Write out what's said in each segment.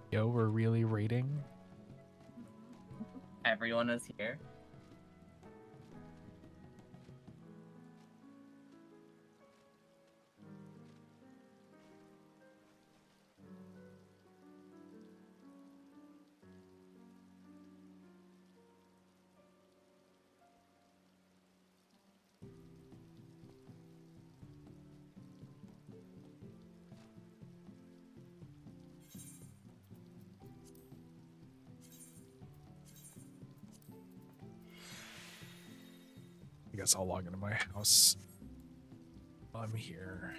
Yo, we're really raiding. Everyone is here. I guess I'll log into my house. I'm here.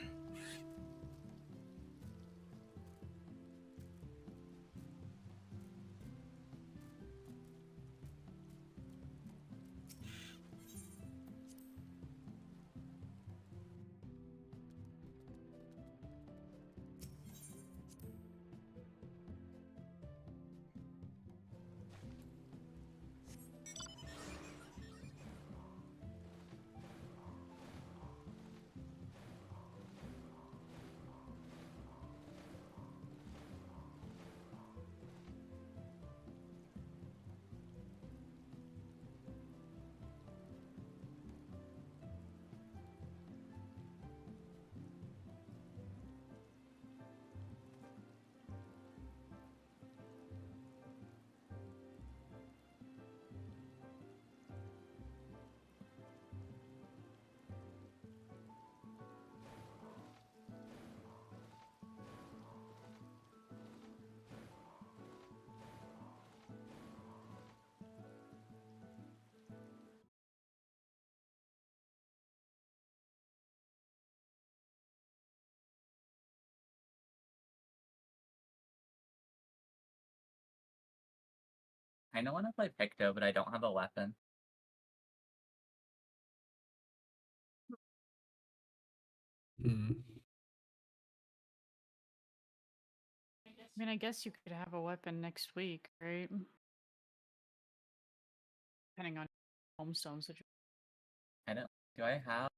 I don't want to play Picto, but I don't have a weapon. Hmm. I mean, I guess you could have a weapon next week, right? Depending on homestone situation. I don't. Do I have?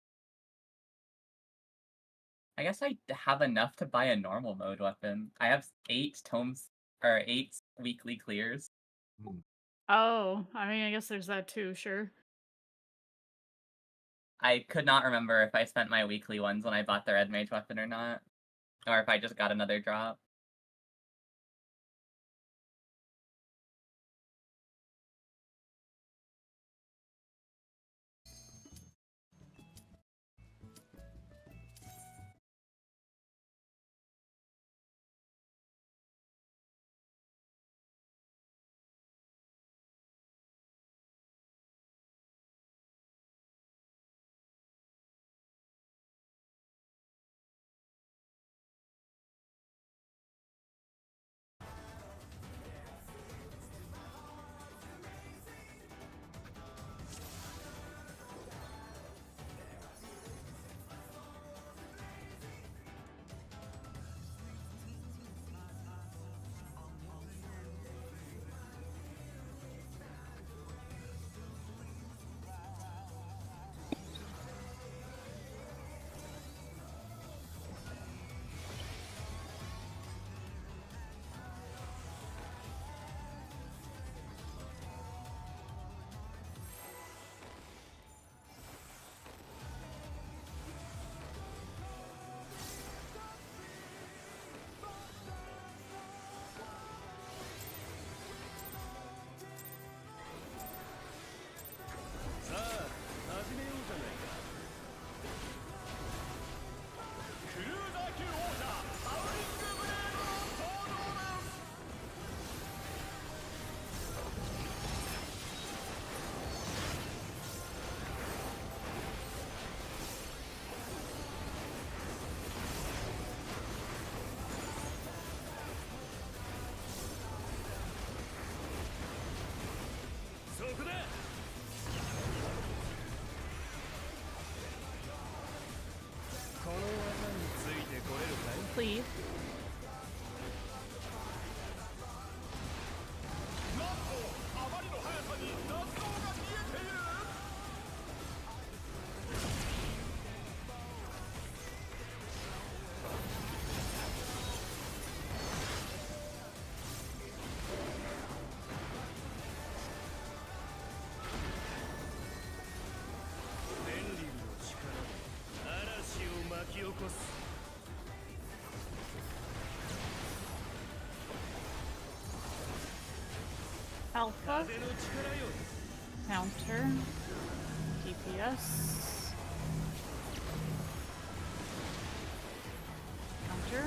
I guess I have enough to buy a normal mode weapon. I have 8 tomes or 8 weekly clears. Oh, I mean, I guess there's that too, sure. I could not remember if I spent my weekly ones when I bought the red mage weapon or not, or if I just got another drop. Please. Alpha. Counter. DPS. Counter.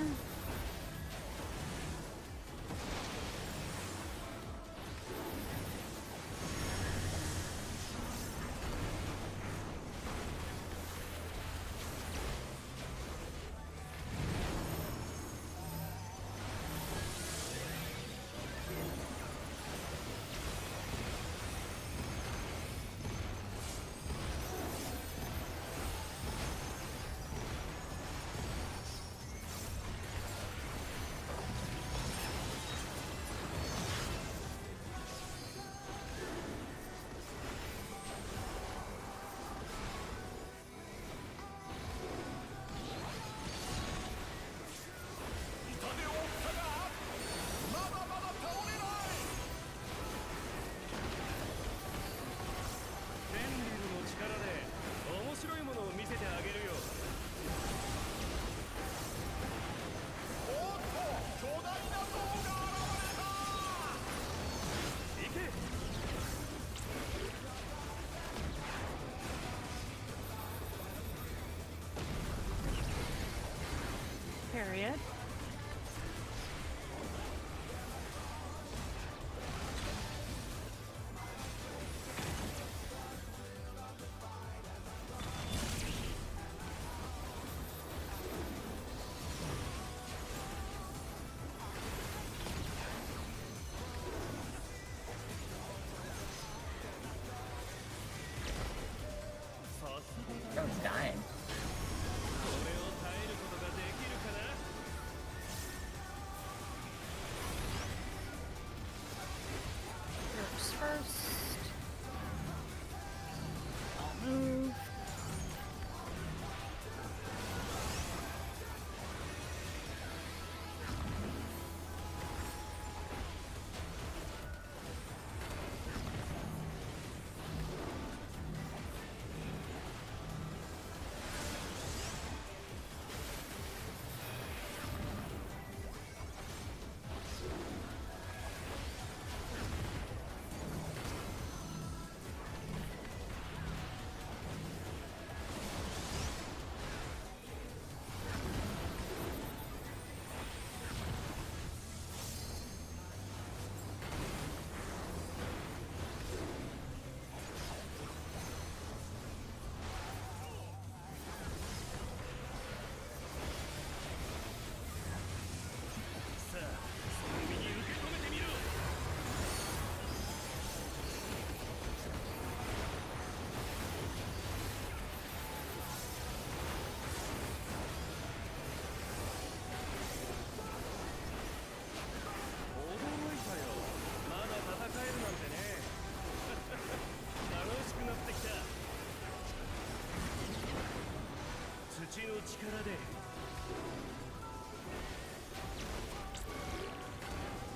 Period. No one's dying. Ropes first. I'll move.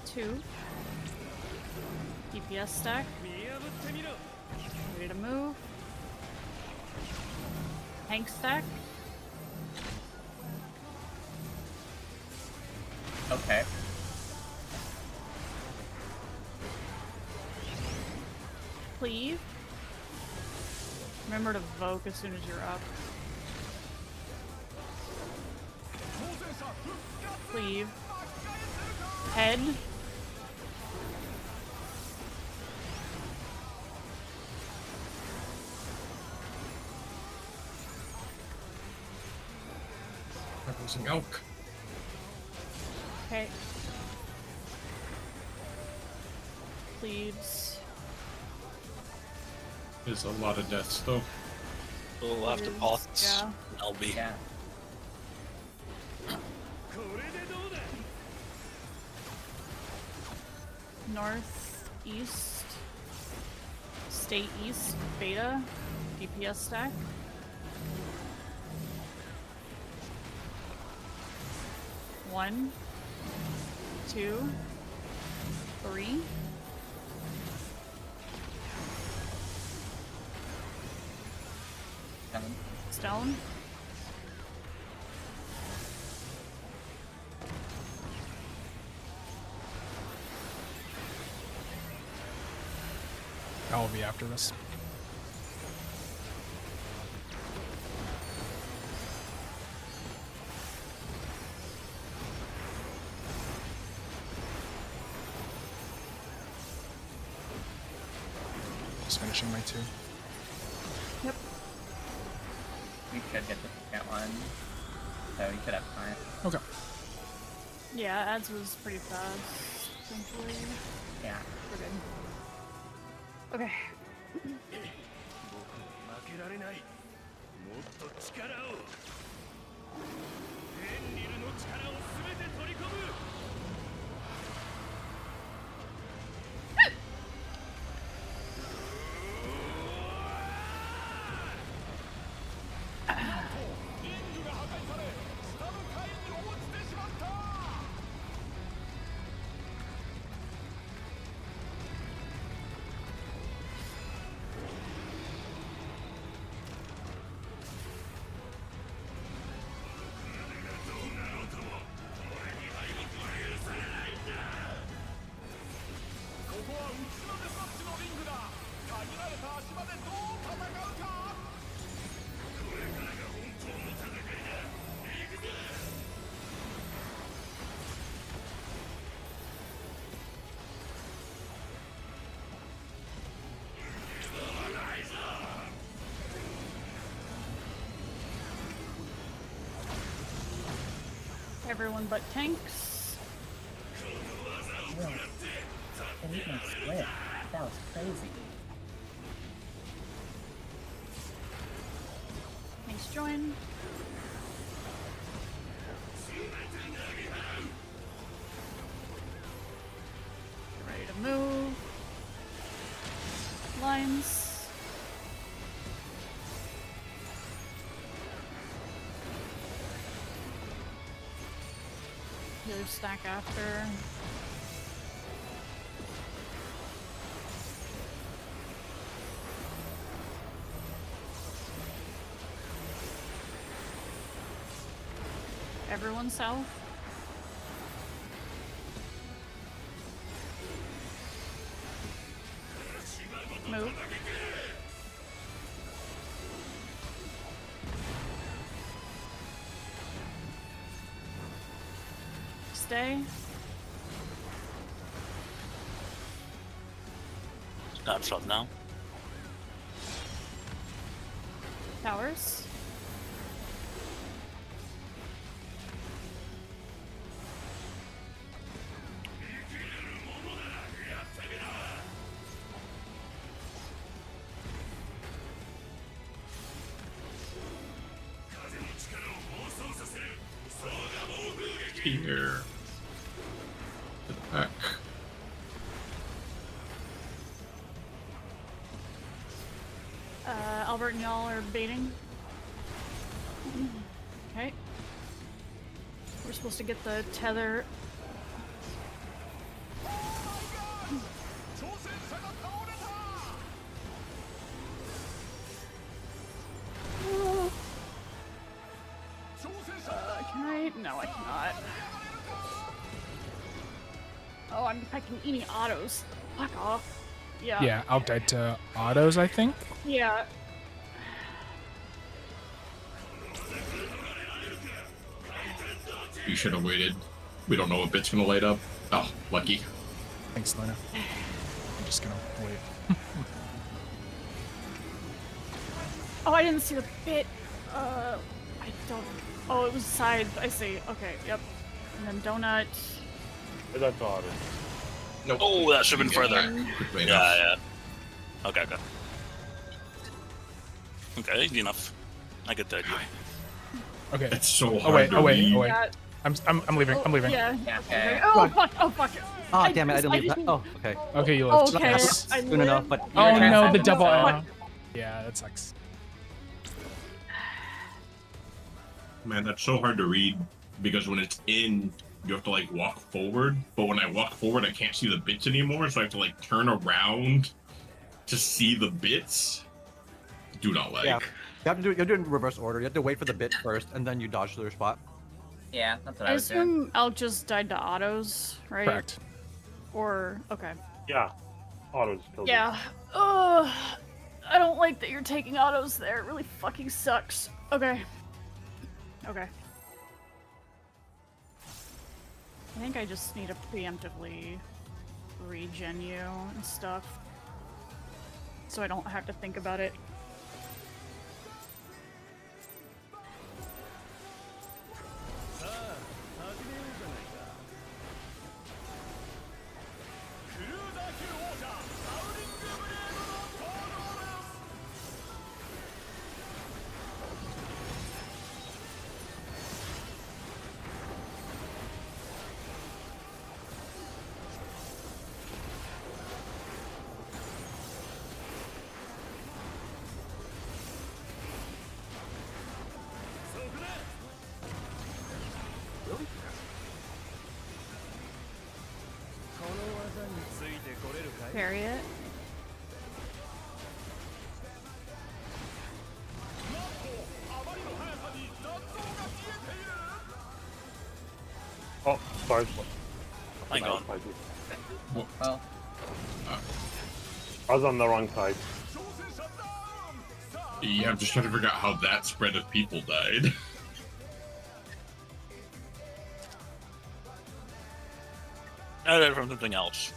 Two. DPS stack. Ready to move. Tank stack. Okay. Cleave. Remember to voke as soon as you're up. Cleave. Head. That was an elk. Okay. Cleaves. There's a lot of deaths though. We'll have to pause. Yeah. LB. Yeah. North, east, state east, beta, DPS stack. One, two, three. Stone. LV after this. Just finishing my 2. Yep. We should get the second one. So we should have time. Okay. Yeah, ads was pretty fast, thankfully. Yeah. We're good. Okay. 負けられない。もっと力を。エンリルの力を全て取り込む。リングが破壊され、下の階に落ちてしまった。ここは内までマッチのリングだ。限られた足場でどう戦うか。これからが本当の戦いだ。行くぞ。Everyone but tanks. And we can split. That was crazy. Thanks, join. Ready to move. Lines. The other stack after. Everyone south. Move. Stay. Snapshot now. Towers. Here. Back. Albert and y'all are baiting. Okay. We're supposed to get the tether. Can I? No, I cannot. Oh, I'm picking any autos. Fuck off. Yeah. Yeah, I'll dead to autos, I think. Yeah. You should have waited. We don't know what bit's gonna light up. Oh, lucky. Thanks, Lena. I'm just gonna wait. Oh, I didn't see the bit. I don't. Oh, it was side. I see. Okay. Yep. And then donut. That's odd. Nope. Oh, that should have been further. Quickly enough. Yeah. Okay, okay. Okay, easy enough. I get the idea. Okay. It's so Oh hard wait, to oh wait, read. oh wait. Yeah. I'm leaving. I'm leaving. Yeah. Yeah, Okay. okay. Oh fuck! Oh fuck! Oh damn it! I didn't leave that. didn't- Oh, okay. Okay, you Oh, left. okay. Yes. I Soon enough, lived. but Oh You're no, gonna the have double to- L. Yeah, that sucks. Man, that's so hard to read because when it's in, you have to like walk forward. But when I walk forward, I can't see the bits anymore, so I have to like turn around to see the bits. Do not like. Yeah. You have to do it in reverse order. You have to wait for the bit first, and then you dodge to their spot. Yeah, that's what I I was doing. assume Elk just died to autos, right? Correct. Or okay. Yeah. Auto just killed Yeah. Ugh. I don't like that you're taking autos there. It really fucking sucks. Okay. Okay. I think I just need to preemptively regen you and stuff. So I don't have to think about it. Parry it. Oh, sorry. Hang on. Well, I was on the wrong side. Yeah, I'm just trying to figure out how that spread of people died. I did it from something else.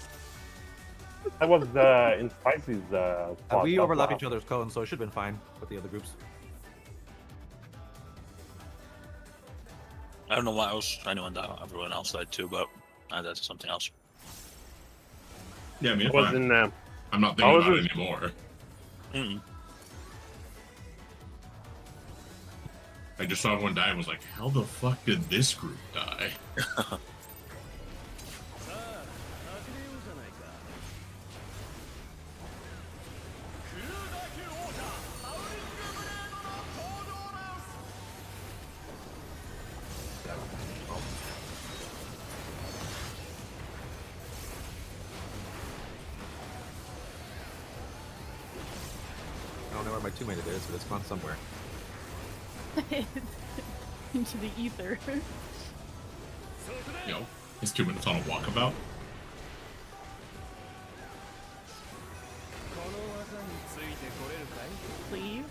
I was in Spicy's. We overlap each other's cones, so it should have been fine with the other groups. I don't know why everyone else died too, but that's something else. Yeah, I mean, I it's was fine. in. I'm not I thinking was about in- it anymore. Mm. I just saw one die and was like, how the fuck did this group die? I don't know where my two-minded is, but it's gone somewhere. Into the ether. You know, it's 2 minutes on a walkabout. Leave.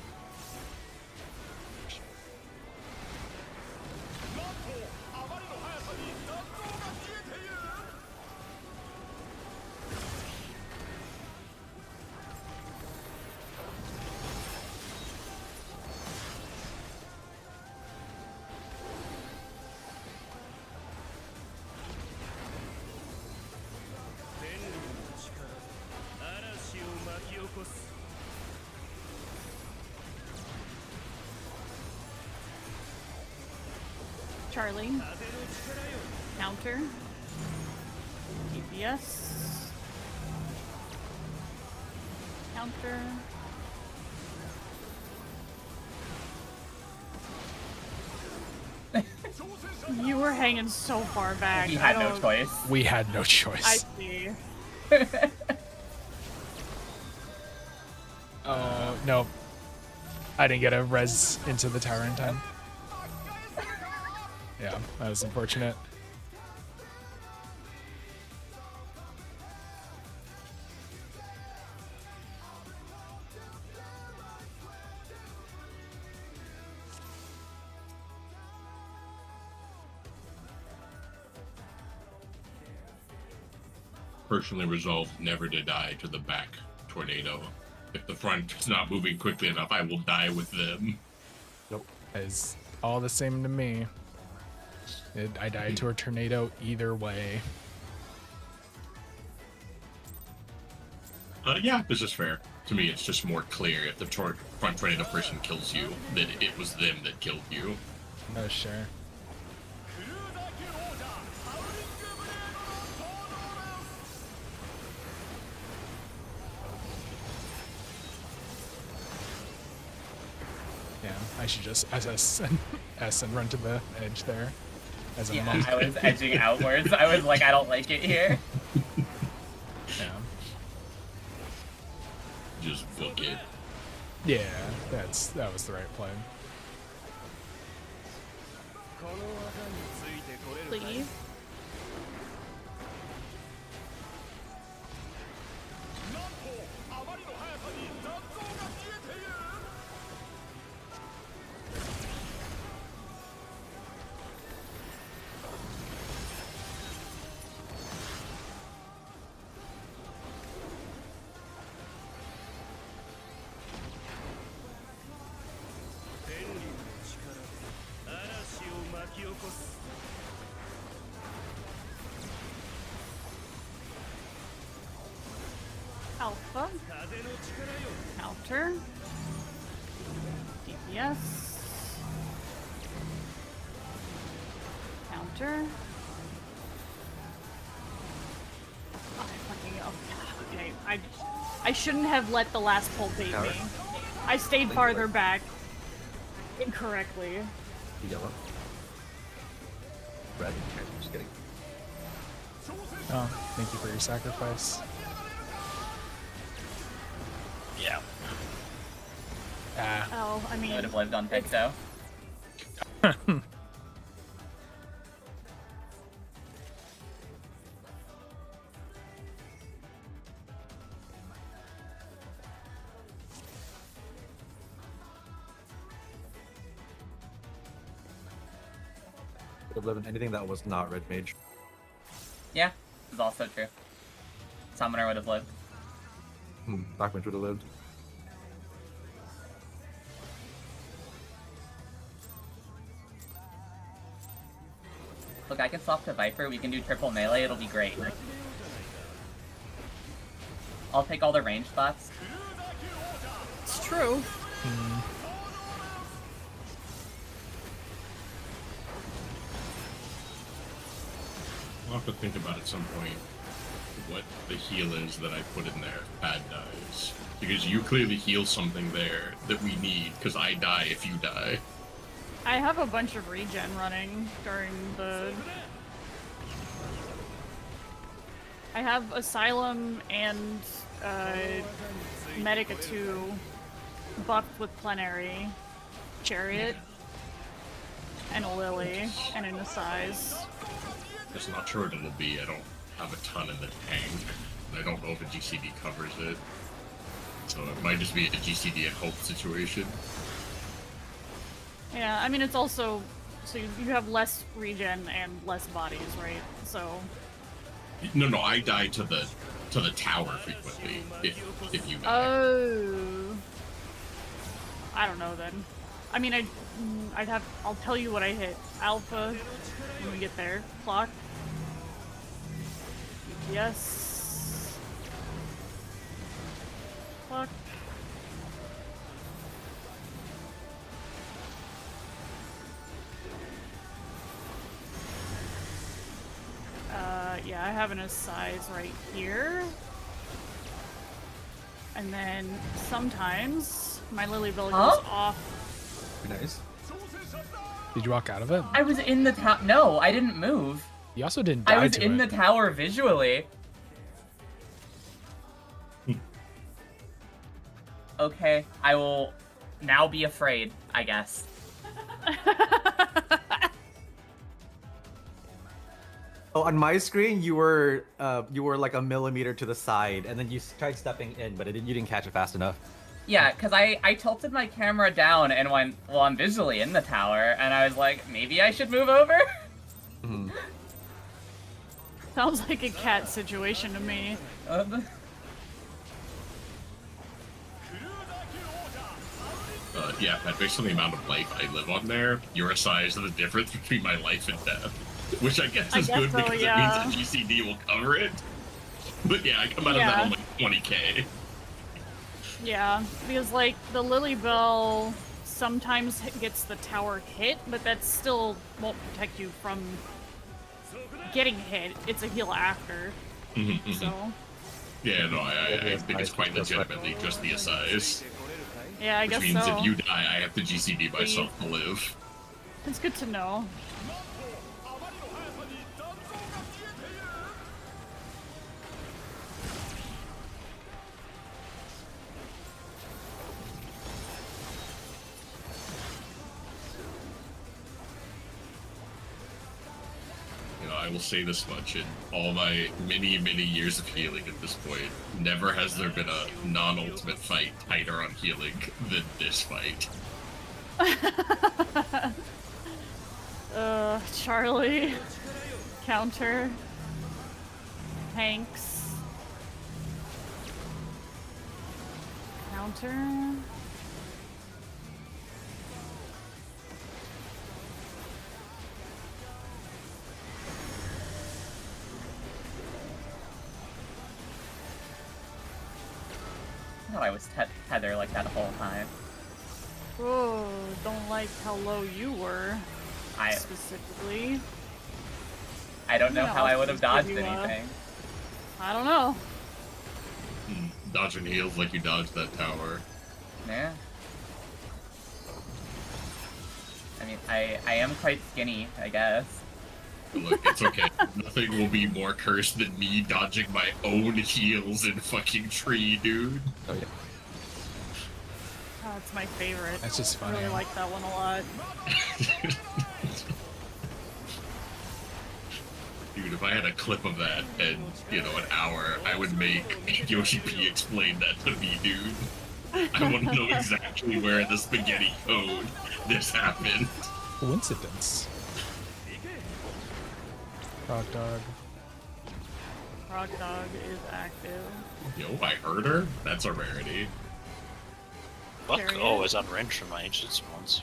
Charlie. Counter. DPS. Counter. You were hanging so far back. he I had no don't- choice. We had no choice. I see. Oh, no. I didn't get a res into the tower in time. Yeah, that was unfortunate. Personally resolved never to die to the back tornado. If the front is not moving quickly enough, I will die with them. It's all the same to me. I died to a tornado either way. Yeah, this is fair. To me, it's just more clear if the front tornado person kills you, that it was them that killed you. Oh, sure. Yeah, I should just SS and S and run to the edge there. As a Yeah, monk. I was edging outwards. I was like, I don't like it here. Yeah. Just book it. Yeah, that was the right play. Leave. Alpha. Counter. DPS. Counter. Oh, okay, I shouldn't have let the last pull bait me. I stayed farther back. Incorrectly. Yellow. Red. Okay, just kidding. Oh, thank you for your sacrifice. Yeah. Ah, Oh, I I would mean, have lived on Picto. Would have lived in anything that was not red mage. Yeah, is also true. Summoner would have lived. Dark mage would have lived. Look, I can swap to Viper. We can do triple melee. It'll be great. I'll take all the range spots. it's true. I'll have to think about at some point what the heal is that I put in there if Pad dies. Because you clearly heal something there that we need, because I die if you die. I have a bunch of regen running during the... I have Asylum and Medica 2 buffed with Plenary, Chariot, and a Lily, and an Assize. That's not sure what it'll be. I don't have a ton in the tank. And I don't know if a GCD covers it. So it might just be a GCD at hope situation. Yeah, I mean, it's also... So you have less regen and less bodies, right? So... No, I die to the tower frequently if you die. Oh... I don't know then. I mean, I'll tell you what I hit. Alpha, when we get there. Clock. Yes. Clock. Yeah, I have an Assize right here. And then sometimes my Lily Bell goes off. Nice. did you walk out of it? I was in the tower. No, I didn't move. You also didn't die I was to in it. the tower visually. Okay, I will now be afraid, I guess. Oh, on my screen, you were like a millimeter to the side, and then you tried stepping in, but you didn't catch it fast enough. Yeah, because I tilted my camera down and went, well, I'm visually in the tower, and I was like, maybe I should move over? Sounds like a cat situation to me. Yeah, Pat, based on the amount of life I live on there, your size of the difference between my life and death. Which I guess is good so, because yeah. it means that GCD will cover it. But yeah, I come out of that on like 20k. Yeah, because like the Lily Bell sometimes gets the tower hit, but that still won't protect you from getting hit. It's a heal after. So Yeah, no, I think it's quite legitimately just the size. yeah, I Which guess means so. if you die, I have to GCD myself to live. It's good to know. You know, I I will say this much: in all my many years of healing at this point, never has there been a non-ultimate fight tighter on healing than this fight. Charlie. Counter. Hanks. Counter. No, I was Heather like that the whole time. Oh, don't like how low you were. I Specifically. don't know Yeah, how I I'll would have just dodged give you a- anything. I don't know. Dodging heals like you dodged that tower. Yeah. I mean, I am quite skinny, I guess. Look, it's okay. Nothing will be more cursed than me dodging my own heals in fucking tree, dude. Oh yeah. Oh, it's my favorite. That's just I funny. really like that one a lot. Dude, if I had a clip of that and, you know, an hour, I would make Yoshi P explain that to me, dude. I want to know exactly where in the spaghetti code this happened. Coincidence. Frog dog. Frog Dog is active. Yo, I heard her? That's a rarity. Fuck. Period. Oh, it's on range for my ancient ones.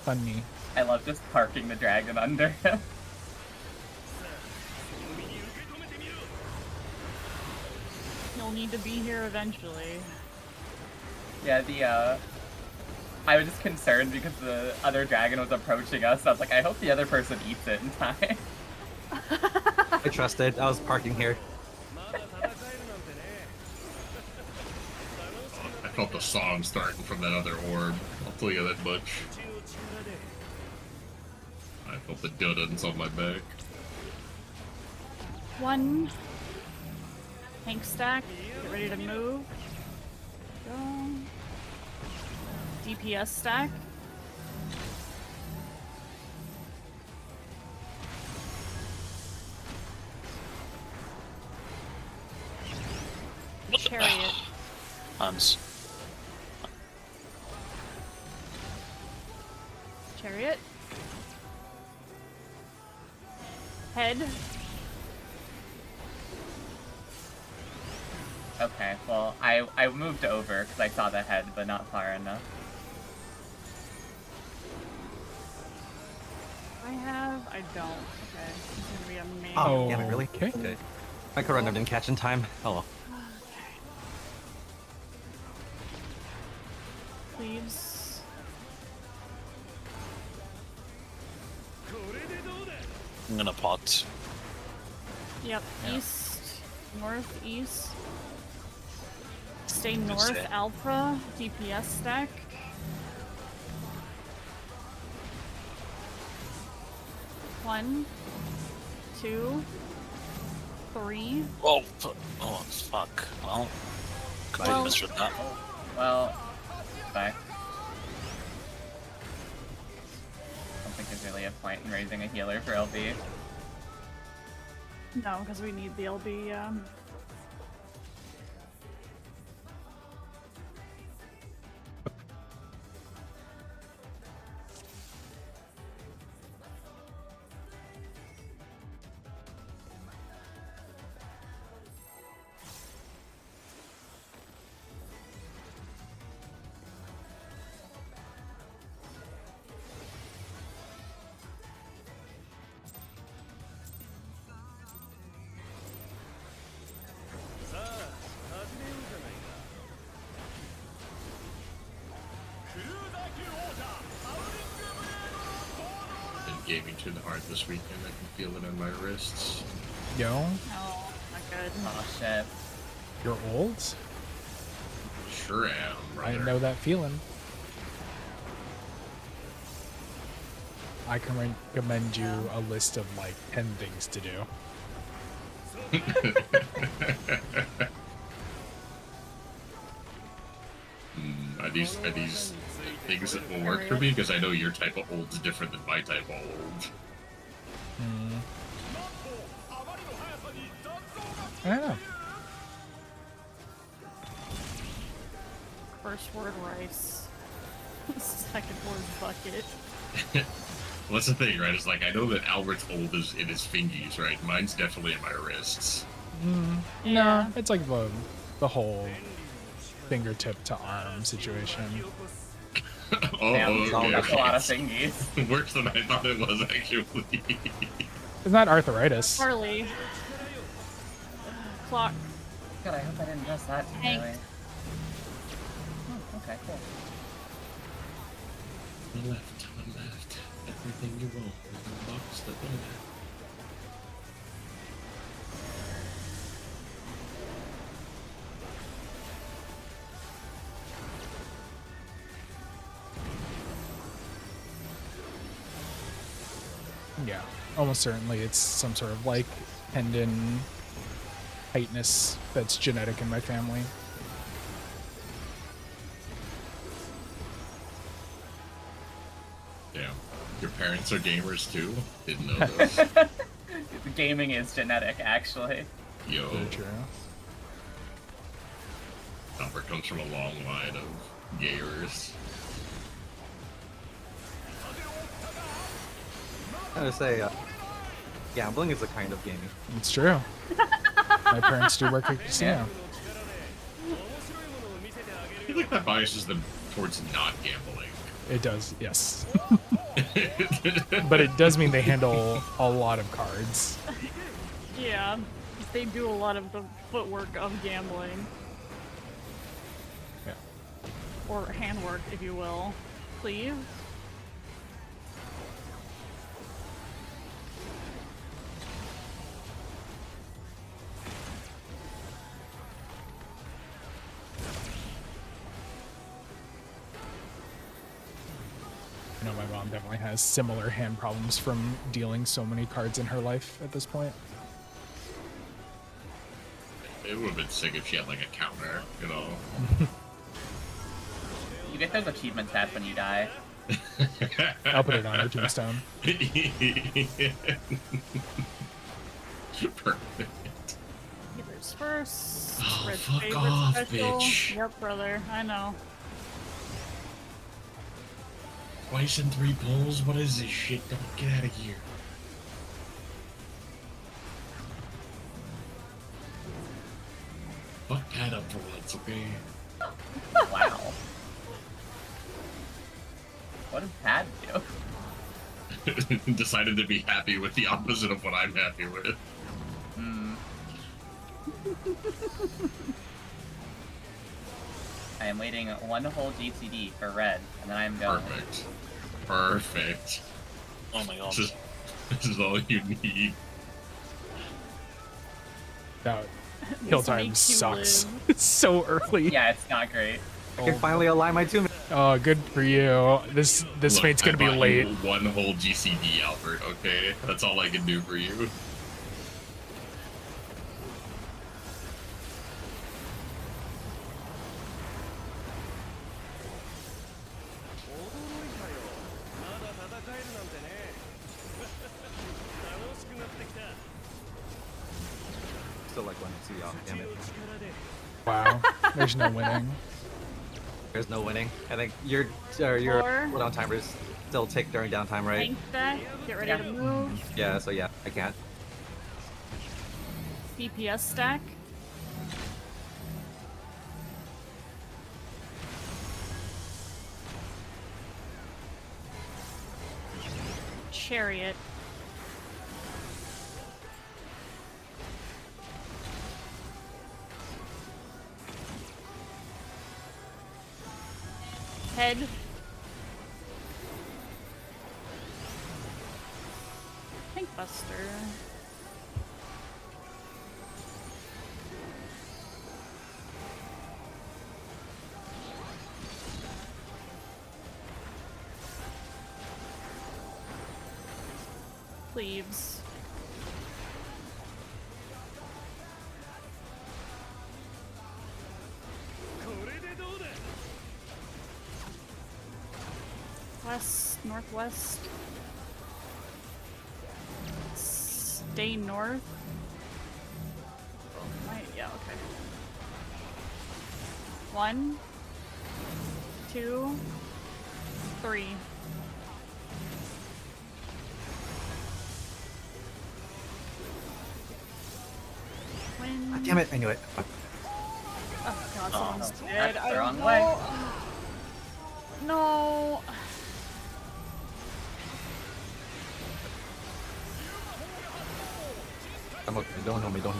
Funny. I love just parking the dragon under him. You'll need to be here eventually. Yeah, I was just concerned because the other dragon was approaching us. I was like, I hope the other person eats it in time. I trusted. I was parking here. I felt the song starting from that other orb. I'll tell you that much. I felt the duddins on my back. One. Hank stack. Get ready to move. Go. DPS stack. Chariot. Hans. Chariot. Head. Okay, well, I moved over because I saw the head, but not far enough. I don't. Okay. It's gonna be a main. Oh, damn it, really? Okay. My Corona didn't catch in time. Oh well. Cleaves. I'm gonna pot. Yep. Yeah. East. Northeast. Stay Good north. stay. Alpha. DPS stack. One. Two. Three. Oh, oh, fuck. Well, completely Well- misread that. Well, back. I don't think there's really a point in raising a healer for LB. No, because we need the LB, yeah. Gave me too hard this weekend. I can feel it in my wrists. Yo, No, not good. Oh shit. you're old? Sure am, brother. I know that feeling. I can recommend you a list of like 10 things to do. Are these things that will work for me? Because I know your type of old is different than my type of old. I don't know. First word rice. Second word bucket. Well, that's the thing, right? It's like I know that Albert's old is in his fingies, right? Mine's definitely in my wrists. Yeah. No, it's like the whole fingertip to arm situation. Oh, Damn, okay, that's okay. a lot of thingies. Worse than I thought it was, actually. It's not arthritis. Harley. Clock. God, I hope I didn't miss that too Hank. early. Oh, okay, cool. On the left. Everything you want. The box that don't have. Yeah, almost certainly it's some sort of like tendon tightness that's genetic in my family. Damn. Your parents are gamers too? Didn't know this. Gaming is genetic, actually. Yo, Very true. Albert comes from a long line of gamers. I was gonna say, gambling is a kind of gaming. It's true. My parents do work at a casino. I feel like that biases them towards not gambling. It does, yes. But it does mean they handle a lot of cards. Yeah. They do a lot of the footwork of gambling. Yeah. Or handwork, if you will. Please. I know my mom definitely has similar hand problems from dealing so many cards in her life at this point. It would have been sick if she had like a counter, you know. You get those achievement stats when you die. I'll put it on her tombstone. Perfect. Healers first. Oh, Red's fuck favorite off, special. bitch. Yep, brother. I know. Twice in 3 pulls? What is this shit? Get out of here. Fuck Pat up for once, okay? Wow. What did Pad do? Decided to be happy with the opposite of what I'm happy with. I am waiting one whole GCD for red, and then I'm going. Perfect. Oh my god. This is all you need. That kill This time makes you sucks. live. It's so early. Yeah, it's not great. I can finally align my 2 minutes. Oh, good for you. This Look, fate's gonna I be bought late. you one whole GCD, Albert, okay? That's all I can do for you. still like 1C off. Damn it. Wow. There's no winning. There's no winning. I think your Four. cooldown timers still tick during downtime, right? Tank that. Get ready Yeah. to move. Yeah. So yeah, I can't. BPS stack. Chariot. Head. Tank Buster. Cleaves. West, northwest. Stay north. Yeah, okay. 1, 2, 3. Ah, damn it! I knew it. Oh god, someone's no. dead. That's I the don't wrong know. way. No. I'm okay. Don't hold me. Don't.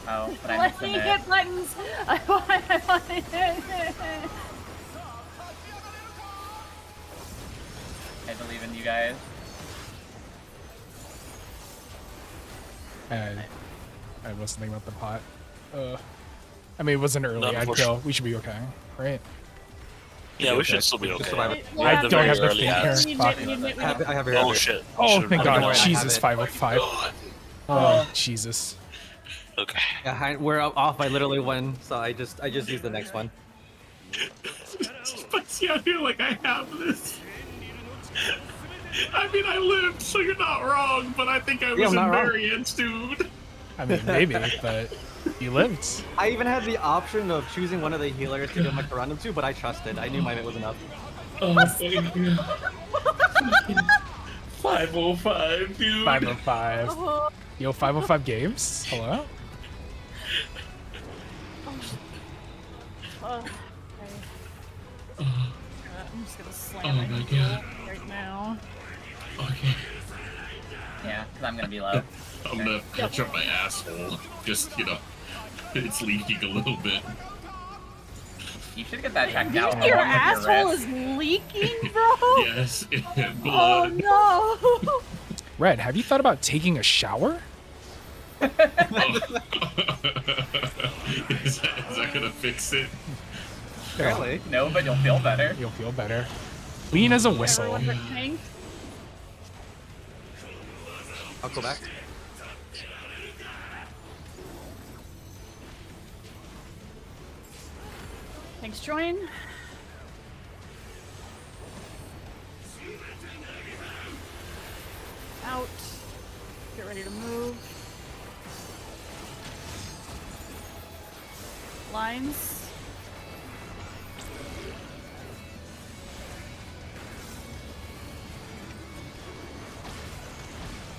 Oh, but I Let missed a me bit. hit buttons. I want it. I believe in you guys. I wasn't thinking about the pot. I mean, it wasn't early. I'd Unfortunately. go. We should be okay, right? Yeah, we okay. should still be Just okay. survive it. Yeah, I the don't very have the early thing ads. here. You Fuck. need- you need- I have it. Oh shit. Oh, Should've thank been God. I have Jesus, it. 505. Oh, Jesus. Okay. Yeah, we're off by literally one, so I just used the next one. But see, I feel like I have this. I mean, I lived, so you're not wrong, but I think I was I'm in not wrong. variance, dude. I mean, maybe, but you lived. I even had the option of choosing one of the healers to give my random to, but I trusted. I knew my hit was enough. Oh, thank you. 505, dude. 505. Oh, Yo, 505 games? Hello? okay. I'm just gonna slam my my God. heel right now. Okay. Yeah, because I'm gonna be low. I'm gonna catch up my asshole. Just, you know, it's leaking a little bit. You should get that checked out. Your along with asshole wrist. is leaking, bro. Yes, and Oh blood. no. Red, have you thought about taking a shower? Is that gonna fix it? Apparently. No, but you'll feel better. You'll feel better. Lean as a whistle. Everyone's at tank. I'll go back. Thanks, join. Out. Get ready to move. Lines.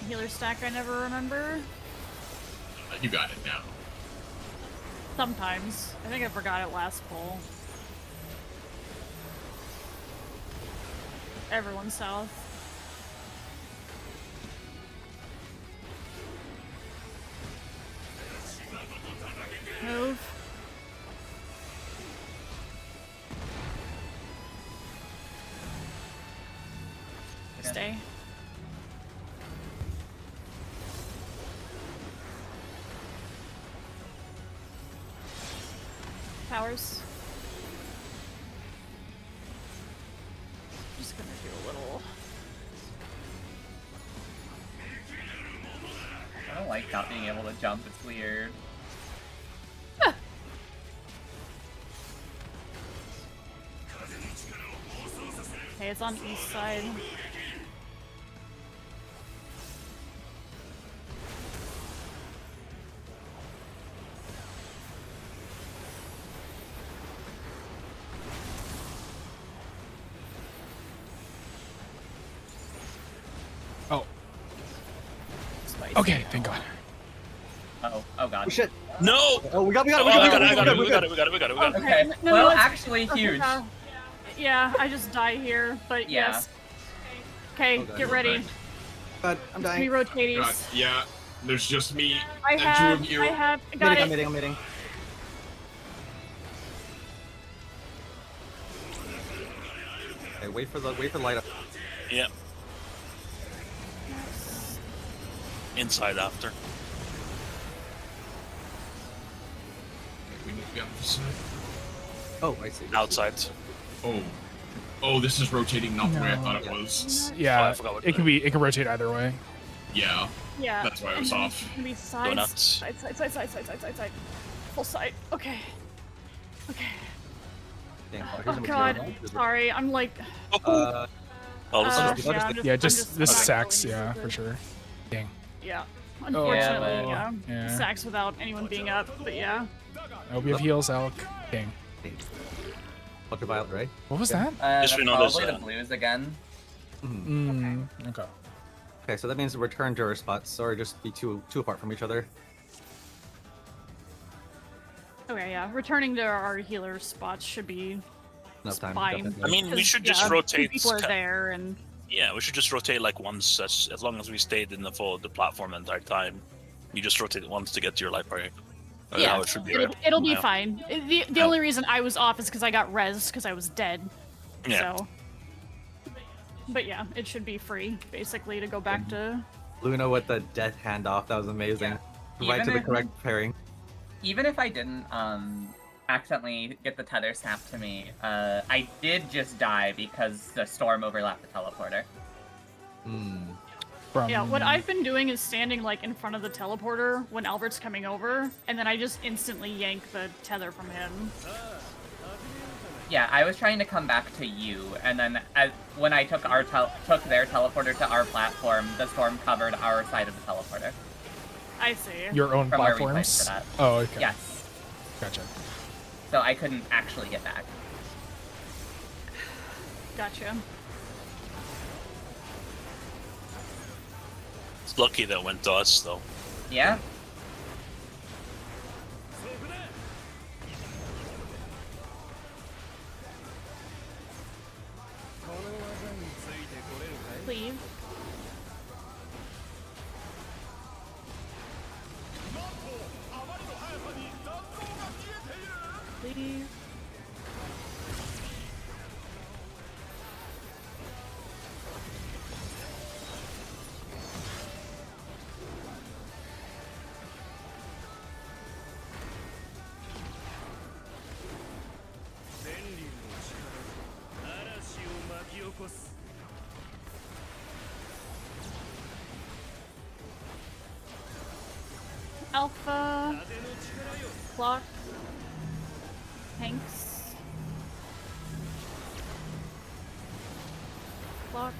Healer stack I never remember. You got it now. Sometimes. I think I forgot it last pull. Everyone south. Move. Okay. Stay. Powers. Just gonna do a little. I don't like not being able to jump. It's weird. Okay, it's on east side. Okay, thank God. Oh god. Oh shit! No! Oh, we got it. Oh, We got it. we got it. Okay. No, well, it's- actually, huge. Yeah, I just die here, but Yeah. yes. Okay, Oh, God, get you're ready. God, I'm Me dying. rotaties. God, yeah, there's just me I and have, two of you. I got I'm it. hitting. Okay, wait for the light up. Yep. Inside after. We need to be on this side. Oh, I see. Outside. Oh, this is rotating not the way I thought it Yeah. was. Yeah, I forgot what it can be. It can rotate either way. Yeah, Yeah. that's why I was and then off. it's gonna be Go nuts. side. Full side. Okay. Okay. Dang, Oh here's a god. material. Sorry, I'm like. Uh, Oh, this Uh, is yeah, I'm Yeah, I'm just the not sacks. going Yeah, super. for sure. Dang. Yeah. Unfortunately, well, yeah. yeah. Sacks without anyone being up, but yeah. I hope you have heals, Alec. Dang. ultraviolet, right? What was that? That's we know there's probably a- the blues again. Okay. Okay, so that means return to our spots, or just be two apart from each other. Okay, yeah. Returning to our healer spots should be Enough time. fine. definitely. I mean, we 'cause, should just yeah, rotate. Two people are there, and Yeah, we should just rotate like once, as long as we stayed in the platform the entire time. You just rotate once to get to your life party. That's yeah, how it should be, right? it'll be Yeah. fine. The only reason I was off is because I got rezzed because I was dead. Yeah. So. But yeah, it should be free basically to go back to. Luna with the death handoff, that was amazing. Yeah. Right to Even the if- correct pairing. Even if I didn't accidentally get the tether snapped to me, I did just die because the storm overlapped the teleporter. From Yeah, what I've been doing is standing like in front of the teleporter when Albert's coming over, and then I just instantly yank the tether from him. Yeah, I was trying to come back to you, and then when I took their teleporter to our platform, the storm covered our side of the teleporter. I see. your own From where we placed platforms. it at. Oh, okay. Yes, Gotcha. so I couldn't actually get back. Gotcha. It's lucky that went to us, though. Yeah. Leave. Leave. Alpha. Clock. Hanks. Clock.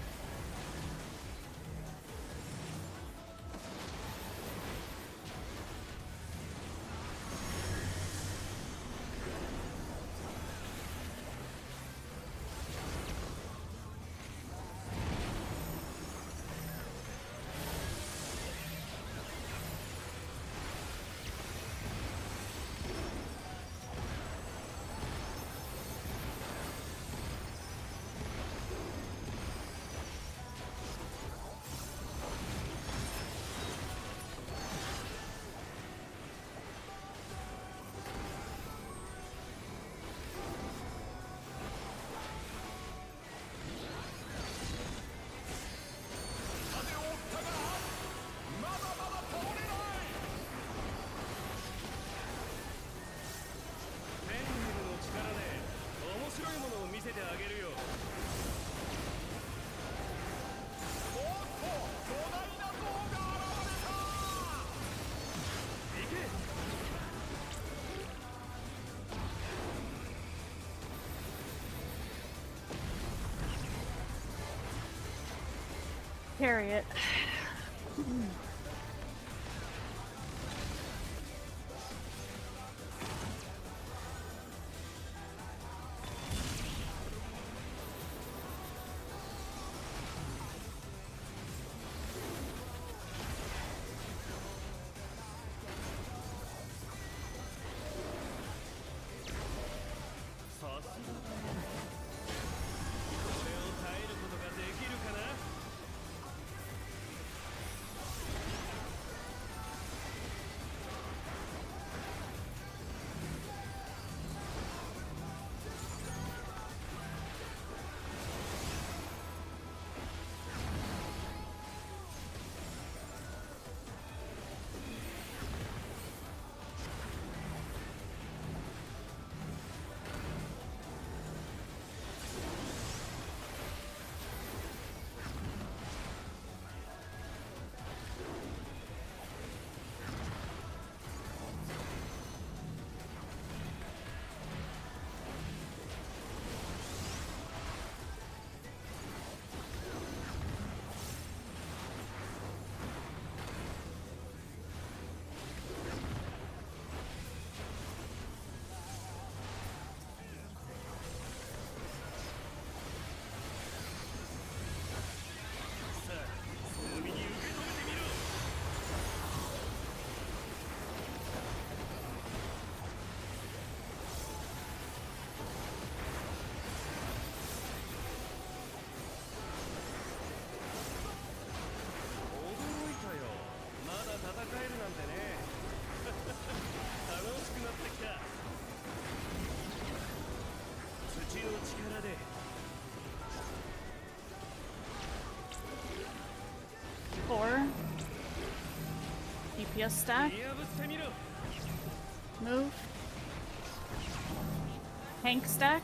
Carry it. DPS stack. Move. Tank stack.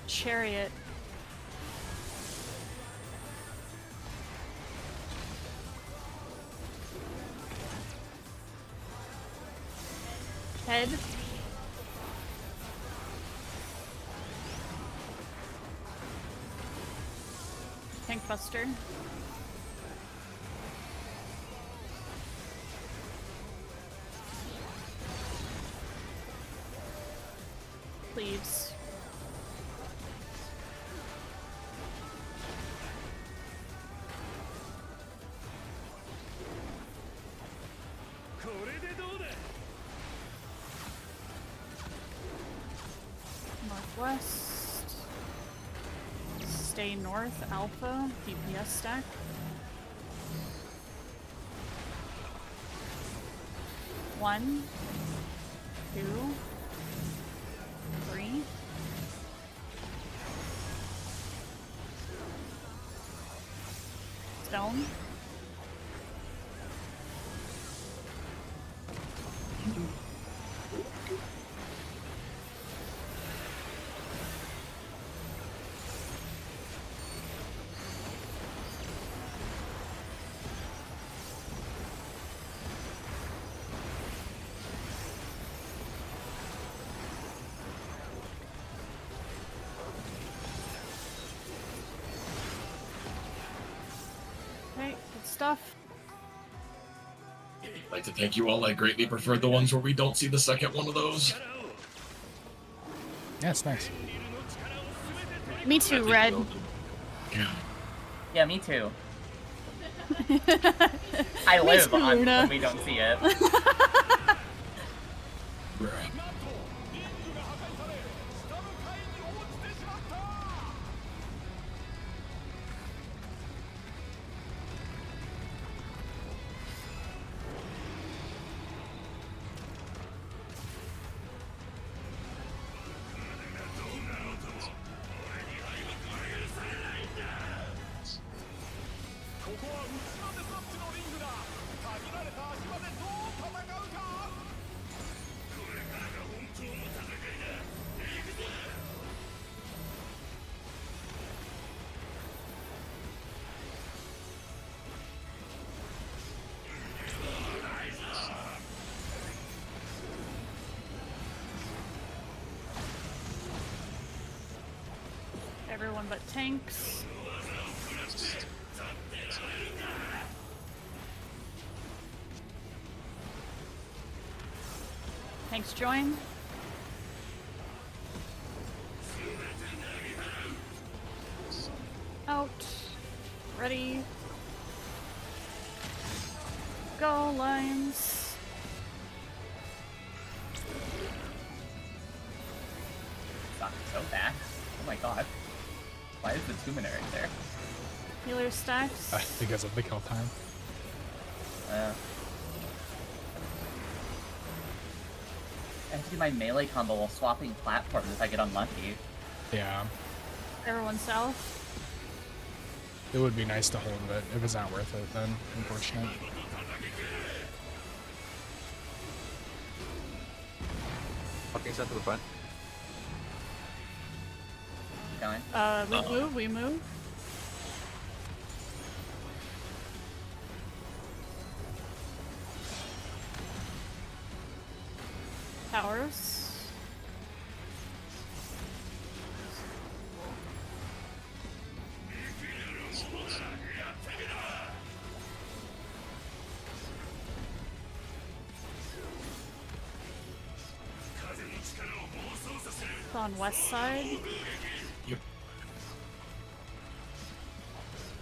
Chariot. Head. Tank Buster. Cleaves. Northwest. Stay north, Alpha, DPS stack. One, two, three. Stone. Okay, good stuff. I'd like to thank you all. I greatly prefer the ones where we don't see the second one of those. Yeah, it's nice. Me too, Red. Yeah. Yeah, me too. I live too, on Luna. when we don't see it. Bruh. リングが破壊され下の階に落ちてしまった ここは内なデスマッチのリングだ限られた足場でどう戦うか Everyone but tanks. Tanks join. Out. Ready. Go, Lions. Sucks so bad. Oh my god. Why is the 2-minute right there? Healer stacks. Because of the kill time. I have to do my melee combo while swapping platforms if I get unlucky. Yeah. Everyone south. It would be nice to hold, but if it's not worth it, then unfortunate. Fucking set to the front. Going. We move. Towers. It's on west side. Yep.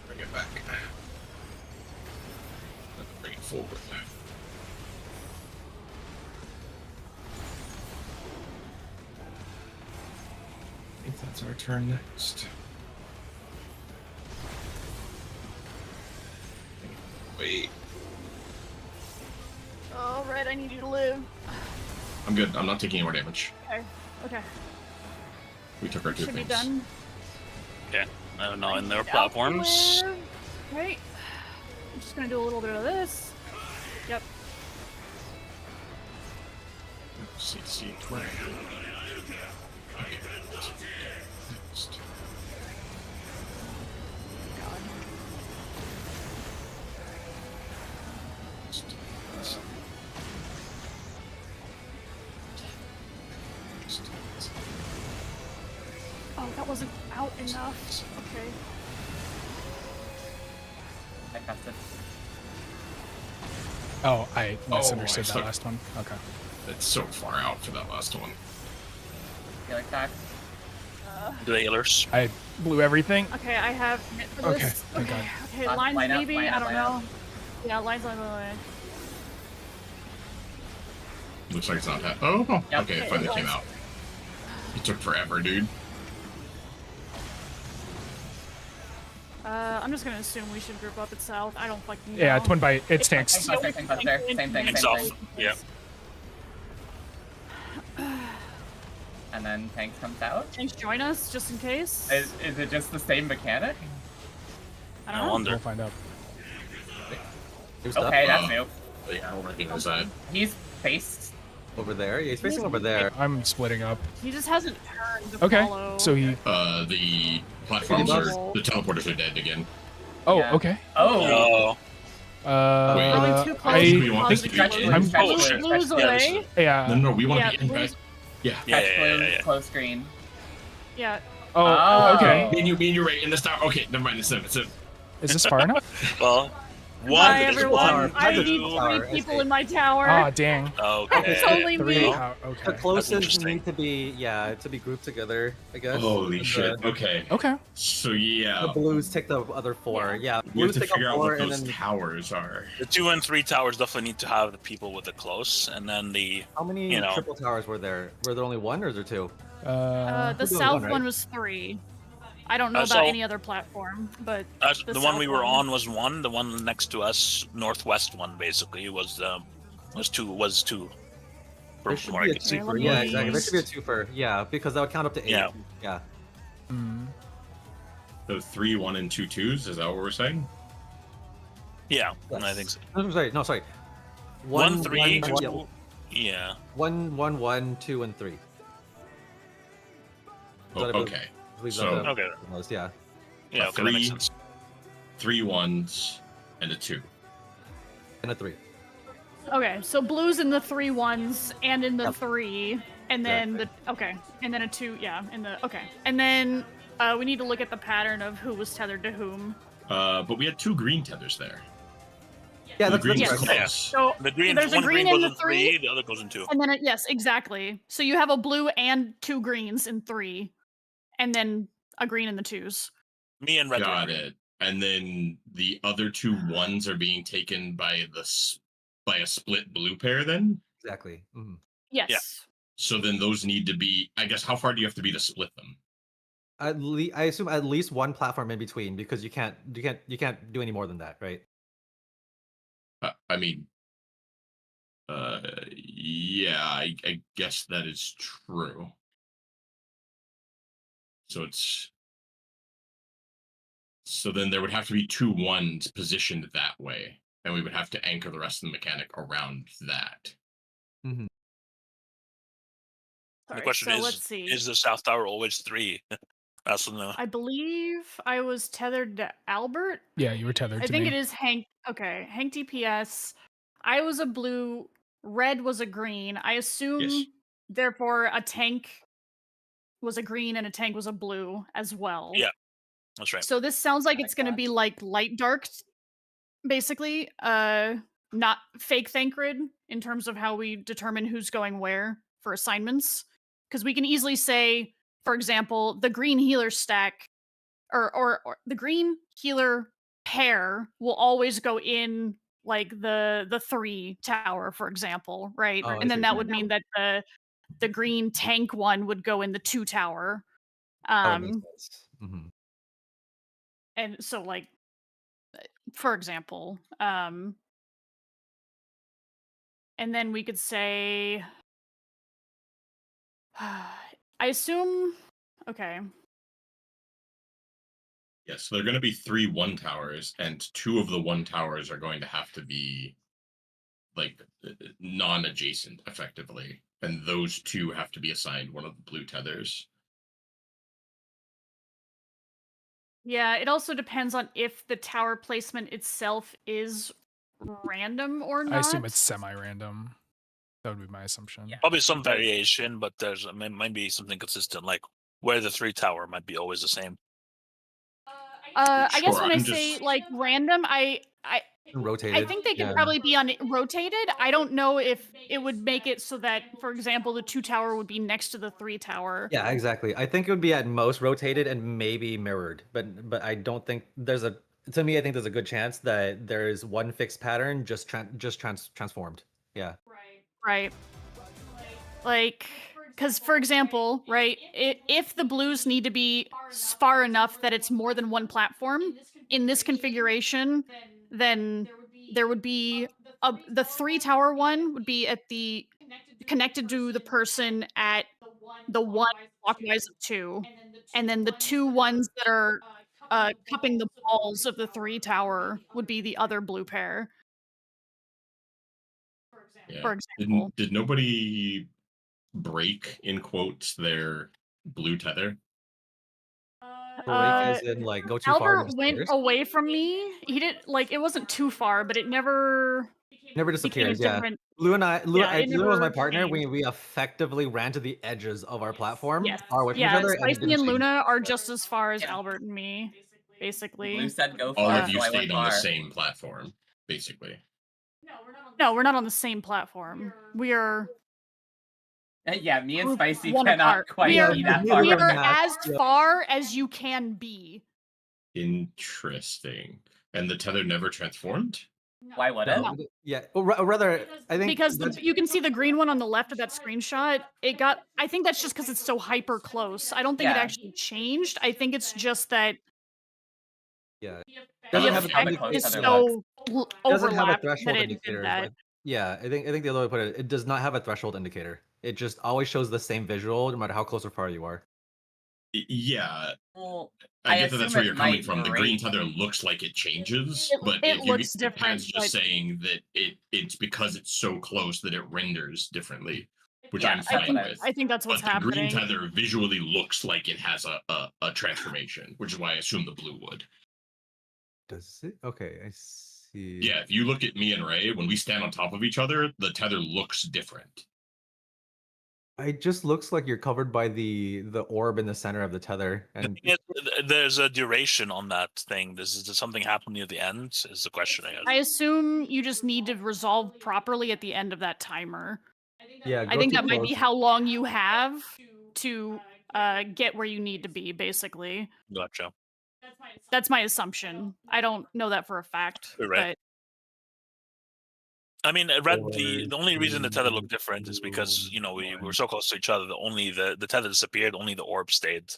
Bring it back. Bring it forward. I think that's our turn next. Wait. Oh, Red, I need you to live. I'm good. I'm not taking any more damage. Okay. Okay. We took our two Should be things. done. Okay. I don't know. In their Out platforms. there. Okay. I'm just gonna do a little bit of this. Yep. See. Okay. Next. God. Oh, that wasn't out enough. Okay. I cast it. Oh, I misunderstood I that suck. last one. Okay. It's so far out for that last one. Feel like that. The healers. I blew everything. Okay, I have it for Okay, this. thank Okay, God. okay, Line lines up, maybe? line I up, don't line up. know. Yeah, lines on the way. Looks like it's not that. Oh, Yep. okay, it It finally was. came out. It took forever, dude. I'm just gonna assume we should group up at south. I don't fucking know. Yeah, twin bite. It's tanks. Tanks up there. Same thing. Tanks Same off. thing. Yeah. And then tanks comes out. Tanks join us, just in case. Is it just the same mechanic? I I don't know. wonder. We'll find out. Here's stuff. Okay, that's new. Yeah, what was that? He's faced. Over there. Yeah, he's facing over there. I'm splitting up. He just hasn't turned to Okay. follow. So he. The platforms are Oh. the teleporters are dead again. Oh, Yeah. okay. Oh. Oh. Wait. Probably too close. I. We want this to be Stretch in. blue, I'm- stretch Oh, blue, shit. Blues stretch blue. Yeah, this away. is- Yeah. No, we want Yeah, to be in, blues- guys. Yeah. Yeah, Stretch yeah, blue, yeah, yeah. close green. Yeah. Oh, Oh. okay. Me and you right in the star. Okay, never mind. It's it. Is this far enough? Well, Bye, one. everyone. I That's a need tower, 3 people I in my tower. Ah, dang. Okay. It's only Three. me. Oh, The okay. closest interesting. need to be, to be grouped together, I guess. Holy And shit. The, Okay. Okay. So yeah, the blues take the other 4. Yeah, we have blues to take figure up out 4, what and those then towers are. The 2 and 3 towers definitely need to have the people with the close, and then the how many you know. triple towers were there? Were there only 1 or is there 2? The There's only south one, right? one was 3. I don't know about So- any other platform, but the one south we were on was 1. The one next to us, northwest one, basically was 2. Was 2. There should be a Here, let twofer. me- Yeah, exactly. There should be a twofer. Yeah, because that would count up to 8. Yeah. Yeah. Mm. So 3, 1, and 2 twos. Is that what we're saying? Yeah, Yes. I think so. No, sorry. No, sorry. 1, 3, one, 2. Yeah. 1, 1, 1, 2, and 3. Oh, That I believe- okay. I believe So- that's the Okay. most, yeah. Yeah. Okay, that makes 3, sense. 3 1s, and a 2. And a 3. okay. So blues in the 3 1s and in the Yep. 3, and then and then a 2. Yeah, in the and then we need to look at the pattern of who was tethered to whom. But we had 2 green tethers there. Yeah, The that's green yes. was Yeah. close. So The green, there's a one green green in goes the in 3, 3, the other goes in 2. and then yes, exactly. So you have a blue and 2 greens in 3, and then a green in the 2s. Me and red. Got were it. And then the other 2 1s are being taken by by a split blue pair then? exactly. Mhm. Yes. So then those need to be, I guess, how far do you have to be to split them? I assume at least 1 platform in between because you can't do any more than that, right? I mean, yeah, I guess that is true. So then there would have to be 2 1s positioned that way, and we would have to anchor the rest of the mechanic around that. Mm-hmm. The question so is, let's see. is the south tower always 3? That's the I believe I was tethered to Albert. Yeah, you were tethered I to think me. it is Hank. Okay, Hank DPS. I was a blue. Red was a green. I assume, Yes. therefore, a tank was a green and a tank was a blue as well. Yeah. That's right. So this sounds like Oh my it's going to God. be like light dark, basically. Not fake Thancred in terms of how we determine who's going where for assignments, because we can easily say, for example, the green healer stack, or the green healer pair will always go in like the 3 tower, for example, right? Oh, I And then see. that would mean that the green tank one would go in the 2 tower. That would make sense. Mhm. And so like for example, and then we could say I assume Okay. Yes, so there are going to be 3 1 towers, and 2 of the 1 towers are going to have to be like non-adjacent, effectively, and those 2 have to be assigned one of the blue tethers. Yeah, it also depends on if the tower placement itself is random or not. I assume it's semi-random. That would be my assumption. Yeah. Probably some Because- variation, but there's might be something consistent, like where the 3 tower might be always the same. I guess Sure, when I I'm say just- like random, I Rotated. think they could yeah. probably be on rotated. I don't know if it would make it so that, for example, the 2 tower would be next to the 3 tower. Yeah, exactly. I think it would be at most rotated and maybe mirrored, but I don't think there's a. To me, I think there's a good chance that there is one fixed pattern just transformed. Yeah. Right. Like, because for example, right, if the blues need to be far enough that it's more than one platform in this configuration, then there would be the 3 tower one would be at the connected to the person at the 1 clockwise of 2, and then the 2 ones that are cupping the balls of the 3 tower would be the other blue pair. Yeah. For example. Did nobody break, in quotes, their blue tether? Break as in like go too far. Albert went away from me. He did like it wasn't too far, but it never Never became a disappears. Yeah. different. Lou and I, Lou, Yeah, it Lou was my never partner. changed. We effectively ran to the edges of our platform, Yes. far away from each Yeah, other, and it Spicy didn't and change. Luna are just as far as Yeah. Albert and me, basically. Blue said go All far, of you so I went stayed on the far. same platform, basically. No, we're not on the same platform. We are Yeah, me and Spicy one cannot apart. quite We are, be that we far. we are are from not- as far as you can be. Interesting. And the tether never transformed? Why would it? No. Yeah. Or rather, I think Because that's- you can see the green one on the left of that screenshot. It got. I think that's just because it's so hyper close. I don't think it Yeah. actually changed. I think it's just that yeah. the Doesn't have effect close is tether so doesn't have a overlapped threshold that it indicator. did that. But yeah, I think the other way to put it, it does not have a threshold indicator. It just always shows the same visual no matter how close or far you are. Yeah, Well, I I get that that's assume where it you're coming might from. The break. green tether looks like it changes, but it if you looks get different, Pad's but- just saying that it's because it's so close that it renders differently, which Yeah, I'm that's fine what with. I think that's what's But the green happening. tether visually looks like it has a transformation, which is why I assume the blue would. Does it? Okay, I see. Yeah, if you look at me and Ray, when we stand on top of each other, the tether looks different. It just looks like you're covered by the orb in the center of the tether, and There's a duration on that thing. Does something happen near the end? Is the question, I guess. I assume you just need to resolve properly at the end of that timer. yeah, I think that might be how long you have to get where you need to be, basically. Gotcha. That's my assumption. I don't know that for a fact. You're right. But I mean, the Or only reason the tether looked different is because we were so close to each other that only the tether disappeared, only the orb stayed.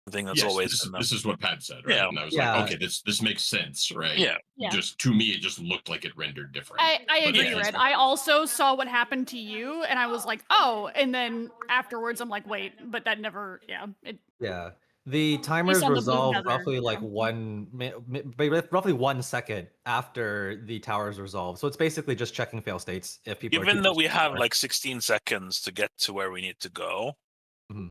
The thing that's Yes, always this, in them. this is what Pad said, right? Yeah. And I was Yeah. like, okay, this makes sense, right? Yeah. Yeah. Just to me, it just looked like it rendered different. I But agree, yeah, Red. I also saw what happened to you, and I was like, oh, and then afterwards I'm like, wait, but that never, yeah. Yeah, the timers on the blue resolve tether, roughly like yeah. roughly 1 second after the towers resolve. So it's basically just checking fail states if people. are Given too that close we to the have tower. like 16 seconds to get to where we need to go, Mhm.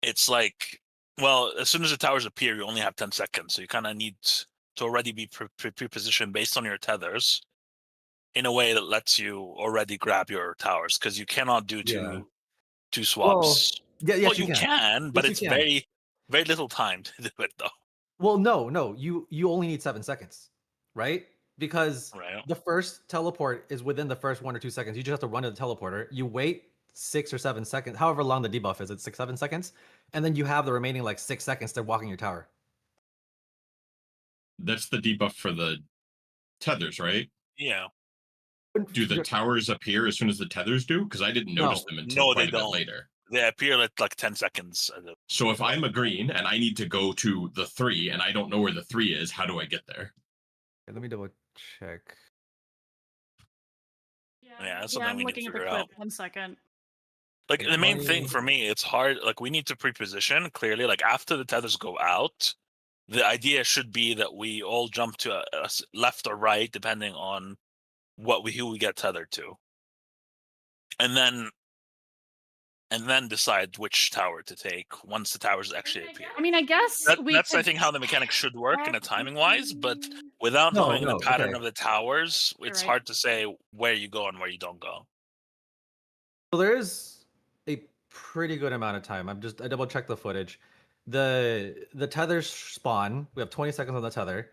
it's like, well, as soon as the towers appear, you only have 10 seconds. So you kind of need to already be pre-positioned based on your tethers in a way that lets you already grab your towers, because you cannot do Yeah. two swaps. Yeah, yes, Well, you can, but Yes, you it's can. very, very little time to do it, though. Well, no, you only need 7 seconds, right? Because Right. the first teleport is within the first 1 or 2 seconds. You just have to run to the teleporter. You wait 6 or 7 seconds, however long the debuff is. It's 6, 7 seconds, and then you have the remaining like 6 seconds to walking your tower. That's the debuff for the tethers, right? Yeah. Do the towers appear as soon as the tethers do? Because I didn't notice them until No, quite they a bit don't. later. They appear at like 10 seconds. So if I'm a green and I need to go to the 3 and I don't know where the 3 is, how do I get there? Okay, let me double check. Yeah, that's Yeah, something I'm we need looking to at the figure clip. out. 1 second. Like Take the main thing money. for me, it's hard. Like we need to pre-position clearly. Like after the tethers go out, the idea should be that we all jump to left or right depending on who we get tethered to, and then decide which tower to take once the towers actually appear. I mean, I guess we That's I could think how the mechanics should work in a timing wise, but without No, knowing the no, pattern okay. of the towers, You're it's right. hard to say where you go and where you don't go. So there is a pretty good amount of time. I double checked the footage. The tethers spawn. We have 20 seconds on the tether.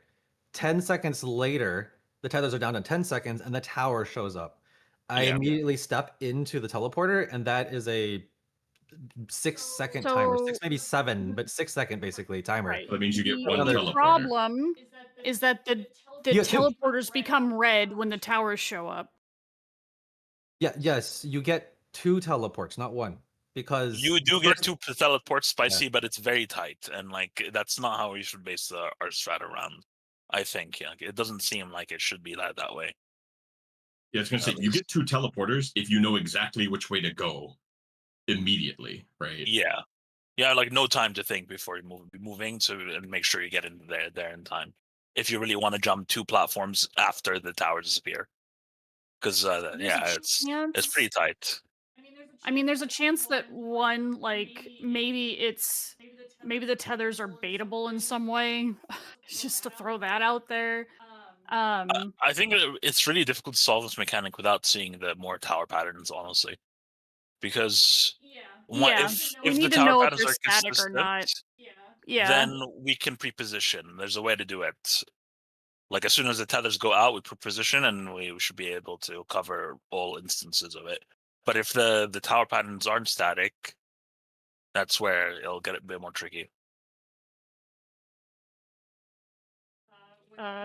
10 seconds later, the tethers are down to 10 seconds and the tower shows up. I Yeah. immediately step into the teleporter, and that is a 6-second timer. So- 6, maybe 7, but 6-second basically timer. Right. That means you get one Another- The teleporter. problem is that the You get two. teleporters become red when the towers show up. Yeah, yes, you get 2 teleports, not 1. Because You do the get first- 2 teleports spicy, but it's very tight, and like that's not how we should base our strat around. I think, yeah, it doesn't seem like it should be that way. Yeah, I was gonna say you get 2 teleporters if you know exactly which way to go immediately, right? Yeah, like no time to think before you moving to and make sure you get in there in time. If you really want to jump 2 platforms after the towers disappear, because it's pretty tight. I mean, there's a chance that one, like, maybe the tethers are baitable in some way. Just to throw that out there. I think it's really difficult to solve this mechanic without seeing the more tower patterns, honestly, because Yeah, if we the need to tower know if patterns they're are static or consistent, not. Yeah. then we can pre-position. There's a way to do it. Like as soon as the tethers go out, we pre-position, and we should be able to cover all instances of it. But if the tower patterns aren't static, that's where it'll get a bit more tricky.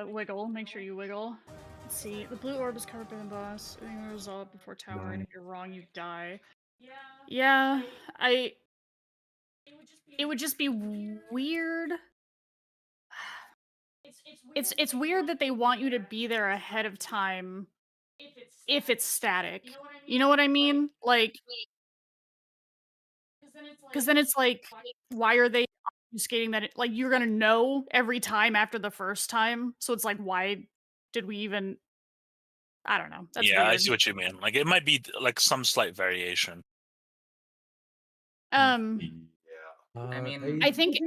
Wiggle. Make sure you wiggle. Let's see. The blue orb is covered by the boss. If you resolve before tower, and if you're wrong, you die. Yeah, it would just be weird. It's weird that they want you to be there ahead of time if it's static. You know what I mean? Like, because then it's like, why are they obfuscating that? Like, you're gonna know every time after the first time. So it's like, why did we even? I don't know. That's Yeah, weird. I see what you mean. Like it might be like some slight variation. Yeah. I mean- I think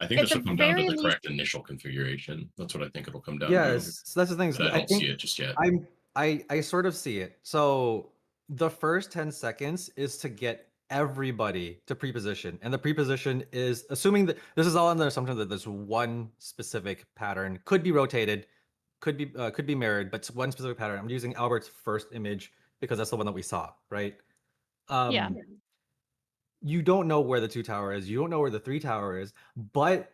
I think At this will the come down to very the least- correct initial configuration. That's what I think it'll come down to. Yes, so that's the thing. But I don't see it just yet. I sort of see it. So the first 10 seconds is to get everybody to pre-position, and the pre-position is assuming that this is all on the assumption that there's one specific pattern, could be rotated, could be mirrored, but it's one specific pattern. I'm using Albert's first image because that's the one that we saw, right? Yeah. You don't know where the 2 tower is, you don't know where the 3 tower is, but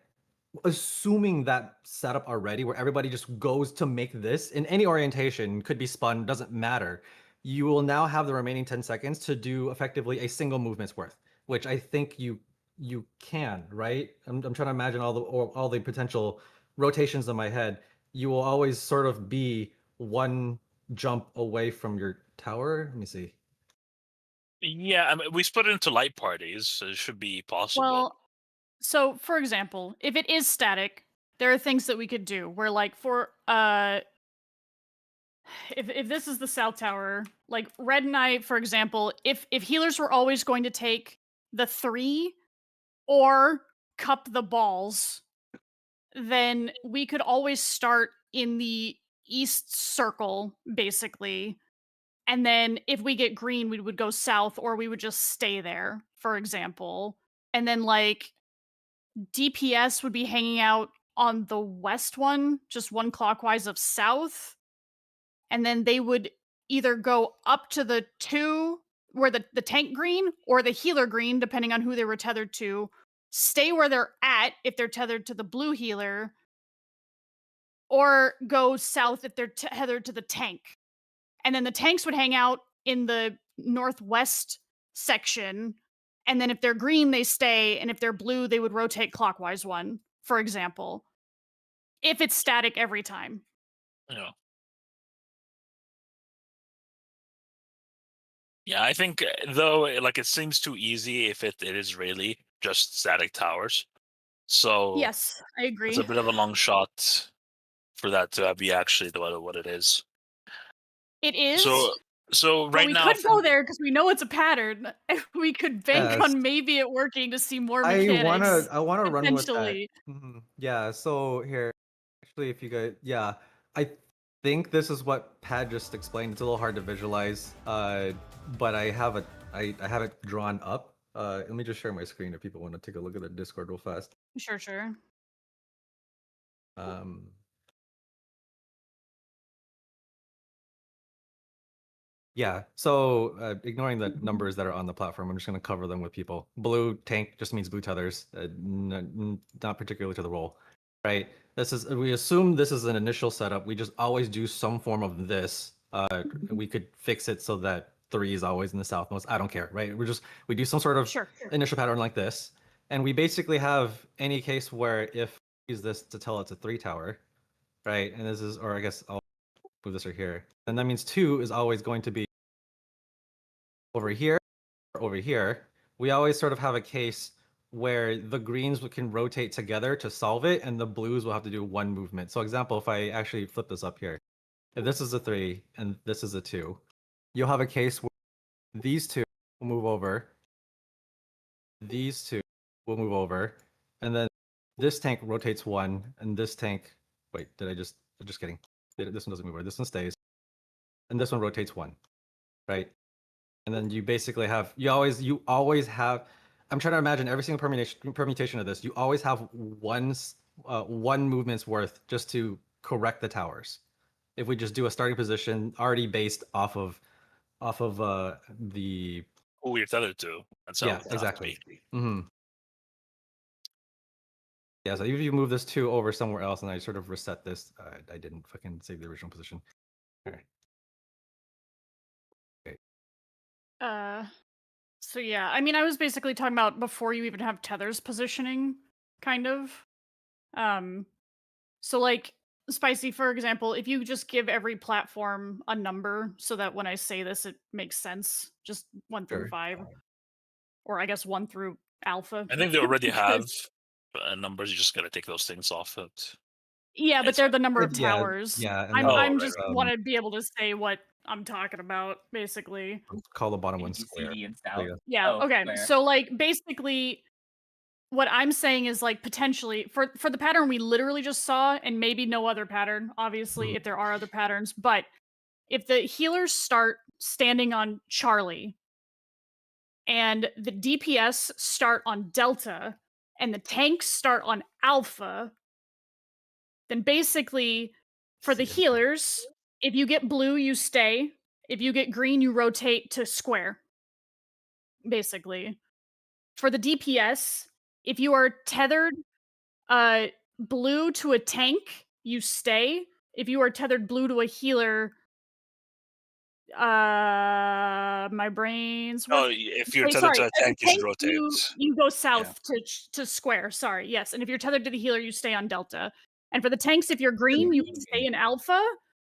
assuming that setup already where everybody just goes to make this in any orientation, could be spun, doesn't matter, you will now have the remaining 10 seconds to do effectively a single movement's worth, which I think you can, right? I'm trying to imagine all the potential rotations in my head. You will always sort of be one jump away from your tower. Let me see. Yeah, I mean, we split it into light parties, so it should be possible. Well, so for example, if it is static, there are things that we could do where, like, for if this is the south tower, like Red and I, for example, if healers were always going to take the 3 or cup the balls, then we could always start in the east circle, basically. And then if we get green, we would go south, or we would just stay there, for example. And then, like, DPS would be hanging out on the west one, just one clockwise of south. And then they would either go up to the 2 where the tank green or the healer green, depending on who they were tethered to, stay where they're at if they're tethered to the blue healer, or go south if they're tethered to the tank. And then the tanks would hang out in the northwest section. And then if they're green, they stay. And if they're blue, they would rotate clockwise one, for example. If it's static every time. Yeah. Yeah, I think though, like it seems too easy if it is really just static towers. So Yes, I it's a agree. bit of a long shot for that to be actually what it is. It is, So so but right we now, could go there because we know it's a pattern. We could bank Yes. on maybe it working to see more I mechanics. wanna run with that. Potentially. Yeah. So here, actually, if you guys, yeah, I think this is what Pad just explained. It's a little hard to visualize, but I have I have it drawn up. Let me just share my screen if people want to take a look at the Discord real fast. Sure, sure. Um, Yeah, so ignoring the numbers that are on the platform, I'm just going to cover them with people. Blue tank just means blue tethers, not particularly to the role, right? We assume this is an initial setup. We just always do some form of this. We could fix it so that 3 is always in the southmost. I don't care, right? We do some sort of Sure. initial pattern like this, and we basically have any case where if we use this to tell it's a 3 tower, right? And this is, or I guess I'll move this right here, and that means 2 is always going to be over here, over here. We always sort of have a case where the greens can rotate together to solve it, and the blues will have to do one movement. So example, if I actually flip this up here, if this is a 3 and this is a 2, you'll have a case where these two will move over, these two will move over, and then this tank rotates 1, and this tank, wait, just kidding. This one doesn't move over, this one stays, and this one rotates 1, right? And then you basically have you always have. I'm trying to imagine every single permutation of this. You always have one movement's worth just to correct the towers. If we just do a starting position already based off of the who we're tethered to, and so yeah, exactly. Yeah, so if you move this 2 over somewhere else, and I sort of reset this, I didn't fucking save the original position. All right. So yeah, I mean, I was basically talking about before you even have tethers positioning, kind of. So like Spicy, for example, if you just give every platform a number so that when I say this, it makes sense, just 1 through Sure. 5, or I guess 1 through alpha. I think they already have because- numbers. You just gotta take those things off it. Yeah, but It's they're fine. the number of Yeah, towers. yeah, and I'm then, I'm right, just want to be able to say what I'm talking about, basically. call the bottom A, one B, C, square. D, and There south. you go. Yeah, Oh, okay. square. So like basically what I'm saying is like potentially for the pattern we literally just saw, and maybe no other pattern, obviously, if there are other patterns, but if the healers start standing on Charlie and the DPS start on Delta and the tanks start on Alpha, then basically for the See, healers, if you get blue, you stay. If you get green, you rotate to square. Basically. For the DPS, if you are tethered blue to a tank, you stay. If you are tethered blue to a healer, my brain's Oh, work. if you're Wait, tethered sorry. to a As a tank, you should tank, rotate. you go Yeah. south to square. Sorry, yes. And if you're tethered to the healer, you stay on delta. And for the tanks, if you're green, you would stay in alpha.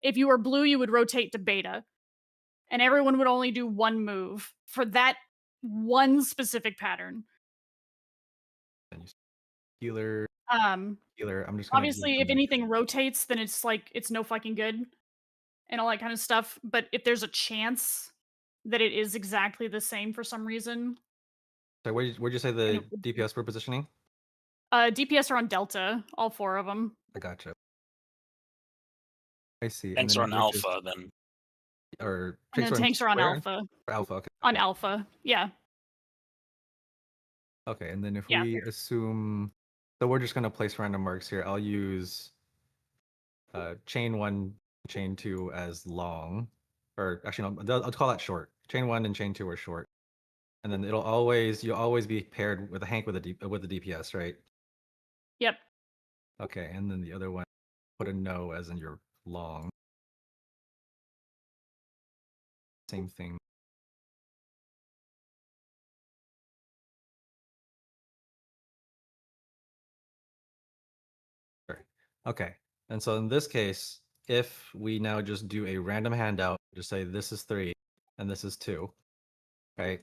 If you were blue, you would rotate to beta. And everyone would only do one move for that one specific pattern. healer. Um, Healer. I'm just gonna give Obviously, if them- anything rotates, then it's like it's no fucking good and all that kind of stuff. But if there's a chance that it is exactly the same for some reason, So where'd you say and the it would- DPS were positioning? DPS are on Delta, all 4 of them. I gotcha. I see. Tanks and are then on you're just- alpha, then or And then tanks are on square? Alpha. Or alpha. Okay. On Alpha, yeah. Okay, and then if Yeah. we assume, so we're just gonna place random marks here. I'll use chain 1, chain 2 as long, or actually no, I'll call that short. Chain 1 and chain 2 are short, and then you'll always be paired with a Hank with the DPS, right? Yep. Okay, and then the other one, put a no as in your long. Same thing. Sure. Okay, and so in this case, if we now just do a random handout, just say this is 3 and this is 2, right?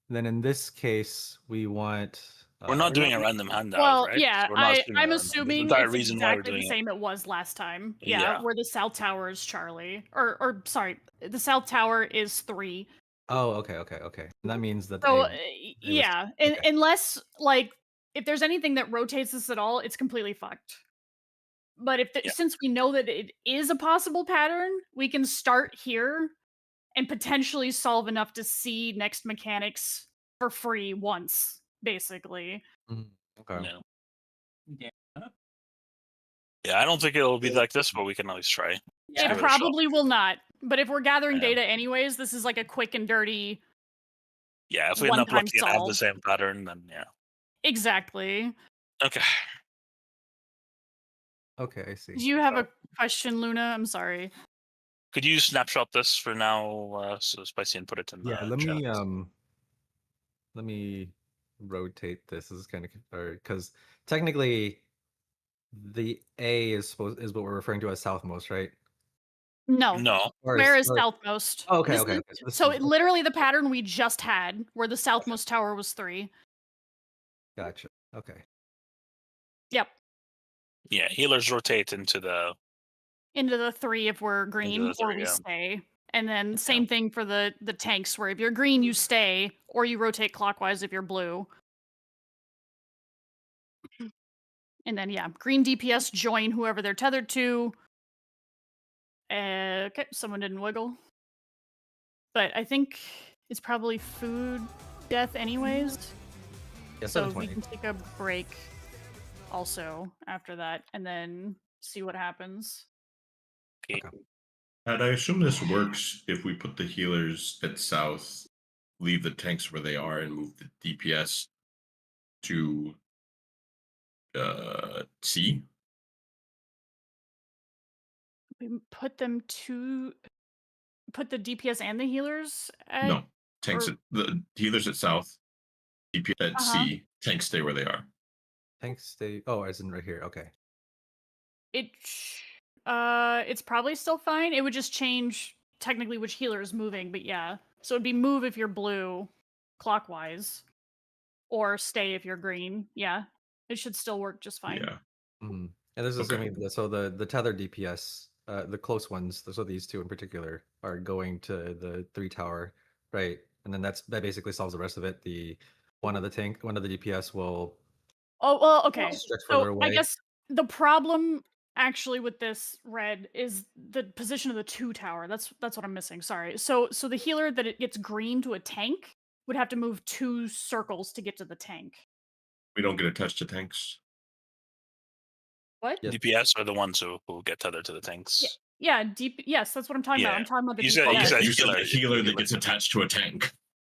Then in this case, we want. We're not doing a random handout, Well, right? yeah, We're not I'm assuming a random- assuming the entire it's reason why we're exactly the doing it. same it was last time. Yeah, Yeah. where the South Tower is Charlie. Or sorry, the South Tower is 3. Oh, okay. And that means that. So, A was- yeah, okay. unless, like, if there's anything that rotates this at all, it's completely fucked. But if Yeah. since we know that it is a possible pattern, we can start here and potentially solve enough to see next mechanics for free once, basically. Mhm, Okay. Yeah. Yeah. Yeah, I don't think it'll be like this, but we can always try. Yeah. It give it a shot. probably will not. But if we're gathering Yeah. data anyways, this is like a quick and dirty. Yeah, if we end up One-time looking and have the solve. same pattern, then yeah. Exactly. Okay. Okay, I see. Do you have a question, Luna? I'm sorry. Could you snapshot this for now, so Spicy, and put it in the Yeah, chat? let me rotate this. This is kind of because technically the A is what we're referring to as southmost, right? No. No. Where is southmost? Oh, okay, This okay. is- So literally the pattern we just had, where the southmost tower was 3. Gotcha. Okay. Yep. Yeah, healers rotate into the Into the 3 if we're green, the or 3, we yeah. stay. And then same thing for the tanks, where if you're green, you stay, or you rotate clockwise if you're blue. And then, yeah, green DPS join whoever they're tethered to. Okay, someone didn't wiggle. But I think it's probably food death anyways. Yeah, So we 720. can take a break also after that and then see what happens. Okay. And I assume this works if we put the healers at south, leave the tanks where they are, and move the DPS to C. We put them to put the DPS and the healers at No, tanks or- at the healers at south, DPS at C, tanks stay where they are. Tanks stay. Oh, as in right here. Okay. It's probably still fine. It would just change technically which healer is moving, but yeah. So it'd be move if you're blue, clockwise, or stay if you're green. Yeah, it should still work just fine. Yeah. Mm-hmm. And this is Okay. assuming so the tethered DPS, the close ones, so these two in particular, are going to the 3 tower, right? And then that basically solves the rest of it. The one of the DPS will. Oh well, okay. Stretch further So away. I guess the problem actually with this red is the position of the 2 tower. That's what I'm missing. Sorry. So the healer that it gets green to a tank would have to move 2 circles to get to the tank. We don't get attached to tanks. What? Yes. DPS are the ones who get tethered to the tanks. Yeah, yes, that's what I'm talking about. Yeah. I'm talking about the You said- DPS. you said- You said healer- the healer that healer. gets attached to a tank.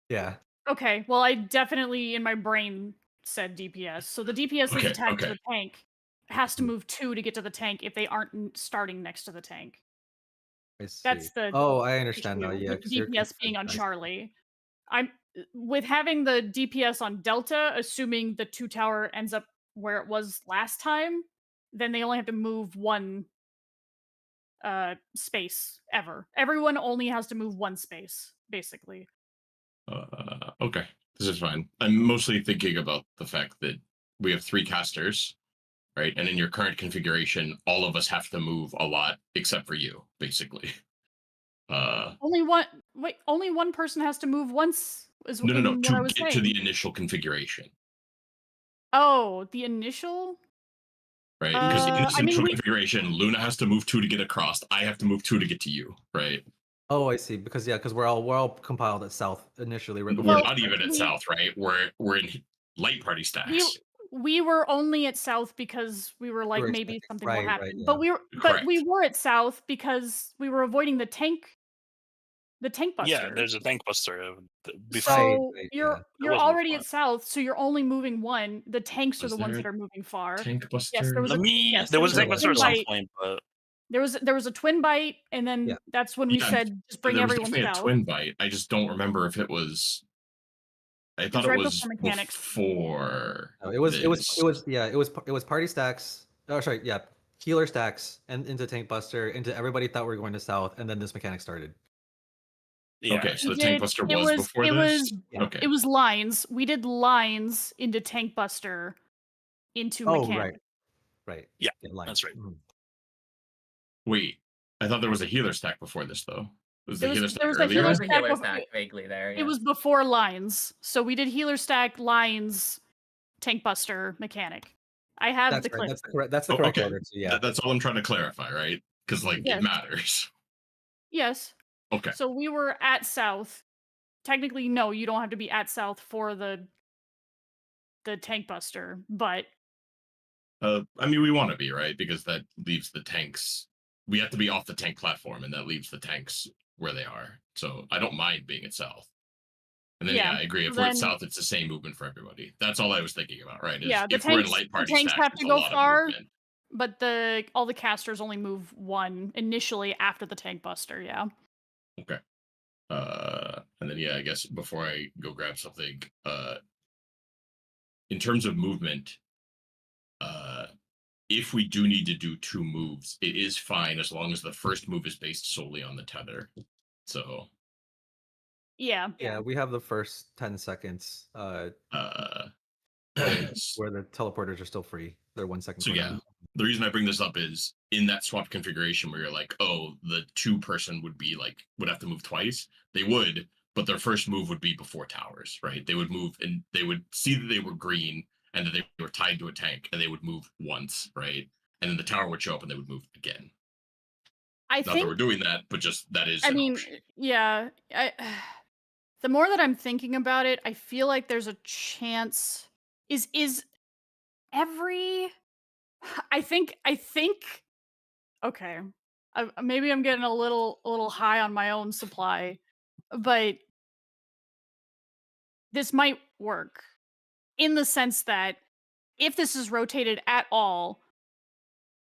Yeah. Okay, well, I definitely in my brain said DPS. So the DPS that's attached to the tank has to move 2 to get to the tank if they aren't starting next to the tank. I see. That's the Oh, I understand now. issue Yeah. with 'cause the you're DPS being on concerned. Charlie. I'm with having the DPS on Delta, assuming the 2 tower ends up where it was last time, then they only have to move 1 space ever. Everyone only has to move 1 space, basically. Okay, this is fine. I'm mostly thinking about the fact that we have 3 casters, right? And in your current configuration, all of us have to move a lot except for you, basically. Only one person has to move once is No, what to I was get to saying. the initial configuration, Oh, the initial? right? Because in this I mean, initial we- configuration, Luna has to move 2 to get across. I have to move 2 to get to you, right? Oh, I see. Because we're all compiled at south initially, right? We're Well, not even at we- south, right? We're in light party stacks. we were only at south because we were like were maybe expecting- something right, will happen. yeah. But we Correct. were at south because we were avoiding the tank buster. Yeah, there's a tank buster. So Right, you're There was already no at south, so you're only moving 1. The tanks are Was the ones there that are moving far. Tank buster. Yes, there was Let a me. yes, there was a there tank was a buster at some twin bite. point, but There was a twin bite, and then Yeah. that's when we Yeah, said just bring there was everyone definitely a south. twin bite. I just don't remember if it was. I thought right it was before mechanics. before. No, it was this. yeah, it was party stacks. Oh, sorry, yeah, healer stacks and into tank buster into everybody thought we were going to south, and then this mechanic started. Yeah. Okay, so We the Tank did- Buster it was before it this? was Okay. it was lines. We did lines into Tank Buster into Oh, mechanic. right. Yeah, lines. that's right. Mhm. Wait, I thought there was a healer stack before this, though. Was the There healer was stack there was a earlier? healer There was a stack. healer bef- stack vaguely there. It Yeah. was before lines, so we did healer stack lines, Tank Buster mechanic. I have That's the right. clip. That's the correct. That's the Oh, correct okay. order. So yeah. That's all I'm trying to clarify, right? Because like Yes. it matters. Yes. Okay. So we were at south. Technically, no, you don't have to be at south for the Tank Buster, but I mean, we want to be right because that leaves the tanks. We have to be off the tank platform, and that leaves the tanks where they are. So I don't mind being at south. And then yeah, I agree. If we're at then- south, it's the same movement for everybody. That's all I was thinking about, right? Is Yeah, the if we're in tanks- light the party tanks stacks, have it's to a go lot far. of movement. but all the casters only move one initially after the Tank Buster. Yeah. Okay. And then yeah, I guess before I go grab something, in terms of movement, if we do need to do 2 moves, it is fine as long as the first move is based solely on the tether. So Yeah. Yeah, we have the first 10 seconds uh where the teleporters are still free. They're 1 second. so yeah, the reason I bring this up is in that swap configuration where you're like, oh, the 2 person would have to move twice. They would, but their first move would be before towers, right? They would move and they would see that they were green and that they were tied to a tank, and they would move once, right? And then the tower would show up and they would move again. I Not that think. we're doing that, but just that is I an mean, option. yeah. The more that I'm thinking about it, I feel like there's a chance. Is every? I think. Okay. Maybe I'm getting a little high on my own supply, but this might work in the sense that if this is rotated at all,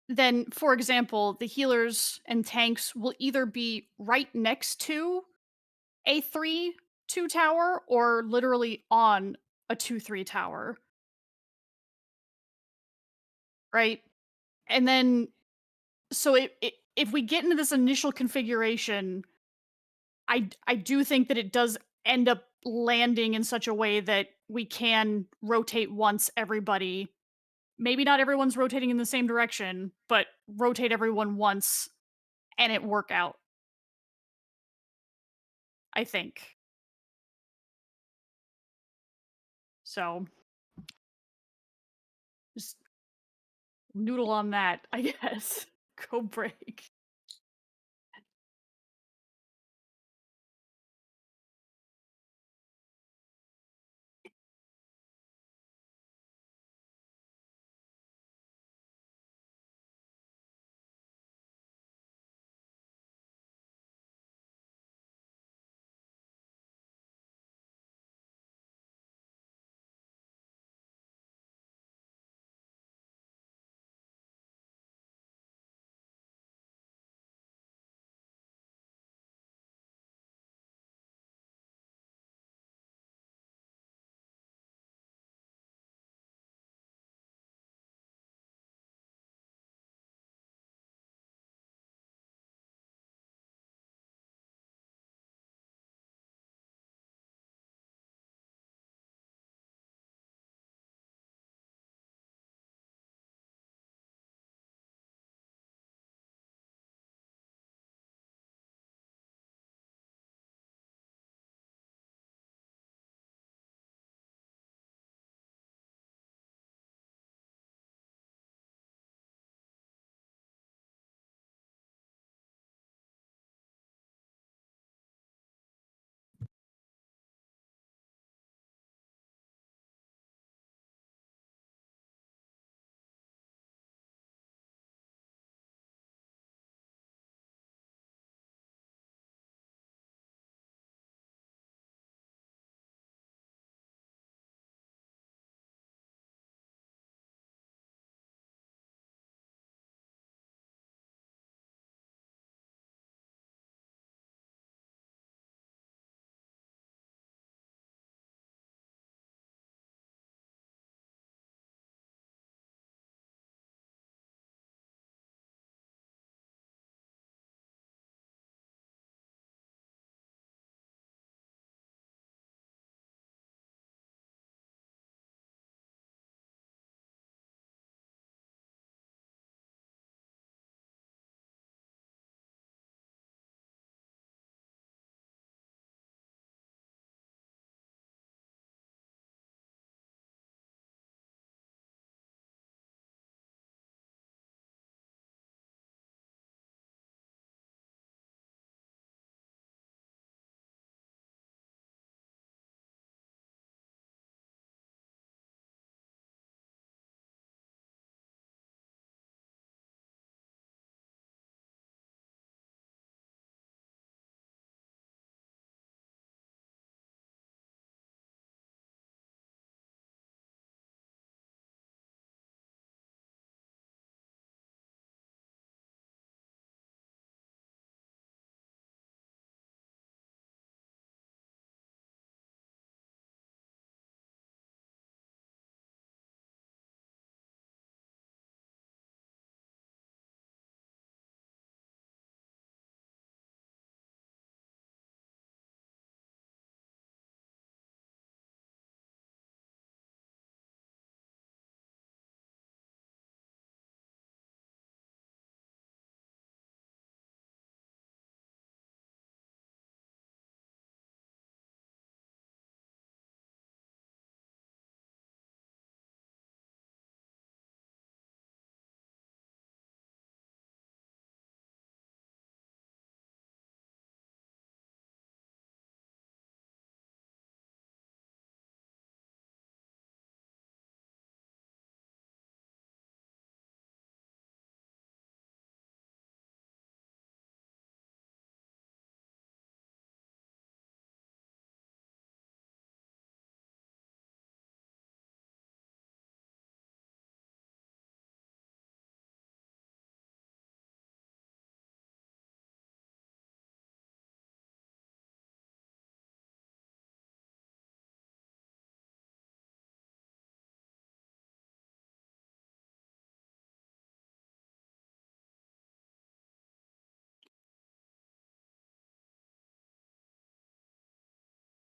then, for example, the healers and tanks will either be right next to a 3-2 tower or literally on a 2-3 tower. Right? And then, so if we get into this initial configuration, I do think that it does end up landing in such a way that we can rotate once everybody. Maybe not everyone's rotating in the same direction, but rotate everyone once and it work out. I think. So just noodle on that, I guess. Go break.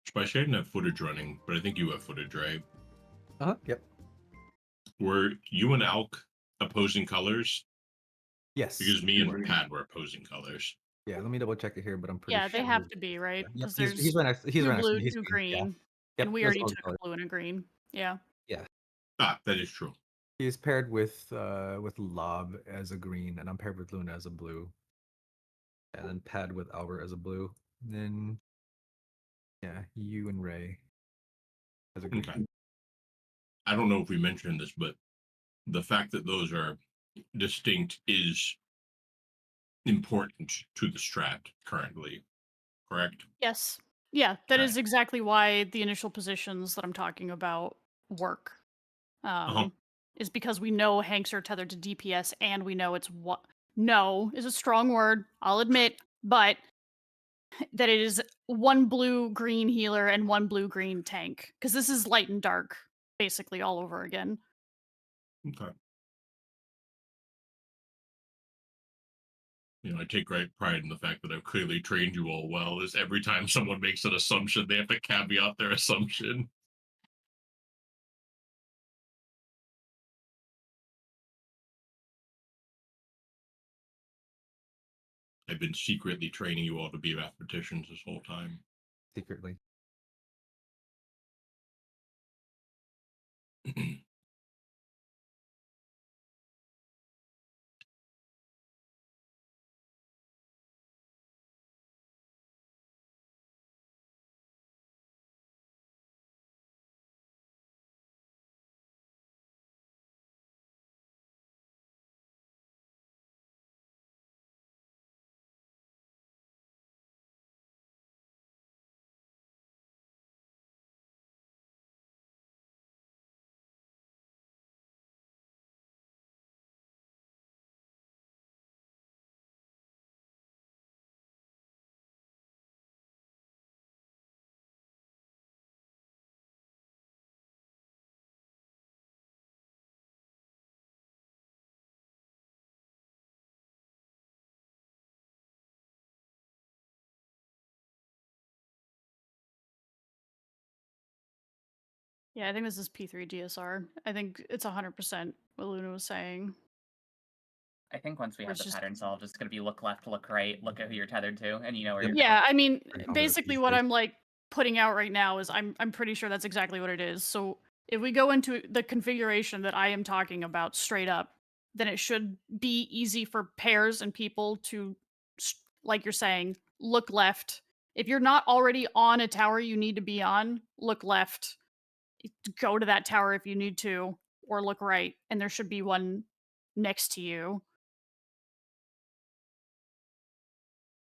Spicy, I didn't have footage running, but I think you have footage, right? Yep. Were you and Alk opposing colors? Yes. Because me we and were. Pad were opposing colors. Yeah, let me double check it here, but I'm pretty Yeah, sure. they have to be, right? Yep, Because he's there's right next. He's two right next to blue, me. He's two green. Yeah. green, Yep, and we that's already all took color. a blue and a green. Yeah. Ah, that is true. He's paired with Lob as a green, and I'm paired with Luna as a blue. And then Pad with Albert as a blue. And then yeah, you and Ray as a green. Okay. I don't know if we mentioned this, but the fact that those are distinct is important to the strat currently, correct? Yes. Yeah, that is Okay. exactly why the initial positions that I'm talking about work. Uh-huh. Is because we know Hanks are tethered to DPS, and we know it's what. No is a strong word, I'll admit, but that it is one blue green healer and one blue green tank. Because this is light and dark, basically all over again. Okay. You know, I take great pride in the fact that I've clearly trained you all well, is every time someone makes an assumption, they have to caveat their assumption. I've been secretly training you all to be mathematicians this whole time. Secretly. Yeah, I think this is P3 DSR. I think it's 100% what Luna was saying. I think once we Or have it's the just- pattern solved, it's going to be look left, look right, look at who you're tethered to, and you know where you're Yeah, going. I mean, Pretty common basically these what days. I'm like putting out right now is I'm pretty sure that's exactly what it is. So if we go into the configuration that I am talking about straight up, then it should be easy for pairs and people to, like you're saying, look left. If you're not already on a tower you need to be on, look left. Go to that tower if you need to, or look right, and there should be one next to you.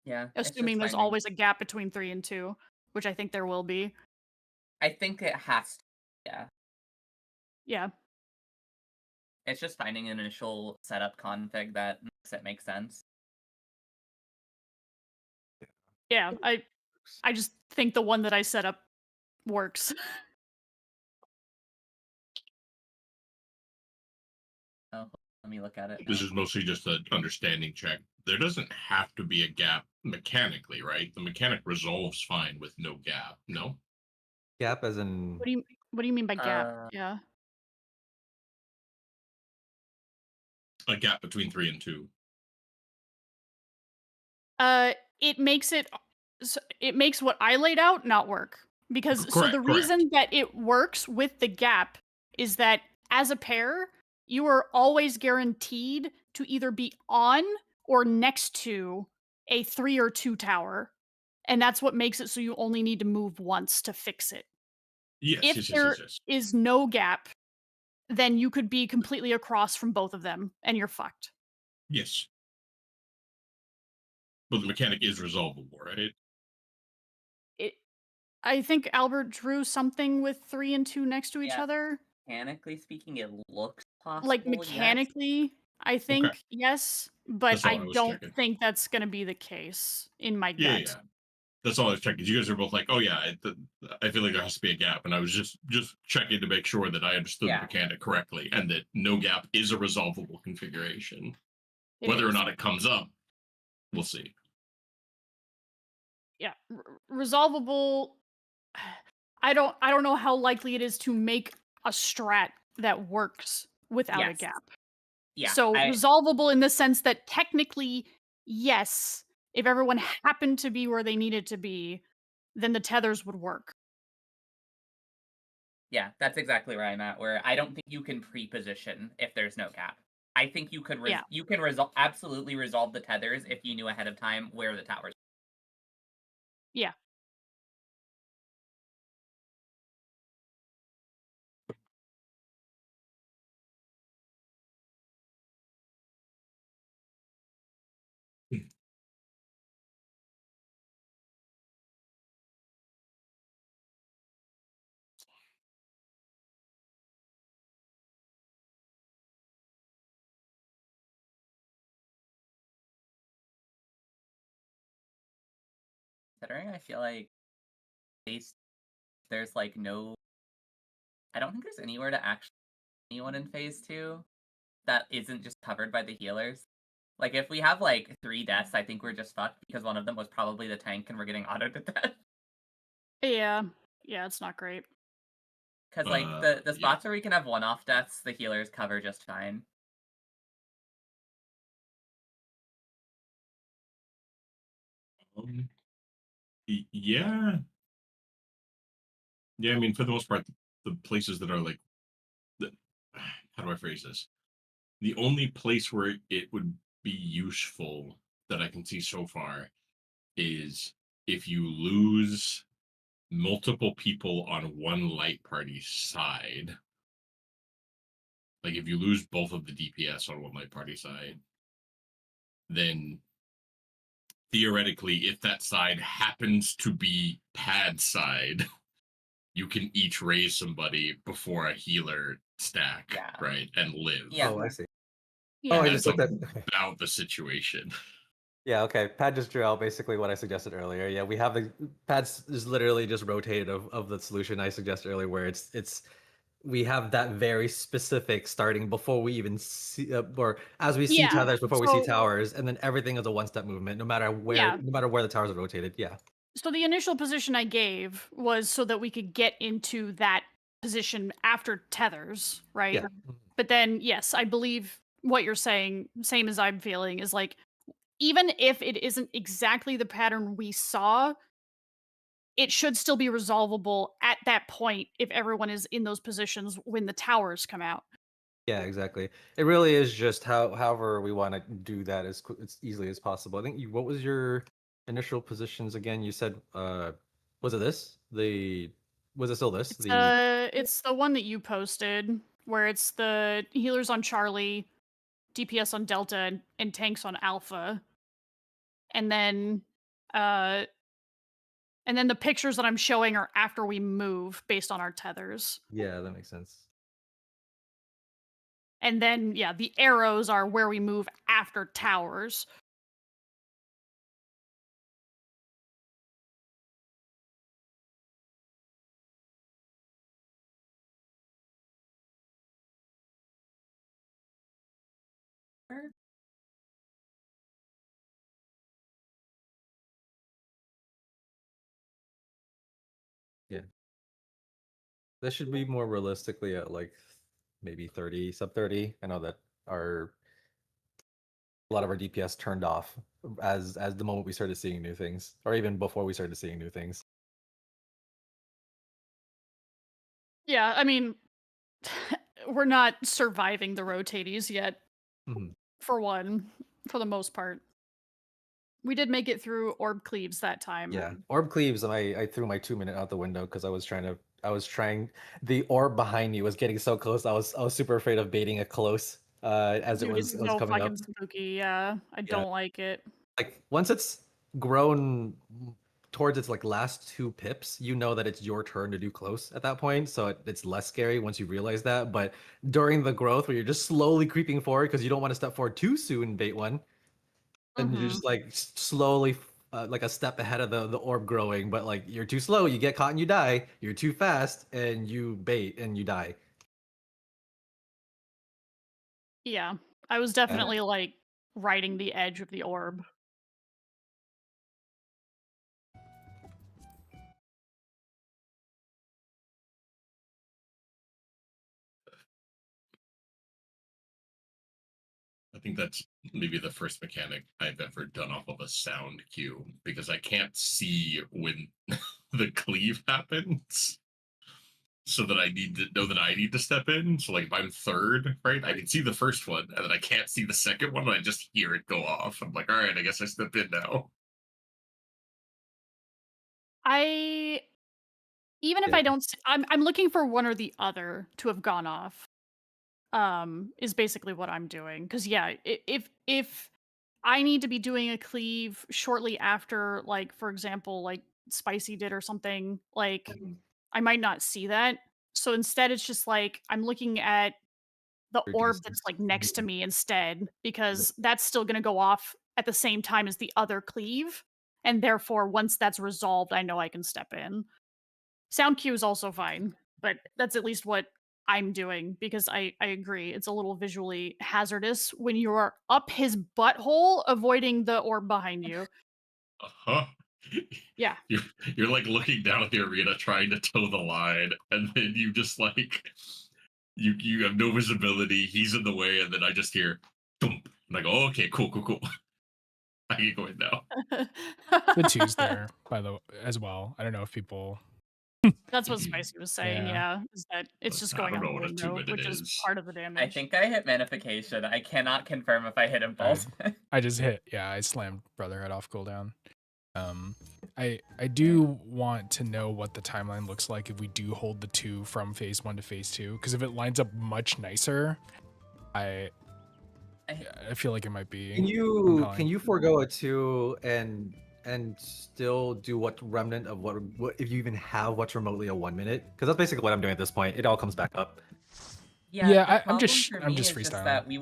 Yeah, it's just Assuming there's finding. always a gap between 3 and 2, which I think there will be. I think it has to. Yeah, Yeah. it's just finding an initial setup config that makes it make sense. Yeah, I just think the one that I set up works. Oh, let me look at it. This now. is mostly just an understanding check. There doesn't have to be a gap mechanically, right? The mechanic resolves fine with no gap, no? Gap as in What do you mean by gap? Uh, Yeah. A gap between 3 and 2. It makes it makes what I laid out not work. Because so the Correct. reason that it works with the gap is that as a pair, you are always guaranteed to either be on or next to a 3 or 2 tower. And that's what makes it so you only need to move once to fix it. Yes, If yes, yes, there yes, yes. is no gap, then you could be completely across from both of them and you're fucked. Yes. But the mechanic is resolvable, right? I think Albert drew something with 3 and 2 next to each Yeah. other. Mechanically speaking, it looks possible. Like yes. mechanically, I think yes, but That's all I I was don't checking. think that's going to be the case in my Yeah, gut. yeah. That's all I was checking. You guys are both like, "Oh yeah, I feel like there has to be a gap," and I was just checking to make sure that I understood Yeah. the mechanic correctly, and that no gap is a resolvable configuration. It Whether or is. not it comes up, we'll see. Yeah, resolvable I don't know how likely it is to make a strat that works without a Yes. gap. Yeah. So resolvable in the sense that technically, yes, if everyone happened to be where they needed to be, then the tethers would work. Yeah, that's exactly where I'm at. Where I don't think you can pre-position if there's no gap. I think you could Yeah. absolutely resolve the tethers if you knew ahead of time where the towers. Yeah. Considering I feel like there's like no. I don't think there's anywhere to actually anyone in phase 2 that isn't just covered by the healers. Like if we have like 3 deaths, I think we're just fucked because one of them was probably the tank and we're getting auto to death. Yeah. Yeah, it's not great. Because like the spots where we can have one-off deaths, the healers cover just fine. Yeah. Yeah, I mean, for the most part, the places that are like, how do I phrase this? The only place where it would be useful that I can see so far is if you lose multiple people on one light party side. Like if you lose both of the DPS on one light party side, then theoretically, if that side happens to be pad side, you can each raise somebody before a healer stack, Yeah. right, and live. Yeah. Oh, I see. Yeah. Oh, I That's just looked at. about the situation. Yeah, okay. Pad just drew out basically what I suggested earlier. Yeah, we have the pads is literally just rotated of the solution I suggested earlier, where it's we have that very specific starting before we even see or as we see Yeah, tethers before we see so- towers, and then everything is a one-step movement, no matter where Yeah. no matter where the towers are rotated. Yeah. So the initial position I gave was so that we could get into that position after tethers, right? Yeah. But then, yes, I believe what you're saying, same as I'm feeling, is like, even if it isn't exactly the pattern we saw, it should still be resolvable at that point if everyone is in those positions when the towers come out. Yeah, exactly. It really is just however we want to do that as easily as possible. I think what was your initial positions again? You said was it this? Was it still this? It's the one that you posted where it's the healers on Charlie, DPS on Delta, and tanks on Alpha. And then the pictures that I'm showing are after we move based on our tethers. Yeah, that makes sense. And then yeah, the arrows are where we move after towers. Yeah. That should be more realistically at like maybe 30, sub 30. I know that a lot of our DPS turned off as the moment we started seeing new things, or even before we started seeing new things. Yeah, I mean, we're not surviving the rotaties yet, for one, for the most part. We did make it through orb cleaves that time. Yeah, orb cleaves, and I threw my 2 minute out the window because I was trying. The orb behind me was getting so close. I was super afraid of baiting it close. As Dude, it was it's coming so up. fucking spooky. Yeah, I don't like it. Like once it's grown towards its like last 2 pips, you know that it's your turn to do close at that point. So it's less scary once you realize that. But during the growth, where you're just slowly creeping forward because you don't want to step forward too soon, bait one, and you're just like slowly like a step ahead of the orb growing, but like you're too slow, you get caught and you die. You're too fast and you bait and you die. Yeah, I was definitely like riding the edge of the orb. think that's maybe the first mechanic I've ever done off of a sound cue because I can't see when the cleave happens. So that I need to know that I need to step in. So like if I'm third, right, I can see the first one and then I can't see the second one and I just hear it go off. I'm like, all right, I guess I step in now. Even if Yeah. I don't, I'm looking for one or the other to have gone off. Is basically what I'm doing. Because yeah, if I need to be doing a cleave shortly after, like for example, like Spicy did or something, like I might not see that. So instead, it's just like I'm looking at the Your orb D6. that's like next to me instead, because that's still going to go off at the same time as the other cleave, and therefore once that's resolved, I know I can step in. Sound cue is also fine, but that's at least what I'm doing because I agree it's a little visually hazardous when you're up his butthole avoiding the orb behind you. Uh-huh. Yeah. You're like looking down at the arena trying to toe the line, and then you just like you have no visibility, he's in the way, and then I just hear thump. I'm like, oh, okay, cool. I can go in now. The two's there, by the as well. I don't know if people. That's what Spicy was saying, Yeah. is that it's just I going don't on know what a window, 2-minute which is is. part of the damage. I think I hit Manification. I cannot confirm if I hit Impulse. I just hit. Yeah, I slammed Brotherhood off cooldown. I do want to know what the timeline looks like if we do hold the 2 from phase 1 to phase 2, because if it lines up much nicer, I feel like it might be. Can compelling. you forego a 2 and still do what remnant of what if you even have what's remotely a 1 minute? Because that's basically what I'm doing at this point. It all comes back up. Yeah, the I'm just problem for me is freestyling. that we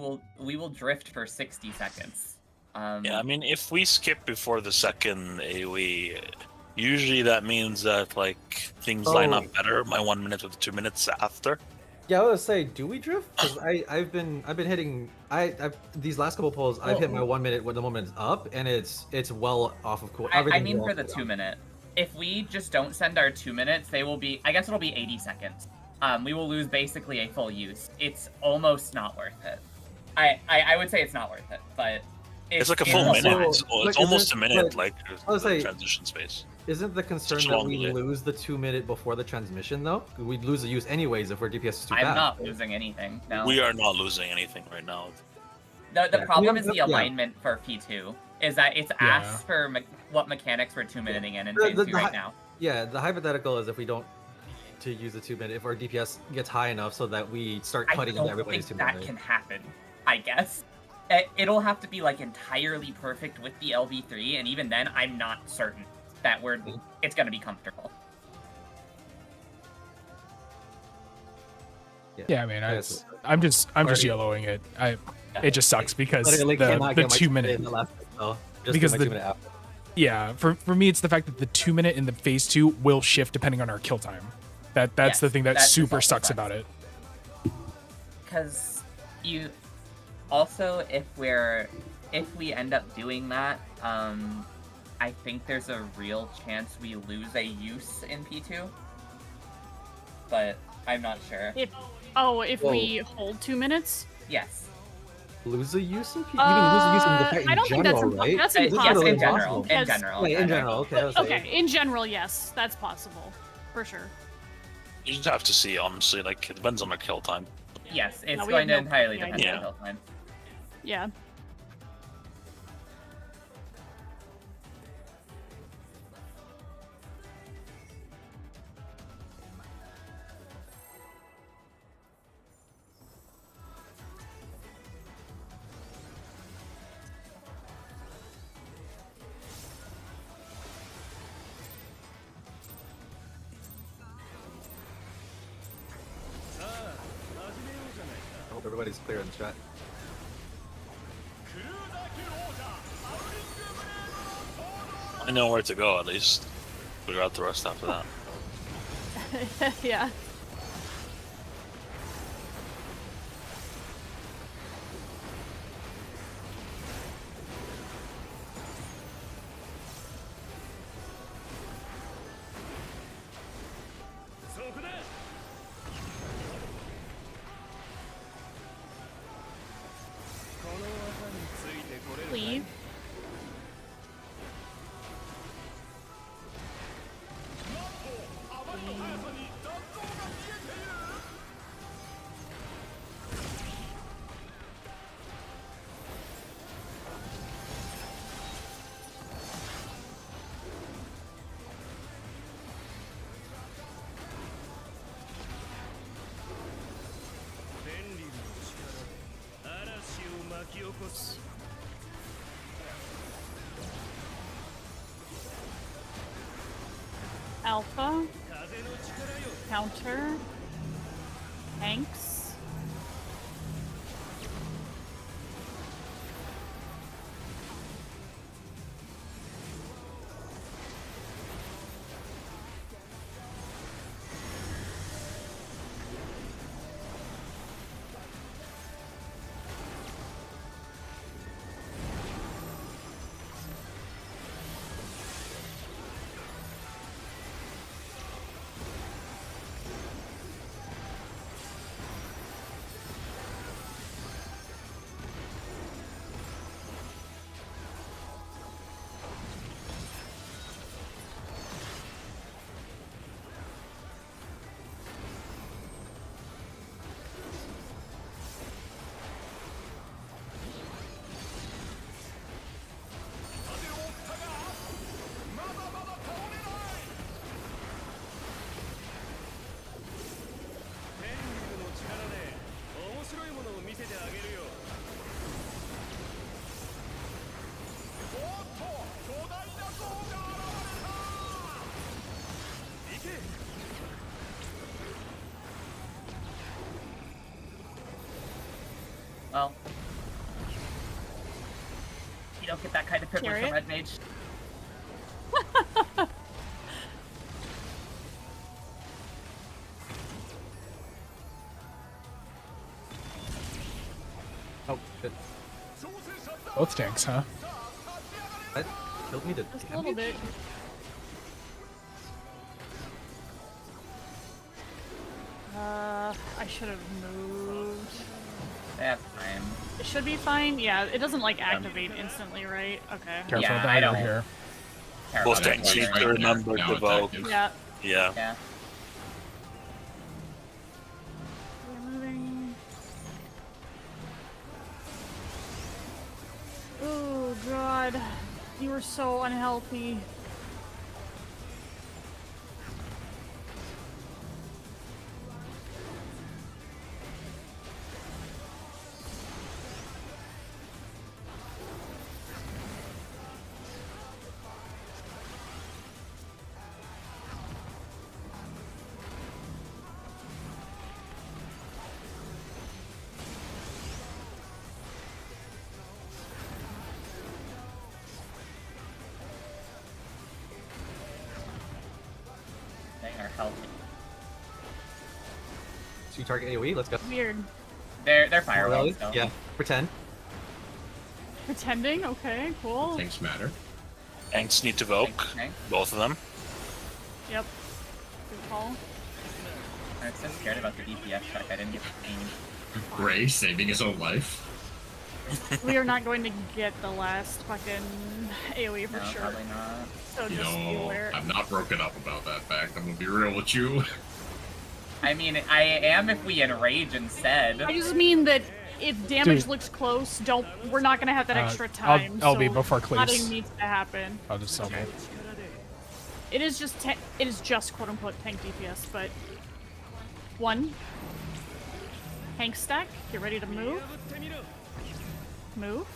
will drift for 60 seconds. Yeah, I mean, if we skip before the second AoE, usually that means that like things line up better. My 1 minute with 2 minutes after. Yeah, I was gonna say, do we drift? Because I've been hitting I've these last couple polls I've hit my 1 minute when the moment's up and it's well off of cool. I mean for the 2 minute. If we just don't send our 2 minutes, they will be, I guess it'll be 80 seconds. We will lose basically a full use. It's almost not worth it. I would say it's not worth it, but it's like a full minute. It's almost a minute, like I was saying, transition space. Isn't the concern Such that long we delay. lose the 2 minute before the transmission though? We'd lose the use anyways if our DPS is too fast. I'm not losing anything. No. We are not losing anything right now. The problem is the yeah. alignment for P2 is that it's asked for what mechanics we're 2-minuting in phase 2 right now. Yeah, the hypothetical is if we don't to use the 2 minute, if our DPS gets high enough so that we start cutting into everybody's 2 that minute. can happen, I guess. It'll have to be like entirely perfect with the LV3, and even then, I'm not certain that it's going to be comfortable. Yeah, I mean, I'm just yellowing it. It just sucks because Literally cannot the get my 2 2 minute minute. in the last spell, just Because my the 2 minute after. Yeah, for me, it's the fact that the 2 minute in the phase 2 will shift depending on our kill time. That's Yes, the thing that that super also sucks sucks. about it. Because you also, if we end up doing that, I think there's a real chance we lose a use in P2, but I'm not sure. If we hold 2 minutes? Yes. Lose a use in P? You mean lose a use in the fight I don't in think general, right? that's Yes, impossible. in general. In Because- general. Wait, in general, okay. I was like, Okay, in general, yes, that's possible, for sure. You just have to see, honestly. Like, it depends on our kill time. Yes, it's No, we going to have no entirely idea. depend on Yeah. kill time. Yeah. I hope everybody's clear in the chat. I know where to go, at least. Figure out the rest after that. Yeah. Alpha. Counter. Hanks. Well, you don't get that kind of privilege from Red Mage. Oh shit! Both tanks, huh? That killed me to Just a little damage. bit. I should have moved. That's fine. It should be fine. Yeah, it doesn't like activate instantly, right? Okay. Careful, Yeah, the I dagger don't here. care Both about that tanks one, need right? to remember Now to vote. attack. Yeah. Yeah. Yeah. We're moving. Oh god, you were so unhealthy. They are healthy. So you target AoE. Let's go. Weird. They're Really? firewalls, so. Yeah. Pretend. Pretending? Okay, cool. Tanks matter. Tanks need to vote. Okay. Both of them. Yep. Good call. I was so scared about the DPS check, I didn't get the aim. Gray saving his own life. We are not going to get the last fucking AoE for No, sure. probably not. So You just be know, aware. I'm not broken up about that fact. I'm gonna be real with you. I mean, I am if we enrage instead. I just mean that if damage Dude. looks close, we're not gonna have that extra I'll time. be so before Cleese. Nothing needs to happen. I'll just sell me. It is just quote unquote tank DPS, but one. Tank stack, get ready to move. Move.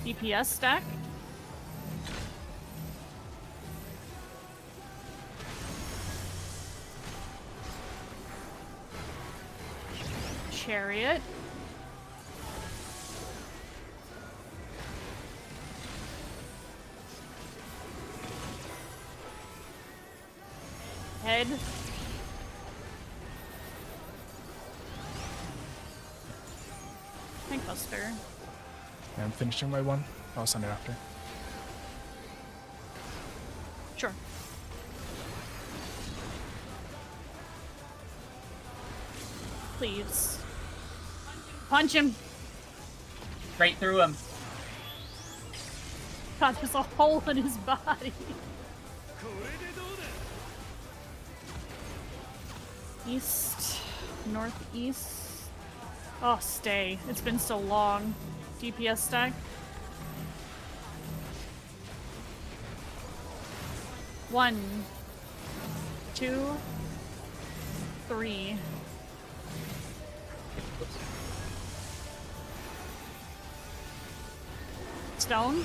DPS stack. Chariot. Head. Tank buster. Yeah, I'm finishing my one. I'll send it after. Sure. Please. Punch him. Straight through him. God, there's a hole in his body. East, northeast. Oh, stay. It's been so long. DPS stack. One, two, three. stone.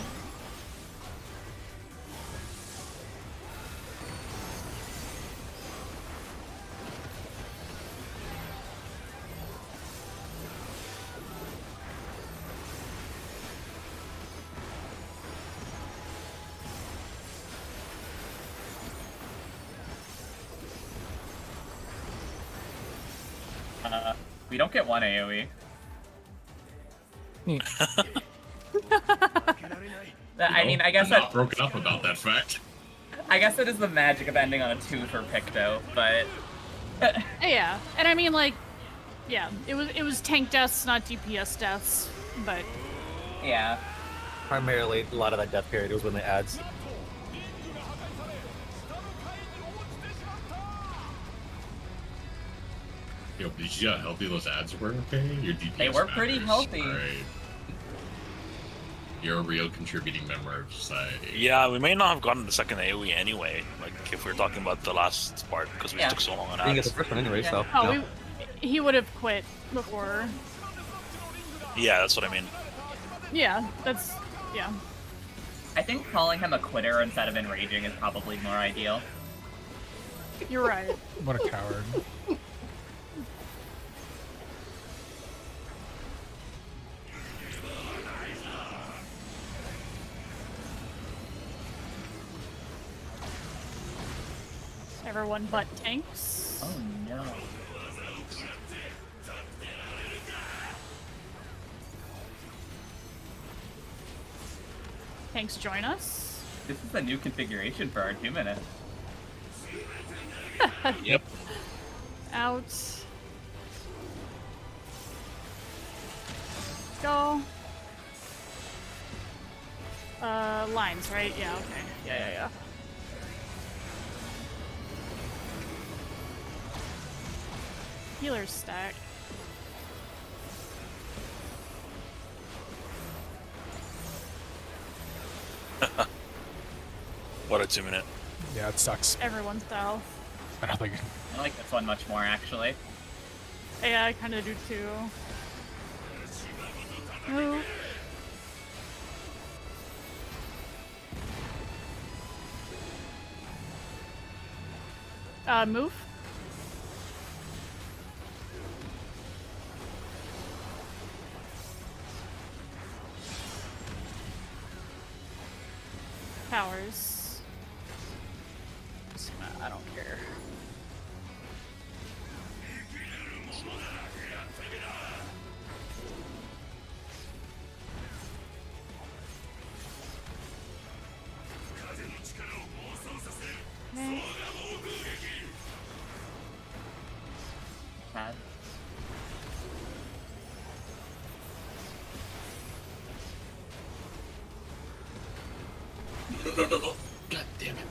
We don't get one AoE. I mean, I guess I'm not that broken up about that fact. I guess it is the magic of ending on a 2 for Picto, but Yeah, and I mean, like, yeah, it was tank deaths, not DPS deaths, but yeah. Primarily, a lot of that death period was when they adds. Yo, did you see how healthy those ads were? Okay, your DPS They were pretty matters. healthy. Alright. You're a real contributing member of society. Yeah, we may not have gotten the second AoE anyway, like if we're talking about the last part, because we Yeah. took so long on I think it's ads. the first one anyway, Yeah. so. oh, no. he would have quit before. Yeah, that's what I mean. Yeah, that's yeah. I think calling him a quitter instead of enraging is probably more ideal. You're right. What a coward. Everyone but tanks. Oh no. Tanks join us. This is a new configuration for our 2 minutes. Yep. Out. Go. Lines, right? Yeah, okay. Yeah. Healer stack. What a 2-minute. Yeah, it sucks. Everyone's south. I don't think. I like this one much more, actually. Yeah, I kind of do too. Move. Move. Powers. I don't care. Okay. Tad. God damn it.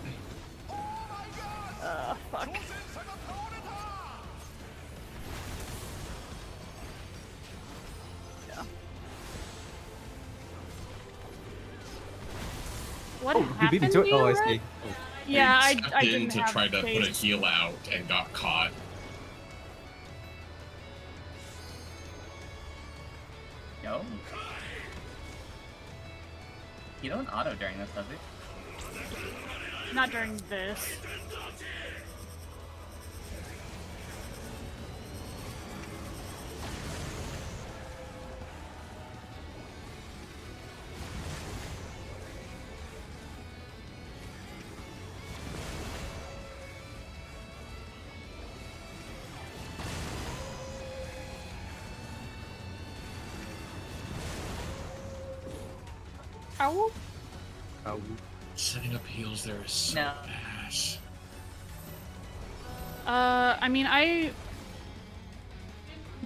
Fuck. Yeah. What Oh, you happened beat me to it? Oh, I Red? see. Yeah, I stepped in didn't to have try to put a phase. heal out and got caught. No. You don't auto during this, does he? Not during this. Ow. Oh, Setting up heals there is so No. ass. I mean, I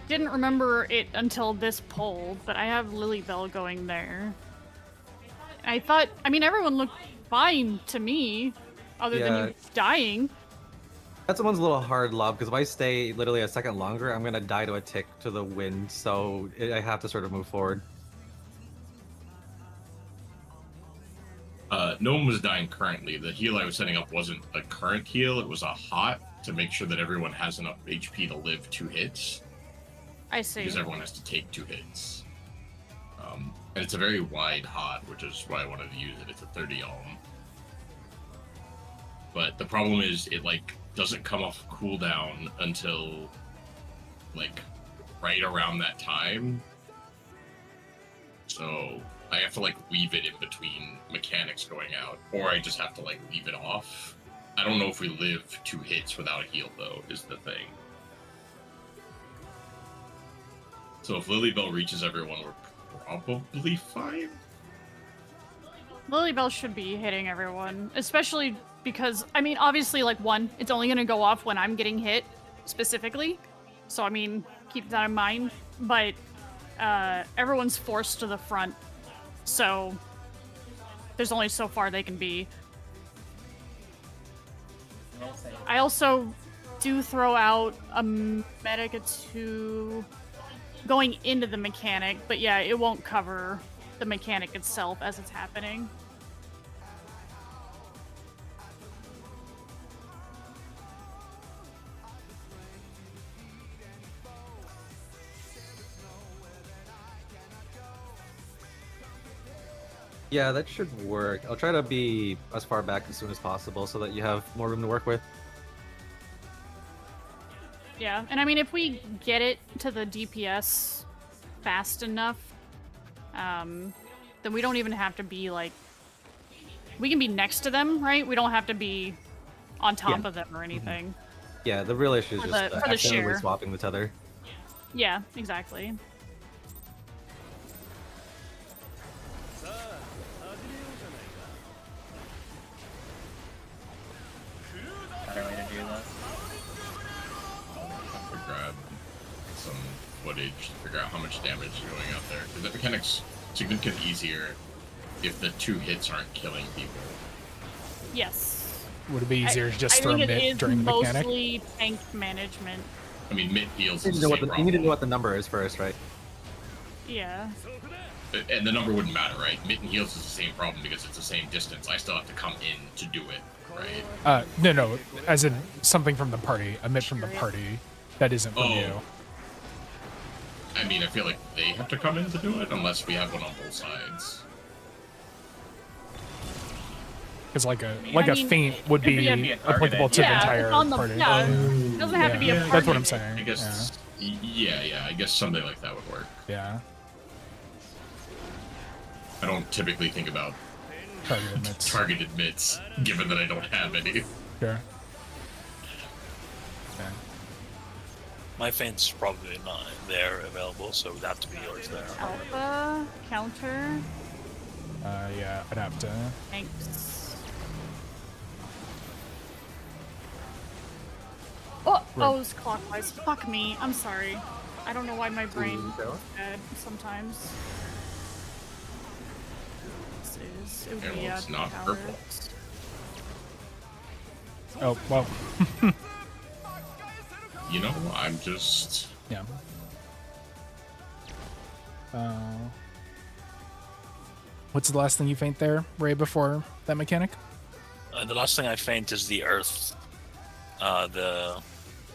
didn't remember it until this poll, but I have Lilybell going there. I thought, I mean, everyone looked fine to me, other than Yeah. you dying. that one's a little hard, Lob, because if I stay literally a second longer, I'm gonna die to a tick to the wind, so I have to sort of move forward. No one was dying currently. The heal I was setting up wasn't a current heal, it was a hot to make sure that everyone has enough HP to live 2 hits. I see. Because everyone has to take 2 hits. And it's a very wide hot, which is why I wanted to use it. It's a 30 ohm. But the problem is it like doesn't come off cooldown until like right around that time. So I have to like weave it in between mechanics going out, or I just have to like leave it off. I don't know if we live 2 hits without a heal though, is the thing. So if Lilybell reaches everyone, we're probably fine. Lilybell should be hitting everyone, especially because, I mean, obviously, like, one, it's only going to go off when I'm getting hit, specifically. So, I mean, keep that in mind. But everyone's forced to the front, so there's only so far they can be. I also do throw out a medic 2 going into the mechanic, but yeah, it won't cover the mechanic itself as it's happening. Yeah, that should work. I'll try to be as far back as soon as possible so that you have more room to work with. Yeah, and I mean, if we get it to the DPS fast enough, then we don't even have to be, like... We can be next to them, right? We don't have to be on top of them or anything. Yeah, the real issue is For just the accidentally share. swapping the tether. Yeah, exactly. Better way to do this. Have to grab some footage to figure out how much damage is going out there. Because that mechanic's significantly easier if the 2 hits aren't killing people. Yes. Would it be easier to just I throw think it mid is during the mechanic? mostly tank management. I mean, mid heals You is need, the to know same what the, you need to know problem. what the number is first, right? Yeah. And the number wouldn't matter, right? Mid and heals is the same problem because it's the same distance. I still have to come in to do it, right? No, as in something from the party, a mid from the party that isn't from Oh. you. I mean, I feel like they have to come in to do it unless we have one on both sides. Because like a I mean, feint would it'd be be a targeted, applicable to the yeah, entire it's on the, party. yeah, it doesn't have to be a Yeah, party. That's what I'm hit. saying. I guess, yeah, I guess something like that would work. Yeah. I don't typically think about Targeted mids. targeted mids, given that I don't have any. Sure. Okay. My feint's probably not there available, so it would have to be yours there. Alpha, counter, Yeah, I'd have to. thanks. Oh, it was clockwise. Fuck me. I'm sorry. I don't know why my brain is bad sometimes. It would Okay, be well, it's not towers. purple. Oh, well. You know, I'm just... Yeah. What's the last thing you faint there, Ray, before that mechanic? The last thing I feint is the earth.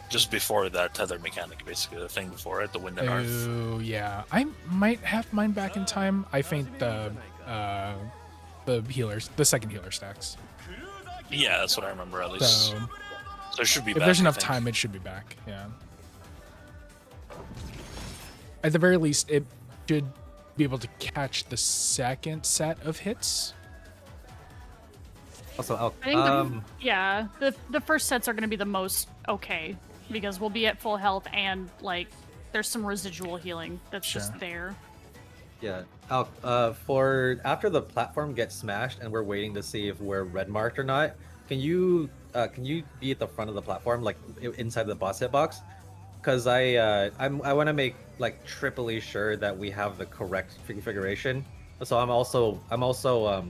Just before that tether mechanic, basically the thing before it, the wind and earth. Oh, yeah. I might have mine back in time. I faint the healers, the second healer stacks. Yeah, that's what I remember at least. So So it should be if back, there's I enough think. time, it should be back. Yeah. At the very least, it should be able to catch the second set of hits. Also, I think yeah, the first sets are going to be the most okay because we'll be at full health and like there's some residual healing that's just Sure. there. yeah. For after the platform gets smashed and we're waiting to see if we're red marked or not, can you be at the front of the platform, like inside the boss hitbox? Because I want to make like triply sure that we have the correct configuration. So I'm also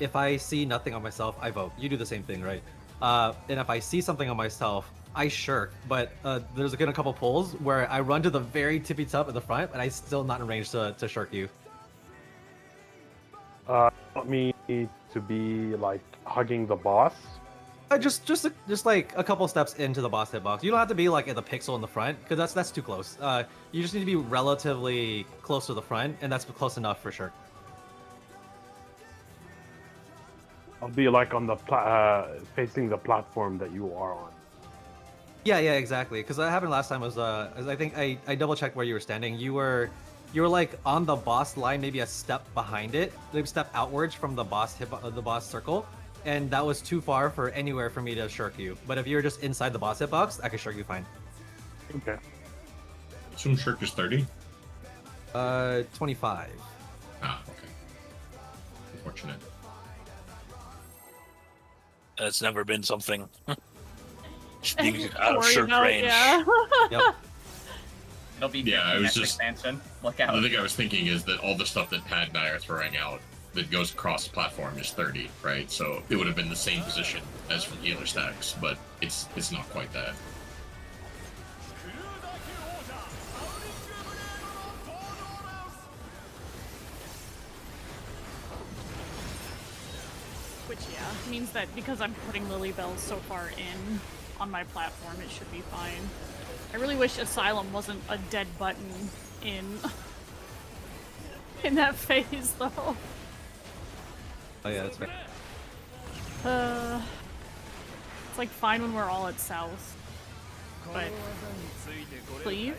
if I see nothing on myself, I vote. You do the same thing, right? And if I see something on myself, I shirk. But there's again a couple pulls where I run to the very tippy top at the front, but I still not in range to shirk you. Want me to be like hugging the boss Just like a couple steps into the boss hitbox. You don't have to be like at the pixel in the front, because that's too close. You just need to be relatively close to the front, and that's close enough for sure. I'll be like on the facing the platform that you are on. Yeah, exactly. Because what happened last time was I think I double checked where you were standing. You were like on the boss line, maybe a step behind it, maybe a step outwards from the boss the boss circle, and that was too far for anywhere for me to shirk you. But if you're just inside the boss hitbox, I can shirk you fine. Okay. Assume Shirk is 30. 25. Ah, okay. Unfortunate. It's never been something. Just being Don't out of worry short about- range. Yeah. Yep. It'll be Yeah, I tricky was next just- expansion. Look out. The thing I was thinking is that all the stuff that Pad and I are throwing out that goes across the platform is 30, right? So it would have been the same position as for healer stacks, but it's not quite that. クルーダー級王者アウリック・ブレードの登場です。 Which, yeah, means that because I'm putting Lilybell so far in on my platform, it should be fine. I really wish Asylum wasn't a dead button in that phase, though. Oh yeah, that's fair. It's like fine when we're all at south, but leave.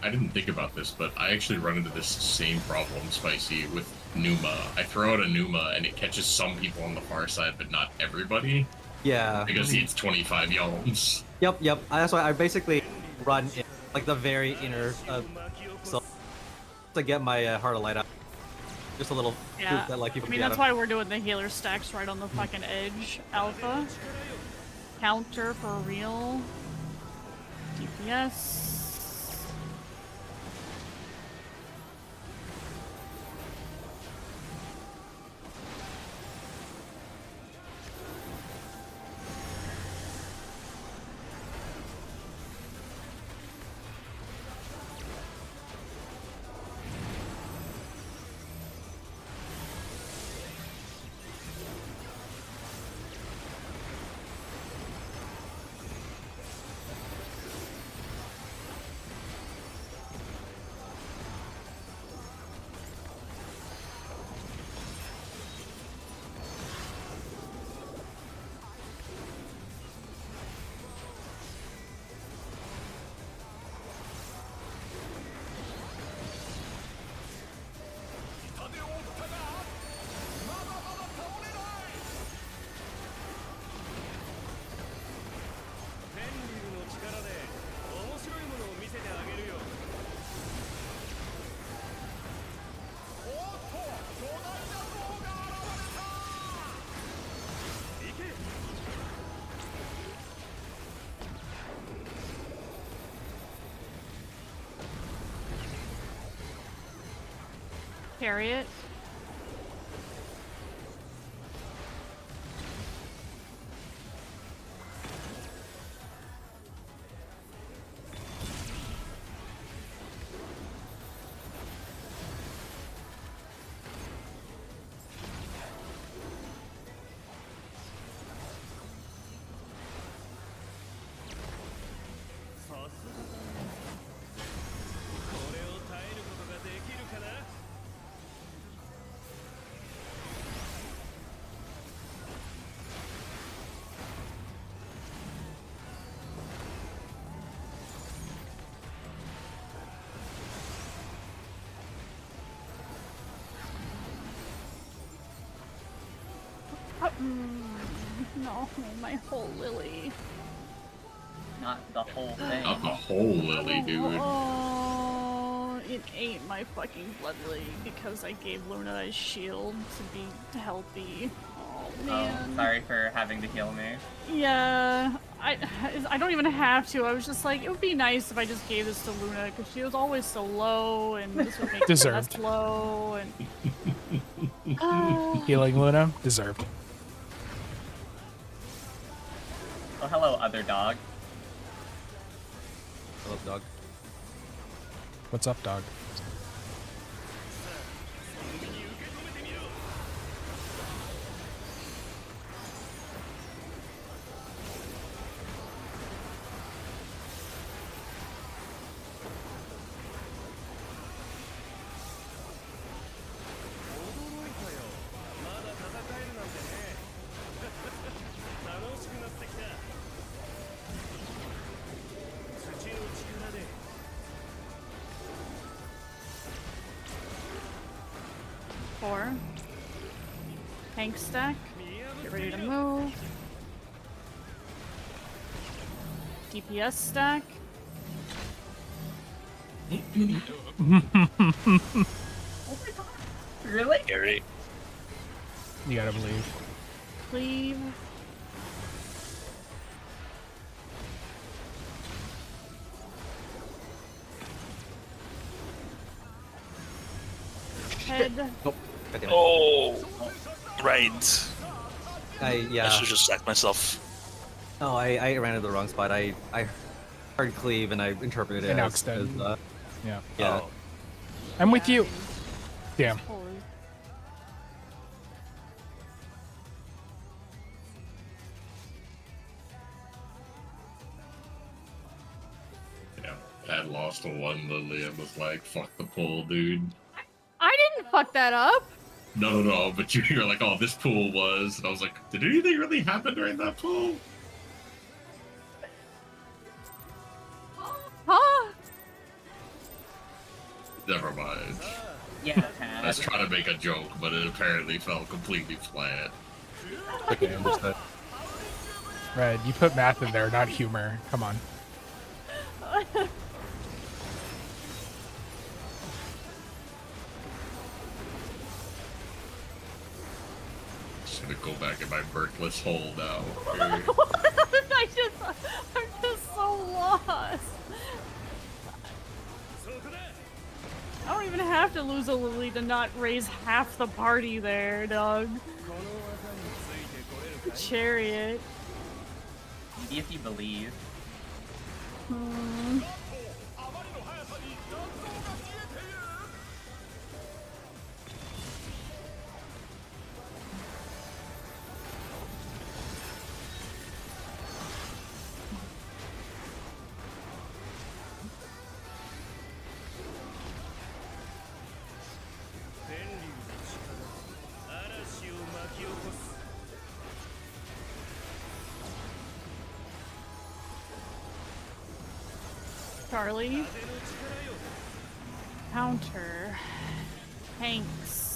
I didn't think about this, but I actually run into this same problem, Spicy, with Numa. I throw out a Numa and it catches some people on the far side, but not everybody, Yeah. because it's 25 yalms. Yep. That's why I basically run in, like the very inner so to get my heart of light out. Just a little Yeah, group that like you I can mean, be out that's of. why we're doing the healer stacks right on the fucking edge. Alpha. Counter for real. DPS. Carry it. No, my whole Lily. Not the whole thing. Not the whole Lily, dude. Oh, it ate my fucking blood lily because I gave Luna a shield to be healthy. Oh man. Oh, sorry for having to heal me. Yeah, I don't even have to. I was just like, it would be nice if I just gave this to Luna because she was always so low, and this would make her Deserved. less low. And Healing Luna, deserved. Oh, hello, other dog. I love dog. What's up, dog? Four. Tank stack. Get ready to move. DPS stack. Oh my god. Really? Gary. You gotta believe. Cleave. Head. Nope. Goddamn it. Oh, right. I Yeah. should just sack myself. No, I ran to the wrong spot. I heard cleave and I interpreted it And now as, extend. Yeah. yeah. Oh. I'm with you. Damn. Holy. Yeah, I had lost to one Lily and was like, fuck the pool, dude. I didn't fuck that up. No, but you were like, oh, this pool was, and I was like, did anything really happen during that pool? Huh? Never mind. Yeah, I was trying to make a joke, but it apparently fell completely flat. Okay, understood. Red, you put math in there, not humor. Come on. Should go back in my Berkless hole now. I'm just so lost. I don't even have to lose a Lily to not raise half the party there, dog. Chariot. See if you believe. Hmm. あまりの速さに残像が消えている Charlie. Counter. Tanks.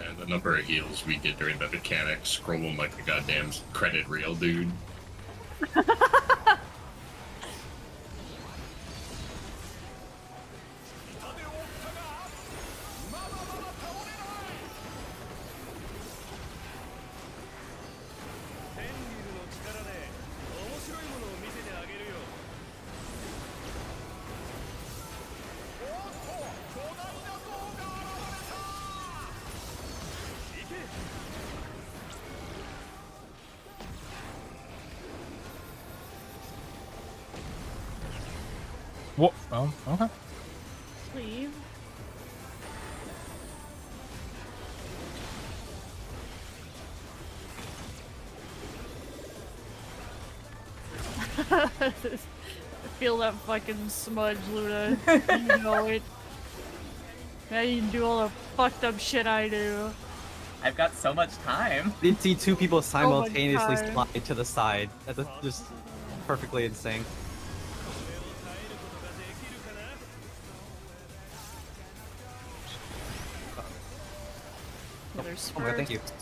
And the number of heals we get during the mechanic, scroll them like a goddamn credit reel, dude. What? Oh, okay. Leave. Feel that fucking smudge, Luna. You know it. Now you can do all the fucked up shit I do. I've got so much time. Did see two people simultaneously God. slide to the side. That's just perfectly insane. There's Oh my god, thank you. first.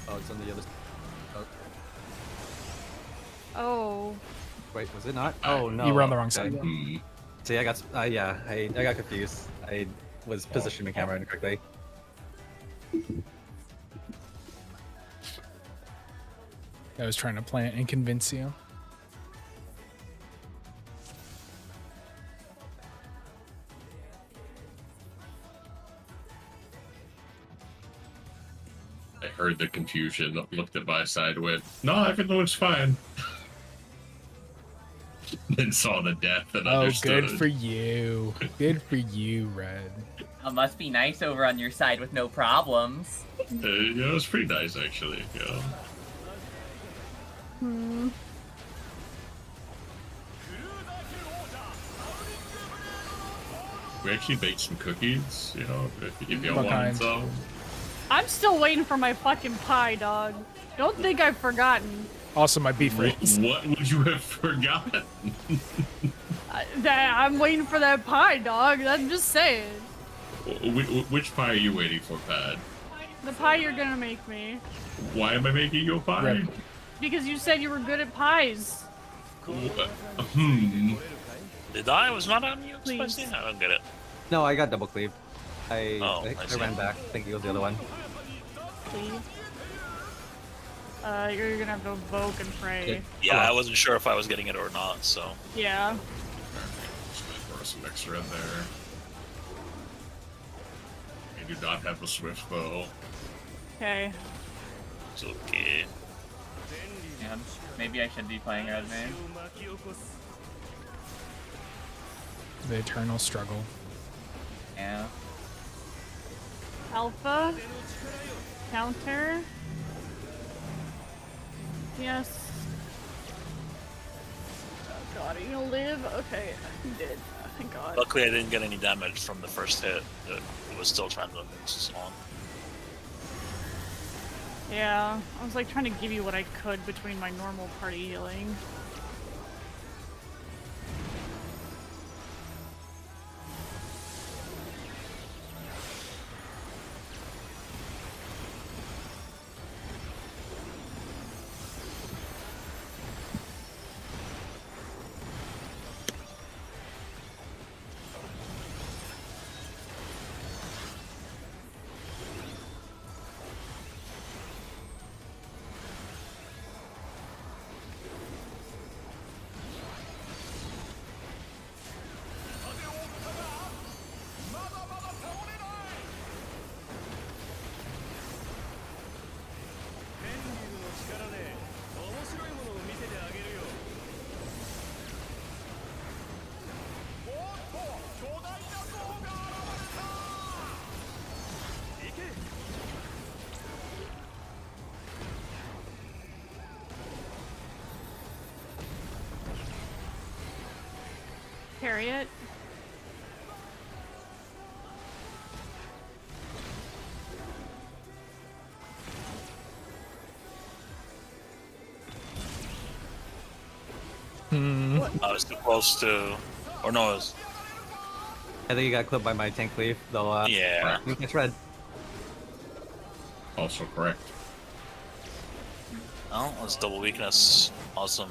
Oh, it's on the other. Oh, Oh. wait, was it not? Oh no. You were on the wrong side. Hmm. See, I got yeah, I got confused. I was positioning the camera incorrectly. I was trying to plant and convince you. I heard the confusion, looked at my side, went, "No, everything looks fine." Then saw the death and Oh, understood. good for you. Good for you, Red. Must be nice over on your side with no problems. Yeah, it was pretty nice actually. Yeah. We actually baked some cookies, you know, if you What wanted kind? some. I'm still waiting for my fucking pie, dog. Don't think I've forgotten. Also, my beef rings. What would you have forgotten? I'm waiting for that pie, dog. I'm just saying. Which pie are you waiting for, Pat? The pie you're gonna make me. Why am I making you a pie? Rip. Because you said you were good at pies. Did I? Was not on you? Please. Spicy? I don't get it. No, I got double cleaved. I I see. ran back. I think it was the other one. Please. You're gonna have to invoke and pray. Yeah, I wasn't sure if I was getting it or not, so. Yeah. Just gonna throw some extra in there. I do not have a swift bow. Okay. It's okay. Yeah, maybe I should be playing Red Mane. The eternal struggle. Yeah. Alpha. Counter. Yes. Oh god, are you gonna live? Okay, you did. Thank god. Luckily, I didn't get any damage from the first hit. It was still trying to move on. Yeah, I was like trying to give you what I could between my normal party healing. Carry it. I was too close to. Or no, it was. I think you got clipped by my tank cleave, though. Yeah. It's red. Also correct. Oh, that's double weakness. Awesome.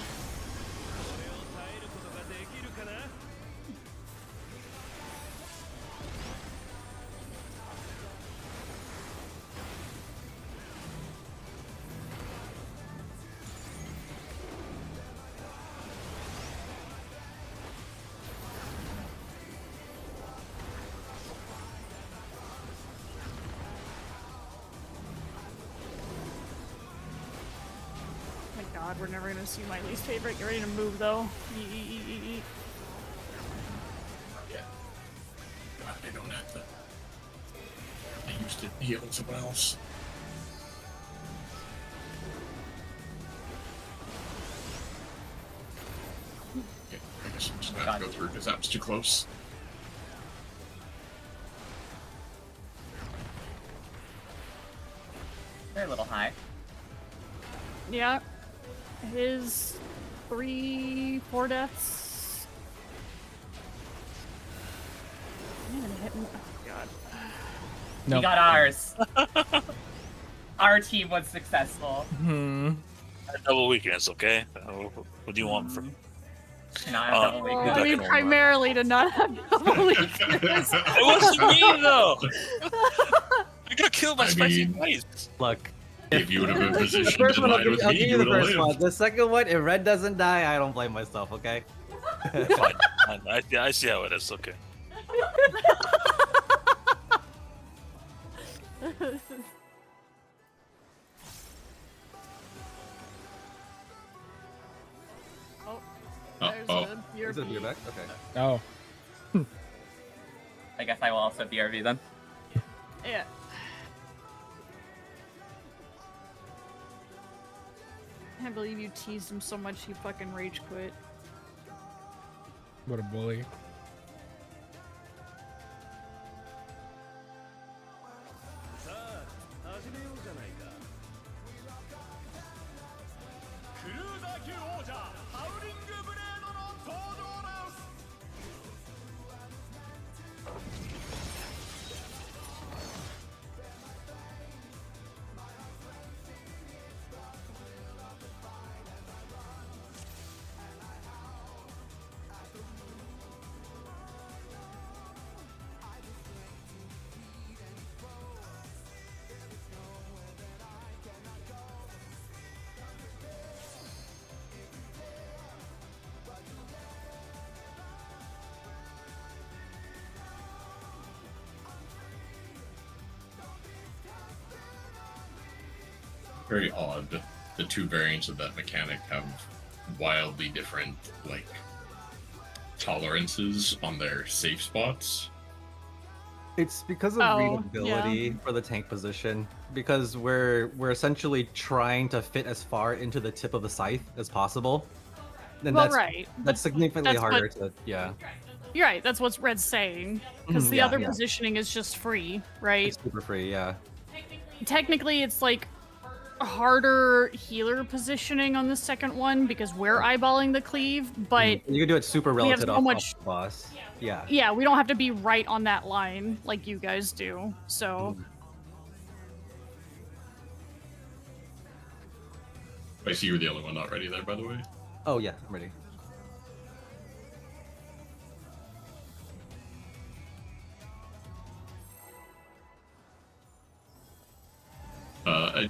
Thank god, we're never gonna see my least favorite. Get ready to move though. Eat. Yeah. God, I don't have that. I used to heal someone else. Okay, I guess I'm just gonna have to go through because that was too close. They're a little high. Yeah. His 3-4 deaths. gonna hit me. Oh god. No. We got ours. Our team was successful. Double weakness, okay? What do you want from? Not a double Well, weakness. I mean, Second one. primarily to not have double weakness. It wasn't me though. I got killed by I spicy mean- rice. Look. If you would have been The positioned first in one, I'll line give, with I'll me, give you you the would have first lived. one. The second one, if Red doesn't die, I don't blame myself, okay? Fine. I see how it is. Okay. Oh, there's Oh, a Is it a BRB. beer back? Okay. Oh. I guess I will also BRB then. Yeah. I can't believe you teased him so much he fucking rage quit. What a bully. Very odd. The two variants of that mechanic have wildly different, like, tolerances on their safe spots. It's because of Oh, readability for the tank position. Because we're essentially trying to fit as far into the tip of the scythe as possible. And Well, that's right. that's significantly that's what- harder to You're right, that's what Red's saying. Because Mhm, the yeah, other yeah. positioning is just free, right? It's super free, yeah. Technically, it's like harder healer positioning on the second one because we're eyeballing the cleave, but You can do it super we have relative so off much- the boss. Yeah. yeah, we don't have to be right on that line like you guys do. So, I see you're the only one not ready there, by the way. Oh yeah, I'm ready.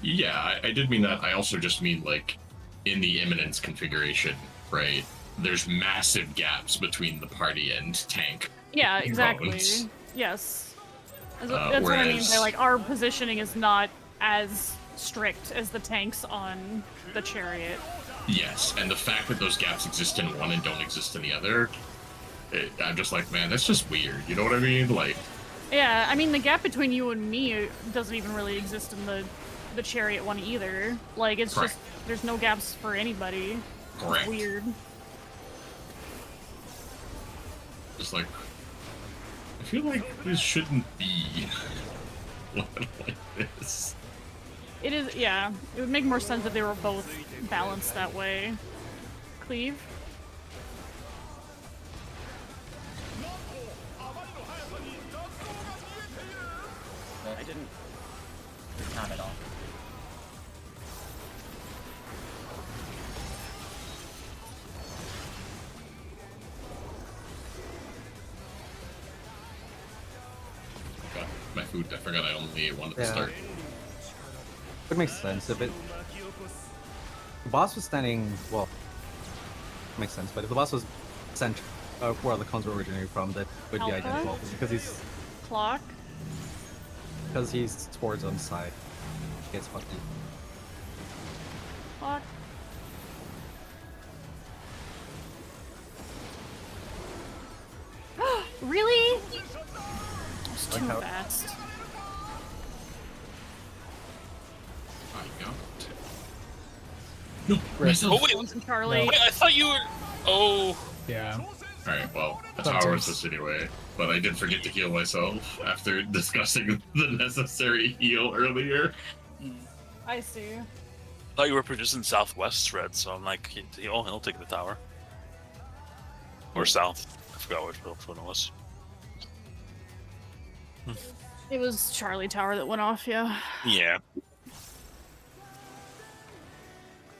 Yeah, I did mean that. I also just mean, like, in the imminence configuration, right? There's massive gaps between the party and tank. yeah, exactly. Bones. Yes. That's what I mean by whereas- like our positioning is not as strict as the tanks on the chariot. Yes, and the fact that those gaps exist in one and don't exist in the other, I'm just like, man, that's just weird. You know what I mean? Like, Yeah, I mean the gap between you and me doesn't even really exist in the chariot one either. Like it's Correct. just there's no gaps for anybody. correct. Weird. Just like, I feel like this shouldn't be like this. It is, yeah. It would make more sense if they were both balanced that way. Cleave. I didn't. Not at all. Got my food. I forgot I only ate one at the Yeah. start. It makes sense if it. The boss was standing. Well, makes sense. But if the boss was sent where the clones were originating from, that would be Alpha? identical Clock. because he's towards on side. Gets fucked. Clock. Really? It's too how- fast. I got it. No, myself. Oh wait, Bones and Charlie. wait! I thought you were. Oh, Yeah. Alright, well, a Sometimes. tower assist anyway. But I did forget to heal myself after discussing the necessary heal earlier. I see. I thought you were producing southwest red, so I'm like, he'll take the tower. Or south. I forgot which one it was. It was Charlie Tower that went off, yeah. Yeah.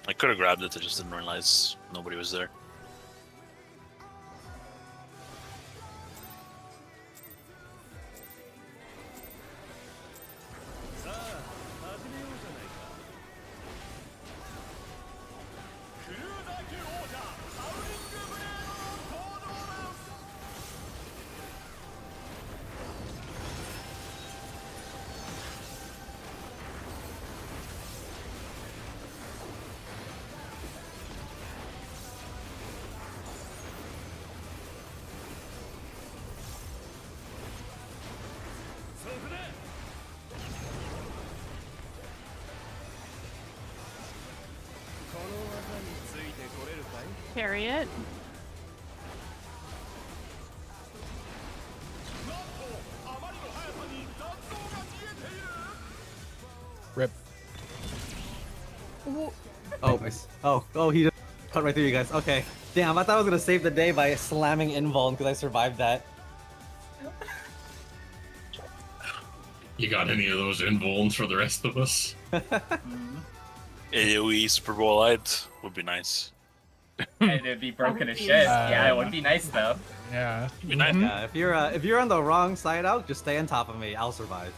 I could have grabbed it, I just didn't realize nobody was there. Carry it. Rip. Oh, nice. Oh, he just cut right through you guys. Okay. Damn, I thought I was gonna save the day by slamming invuln because I survived that. You got any of those invulns for the rest of us? AoE Super Bowl Light would be nice. It'd be broken as Probably. shit. Yeah, it would be nice though. Yeah. It'd be nice. Yeah, if you're on the wrong side out, just stay on top of me. I'll survive.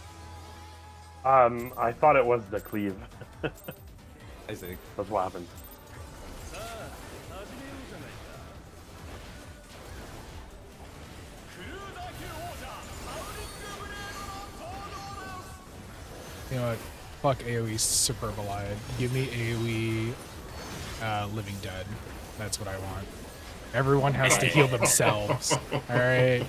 I thought it was the cleave. I see. That's what happened. You know what? Fuck AoE Super Bolide. Give me AoE Living Dead. That's what I want. Everyone has to heal themselves. Alright.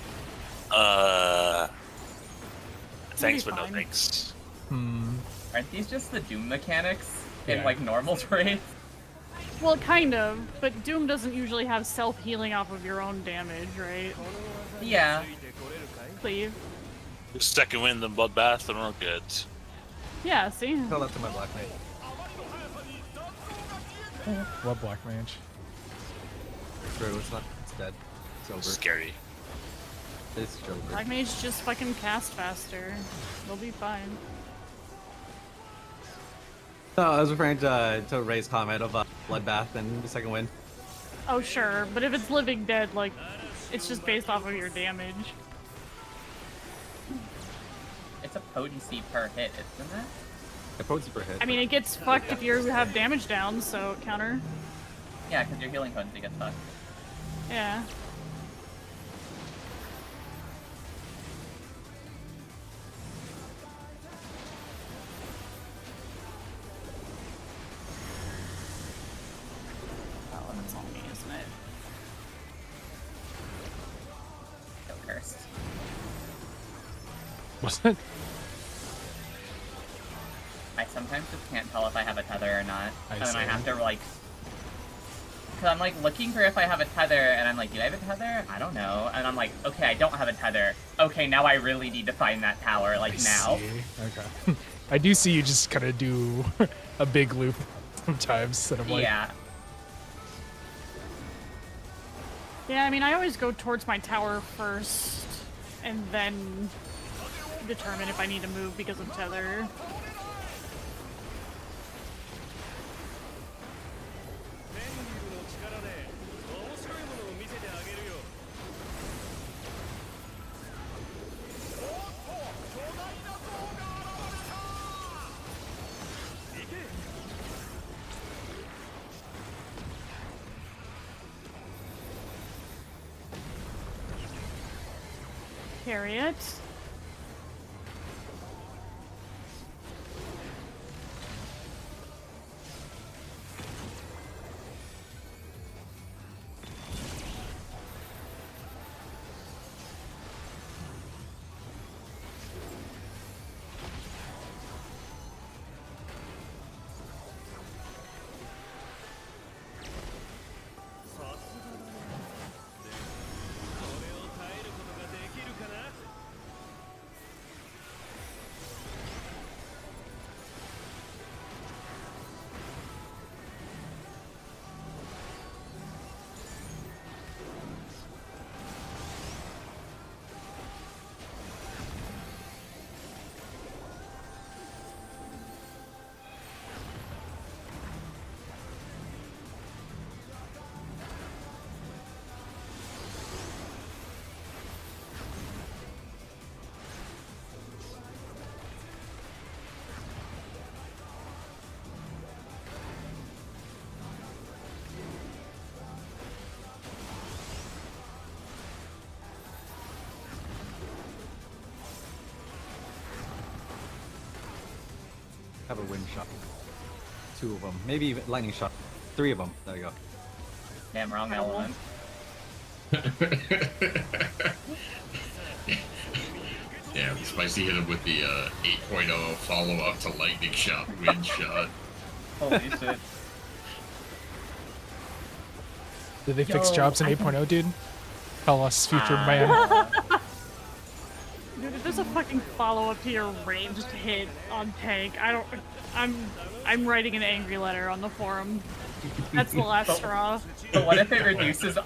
Thanks, but no fine. thanks. Aren't these just the Doom mechanics in Yeah. like normal trades? Well, kind of, but Doom doesn't usually have self-healing off of your own damage, right? Yeah. Cleave. Second wind and bloodbath, and we're good. Yeah, see? Tell that to my black knight. What Black Mage? Screw, it's not. It's dead. It's over. Scary. It's Joker. Black Mage just fucking cast faster. They'll be fine. No, I was referring to Ray's comment of bloodbath and the second wind. Oh, sure, but if it's Living Dead, like, it's just based off of your damage. It's a potency per hit, isn't it? A potency per hit. I mean, it gets fucked if you have damage down, so counter. Yeah, because your healing potency gets fucked. Yeah. Oh, that's on me, isn't it? So cursed. Was it? I sometimes just can't tell if I have a tether or not. I And then I see. have to like... Because I'm like looking for if I have a tether, and I'm like, do I have a tether? I don't know. And I'm like, okay, I don't have a tether. Okay, now I really need to find that tower, like I now. see. Okay. I do see you just kind of do a big loop sometimes. And I'm like, Yeah. Yeah, I mean, I always go towards my tower first, and then determine if I need to move because of tether. Carry it. Have a wind shot. 2 of them. Maybe even lightning shot. 3 of them. There you go. Damn, wrong I will. element. Yeah, Spicy hit him with the 8.0 follow-up to lightning shot, wind shot. Holy shit. Did they fix Yo, jobs in I 8.0, dude? Tell us, future Ah. man. Dude, if there's a fucking follow-up to your ranged hit on tank, I'm writing an angry letter on the forum. That's the last straw. But what if it reduces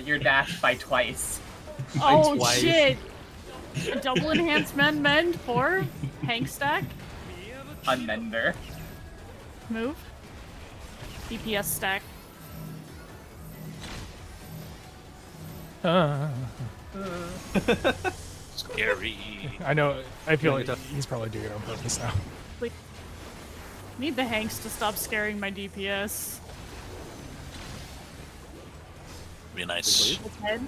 your dash by twice? Oh twice. shit! Double enhancement mend for Hank stack. Unmender. Move. DPS stack. Scary. I know. I feel Yeah, like he's probably doing it on purpose now. Need the Hanks to stop scaring my DPS. Be nice. His head.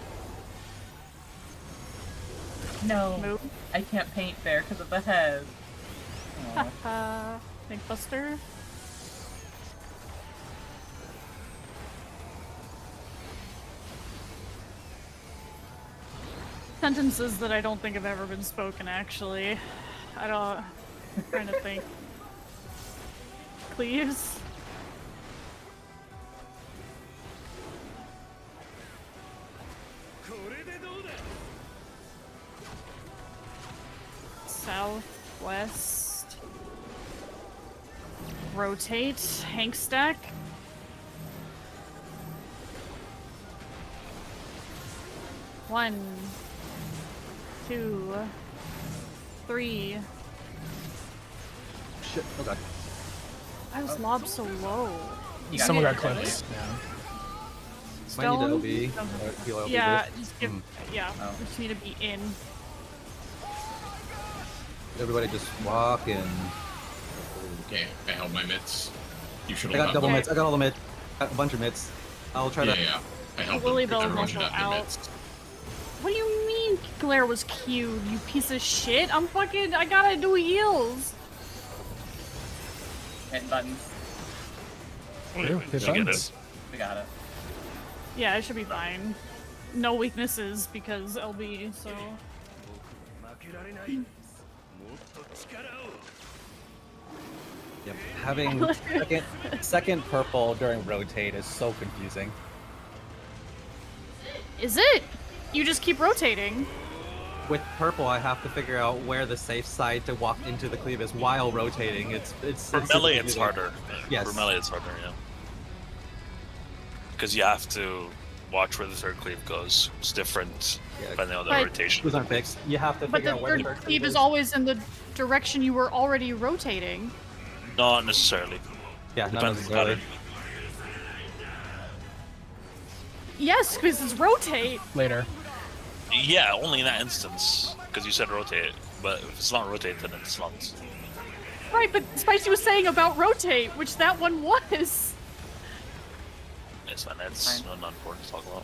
No, Move. I can't paint there because of the head. Aw. Haha. Think Buster. Sentences that I don't think have ever been spoken, actually. I don't. I'm trying to think. Cleaves? Southwest. Rotate. Hank stack. One, 2, 3. Shit. Oh god. Why was Lob so low? You Someone hit got deadly? clipped. Yeah. Might need Stone? to LB. Heal LB Yeah, burst. just give. Yeah, Oh. we just need to be in. Everybody just walk in. Okay, I held my mitts. You should I have got double Okay. mitts. I got all the mitts. Got a bunch of mitts. I'll try Yeah, to. yeah. I held Lily them. Bell's Everyone should also have their out. mitts. What do you mean Glare was queued, you piece of shit? I gotta do heals. Hit buttons. Ew, hit Did you get buttons. We got it. Yeah, it should be fine. No weaknesses because LB, so. Yep. Having second purple during rotate is so confusing. Is it? You just keep rotating. With purple, I have to figure out where the safe side to walk into the cleave is while rotating. It's For super melee, it's confusing. harder. Yes. For melee, it's harder, yeah. Because you have to watch where the third cleave goes. It's different Yeah. depending on the But- rotation. Those aren't fixed. You have to But figure the out where the third third cleave is always in the direction you were already rotating. Not necessarily. Yeah, not Depends on the necessarily. pattern. Yes, because it's rotate. Later. Yeah, only in that instance. Because you said rotate. But if it's not rotate, then it's not. Right, but Spicy was saying about rotate, which that one was. It's fine. It's Fine. not important to talk about.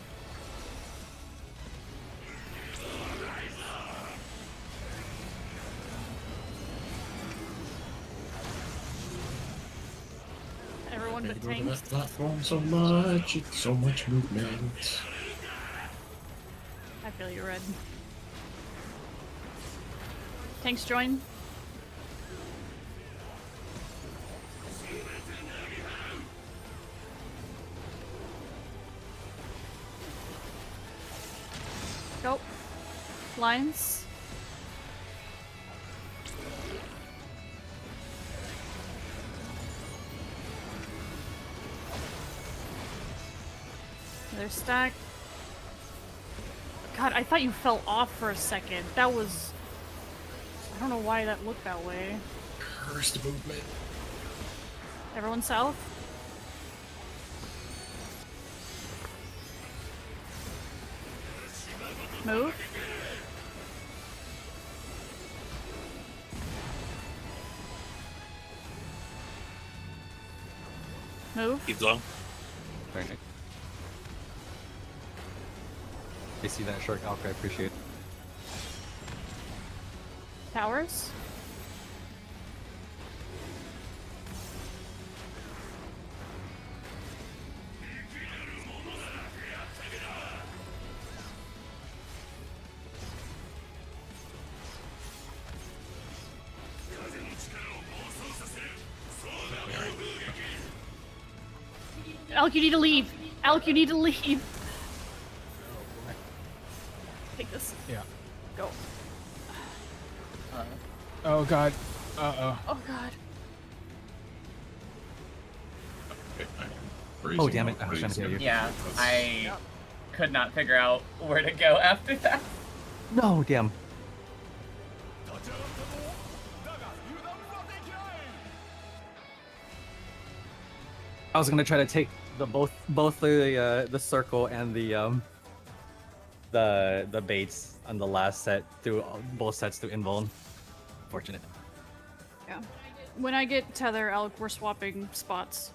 Everyone but Go to tanks. that platform so much. It's so much movement. I feel you, Red. Tanks join. Go. Lines. Another stack. God, I thought you fell off for a second. That was... I don't know why that looked that way. Cursed movement. Everyone south? Move. Move. Keep going. Very nice. I see that short alk, I appreciate it. Towers. Alec, you need to leave. Alec, you need to leave. Take this. Yeah. Go. Oh god. Uh-oh. Oh god. Okay, I am Oh, raising damn it. up, I was but trying he's to get gonna- you. Yeah, I could not figure out where to go after that. No, damn. 立ち上がったぞだが油断はできない I was gonna try to take both the circle and the baits on the last set through both sets through invuln. Fortunate. Yeah. When I get tether, Alec, we're swapping spots.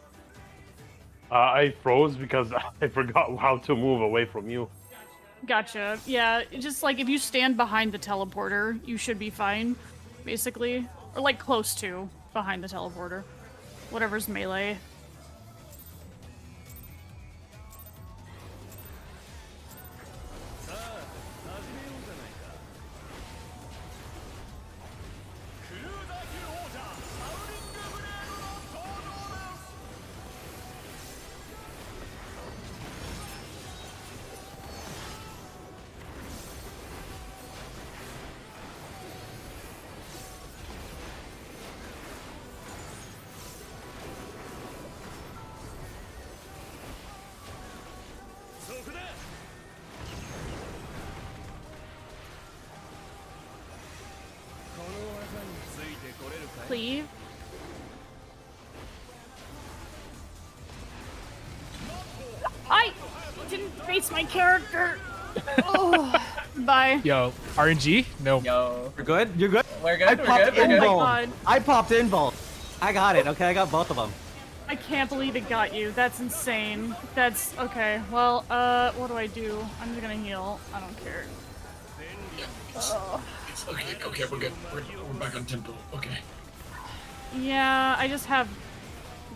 I froze because I forgot how to move away from you. Gotcha. Yeah, just like if you stand behind the teleporter, you should be fine, basically. Or like close to behind the teleporter. Whatever's melee. Cleave. I didn't face my character. Oh, bye. Yo, RNG? No. Yo, You're good? You're good? we're good. I We're popped good. We're Oh my good. invuln. God. I popped invuln. I got it. Okay, I got both of them. I can't believe it got you. That's insane. That's okay. Well, what do I do? I'm just gonna heal. I don't care. It's okay, we're good. We're back on tempo. Okay. Yeah, I just have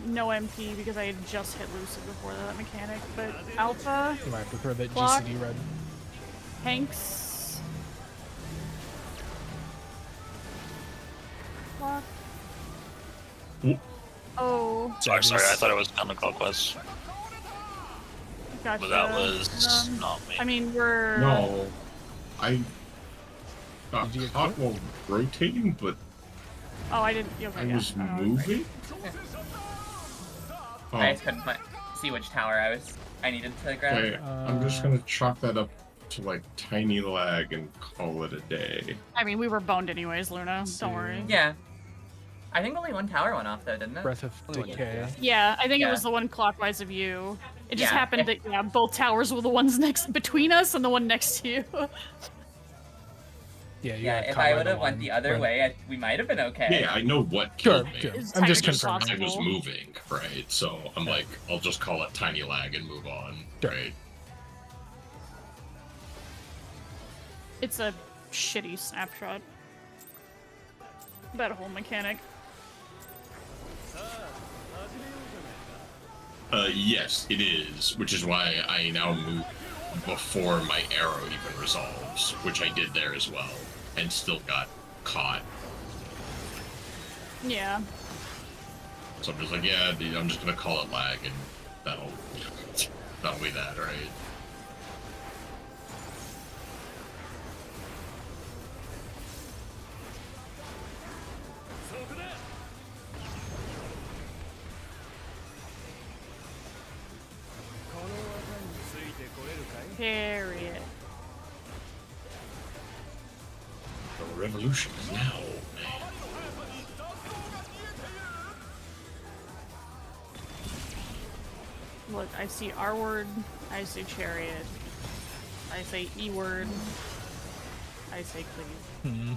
no MP because I had just hit Lucid before that mechanic. But Alpha, You might prefer that Clock. GCD red. Hanks, Clock. Ooh. Oh, Sorry, That sorry. is- I thought it was counterclockwise, gotcha. but that was Um, not me. I mean, we're No, I got Did you get caught while rotating, but Oh, I didn't. Okay, I yeah. was I don't know. moving. Oh, I just couldn't see which tower I needed to grab. okay. I'm just gonna chalk that up to like tiny lag and call it a day. I mean, we were boned anyways, Luna. Let's Don't see. worry. Yeah. I think only one tower went off though, didn't it? Breath of Decay. Yeah, I think it Yeah. was the one clockwise of you. It just Yeah, happened that both towers were the ones next between us and the one next to you. Yeah, you Yeah, got if caught I by would have one, went the other but- way, we might have been okay. Yeah, I know what Sure, killed me. sure. It's I'm just technically confirming. I was possible. moving, right? So I'm like, I'll just call it tiny lag and move on, Sure. right? It's a shitty snapshot. That whole mechanic. Yes, it is, which is why I now move before my arrow even resolves, which I did there as well, and still got caught. Yeah. So I'm just like, yeah, dude, I'm just gonna call it lag, and that'll be that, right? Period. The revolution is now, man. Look, I see R word, I see chariot, I say E word, I say cleave. Hmm.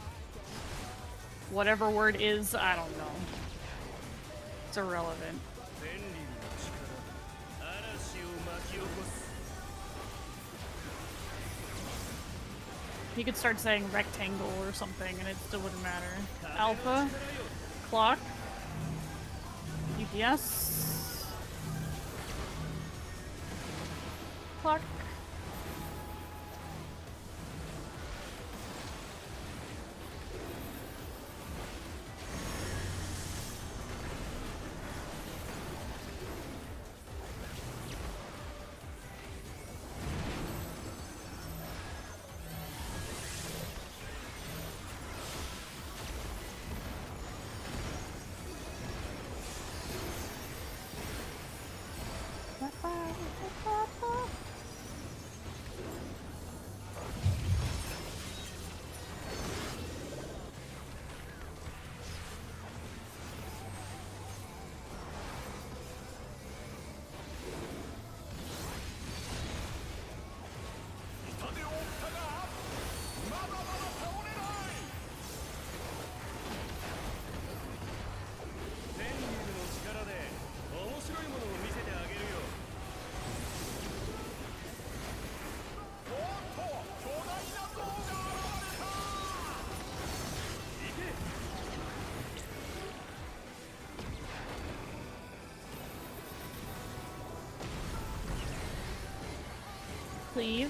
Whatever word is, I don't know. It's irrelevant. You could start saying rectangle or something and it still wouldn't matter. Alpha, clock, UPS, clock. Cleave.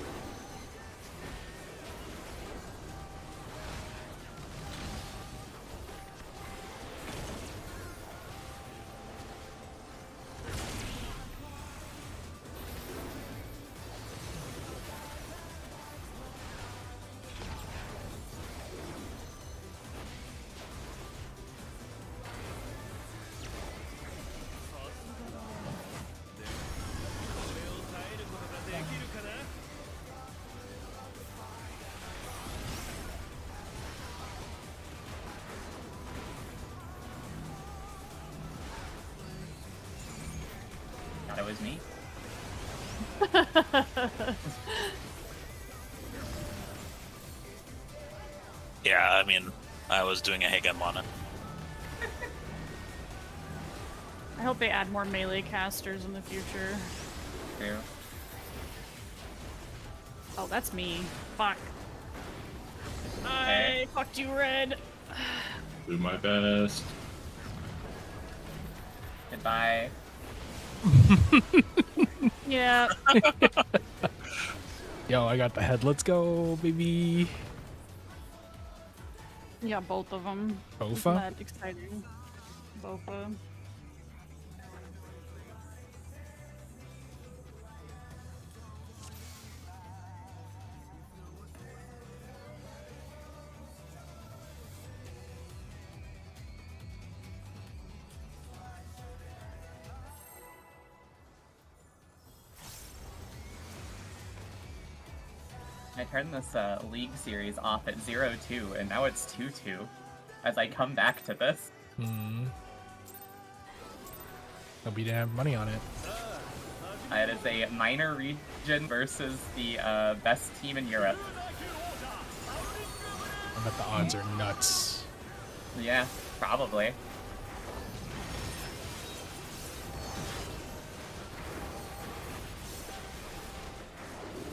Thought it was me. Yeah, I mean, I was doing a Hagen on it. I hope they add more melee casters in the future. True. Oh, that's me. Fuck. Okay. I fucked you, Red. Do my best. Goodbye. Yeah. Yo, I got the head. Let's go, baby. Yeah, both of them. Bofa? Isn't that exciting? Bofa. I turned this League series off at 0-2, and now it's 2-2. As I come back to this. Hope you didn't have money on it. It is a minor region versus the best team in Europe. I bet the odds are nuts. Yeah, probably.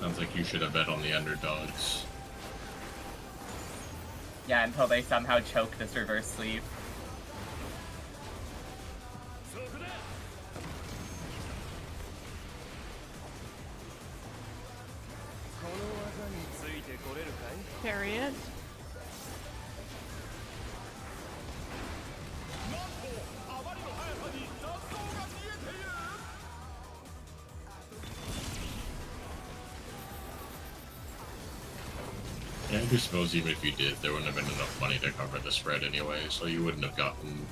Sounds like you should have bet on the underdogs. Yeah, until they somehow choke this reverse sleeve. Carry it. Yeah, I do suppose even if you did, there wouldn't have been enough money to cover the spread anyway, so you wouldn't have gotten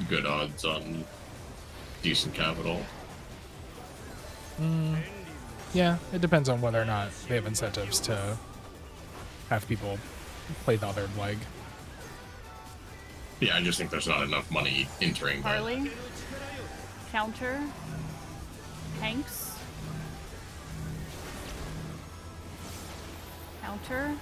good odds on decent capital. Yeah, it depends on whether or not they have incentives to have people play the other leg. Yeah, I just think there's not enough money entering that. Harley. Counter. Hanks. Counter.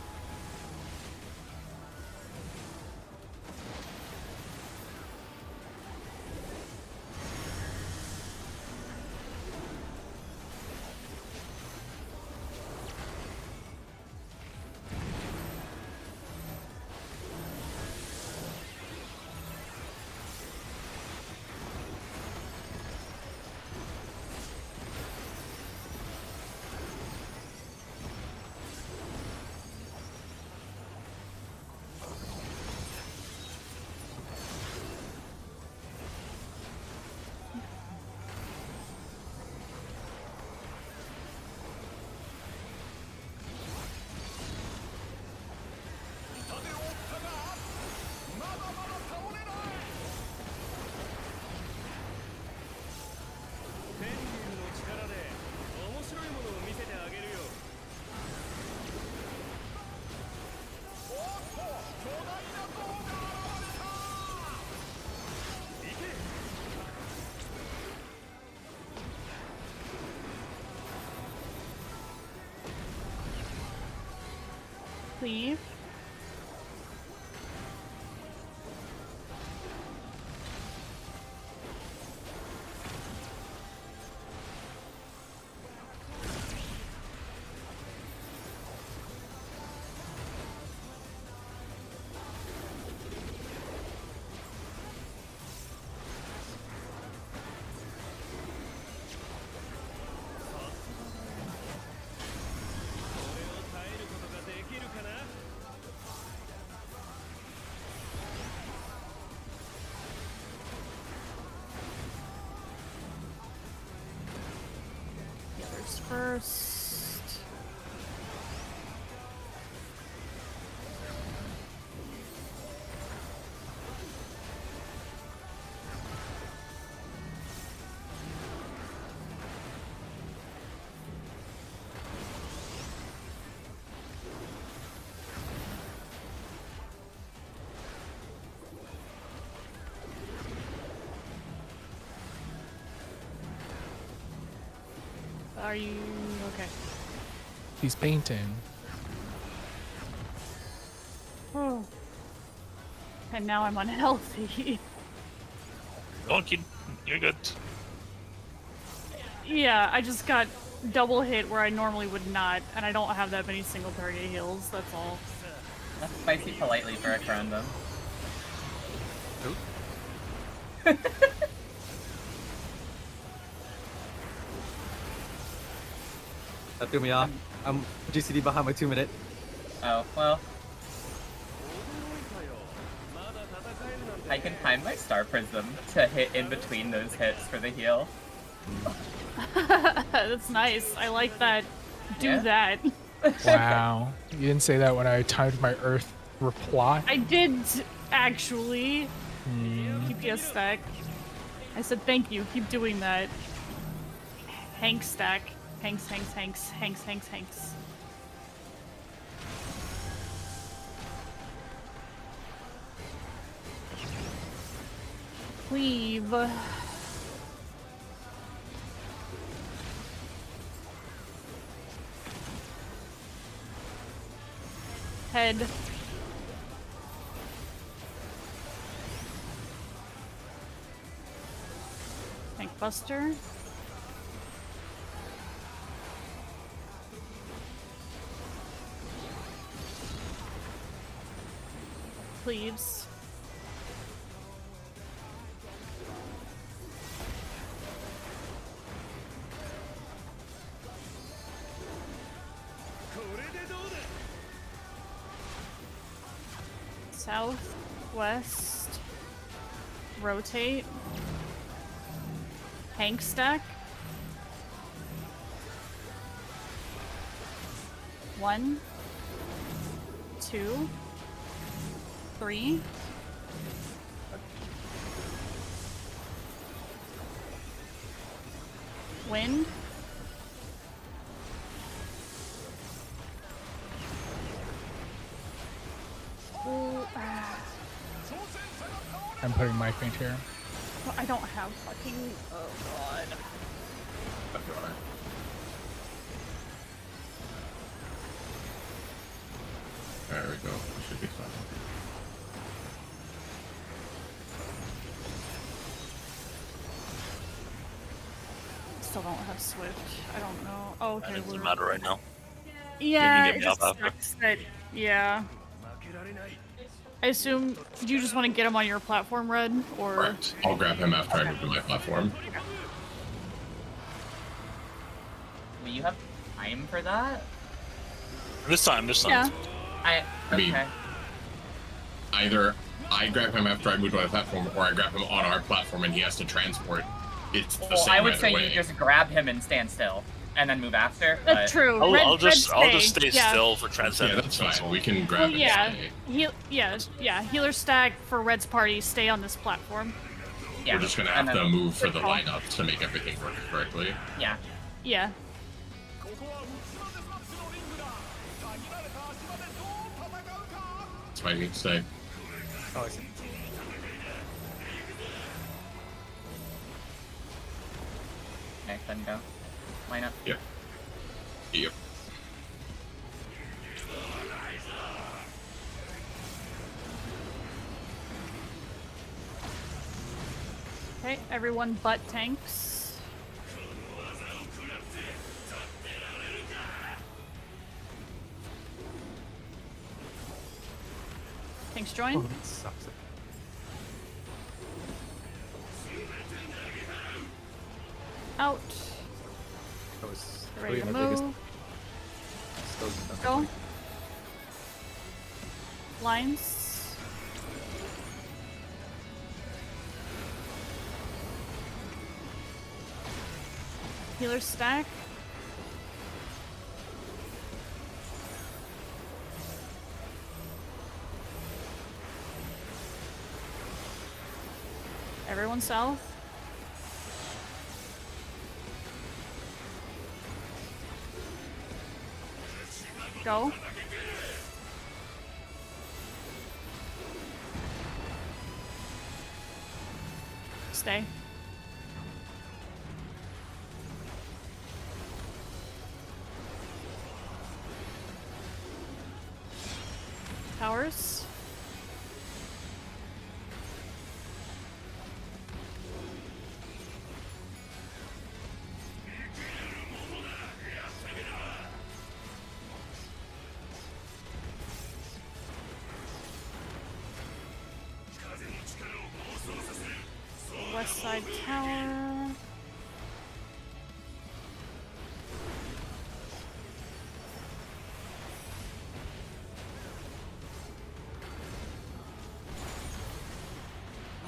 Cleave. things first. Are you okay? He's painting. Oh. And now I'm unhealthy. Don't kid. You're good. Yeah, I just got double hit where I normally would not, and I don't have that many single target heals, that's all. That's spicy politely for a random. That threw me off. I'm GCD behind my 2-minute. Oh, well. I can time my Star Prism to hit in between those hits for the heal. That's nice. I like that. Do Yeah. that. Wow. You didn't say that when I timed my Earth reply. I did actually. DPS stack. I said thank you. Keep doing that. Hank stack. Hanks. Cleave. Head. Tank Buster. Cleaves. South, west, rotate, Hank stack. 1, 2, 3. Wind. Ooh, I'm putting my paint here. well, I don't have fucking. Oh god. There we go. It should be fine. Still don't have Swift. I don't know. Oh, okay. It doesn't we're- matter right now. Yeah, get it me just off after. sucks that. Yeah. I assume. Do you just want to get him on your platform, Red, or? Correct. I'll grab him after I move to my platform. Will you have time for that? This time. Yeah. I mean, Okay. Either I grab him after I move to my platform, or I grab him on our platform and he has to transport. It's the Well, same I would either say way. you just grab him and stand still, and then move after. That's but- true. I'll just stay yeah. still for Yeah, transcendence. that's fine. We can grab Well, him. yeah. and stay. Healer stack for Red's party. Stay on this platform. Yeah. We're just gonna and have to then- move for the call. lineup to make everything work correctly. Yeah. Yeah. ここは器デスマッチのリングだ限られた足場でどう戦うか That's why I need to say. Oh, I see. Okay, then go. Line up. Yep. Yep. Okay, everyone but tanks. Tanks join. Oh, that sucks. Out. That was Ready to really my biggest. move. Still- Go. Lines. Healer stack. everyone south. Go. Stay. Towers. West side tower.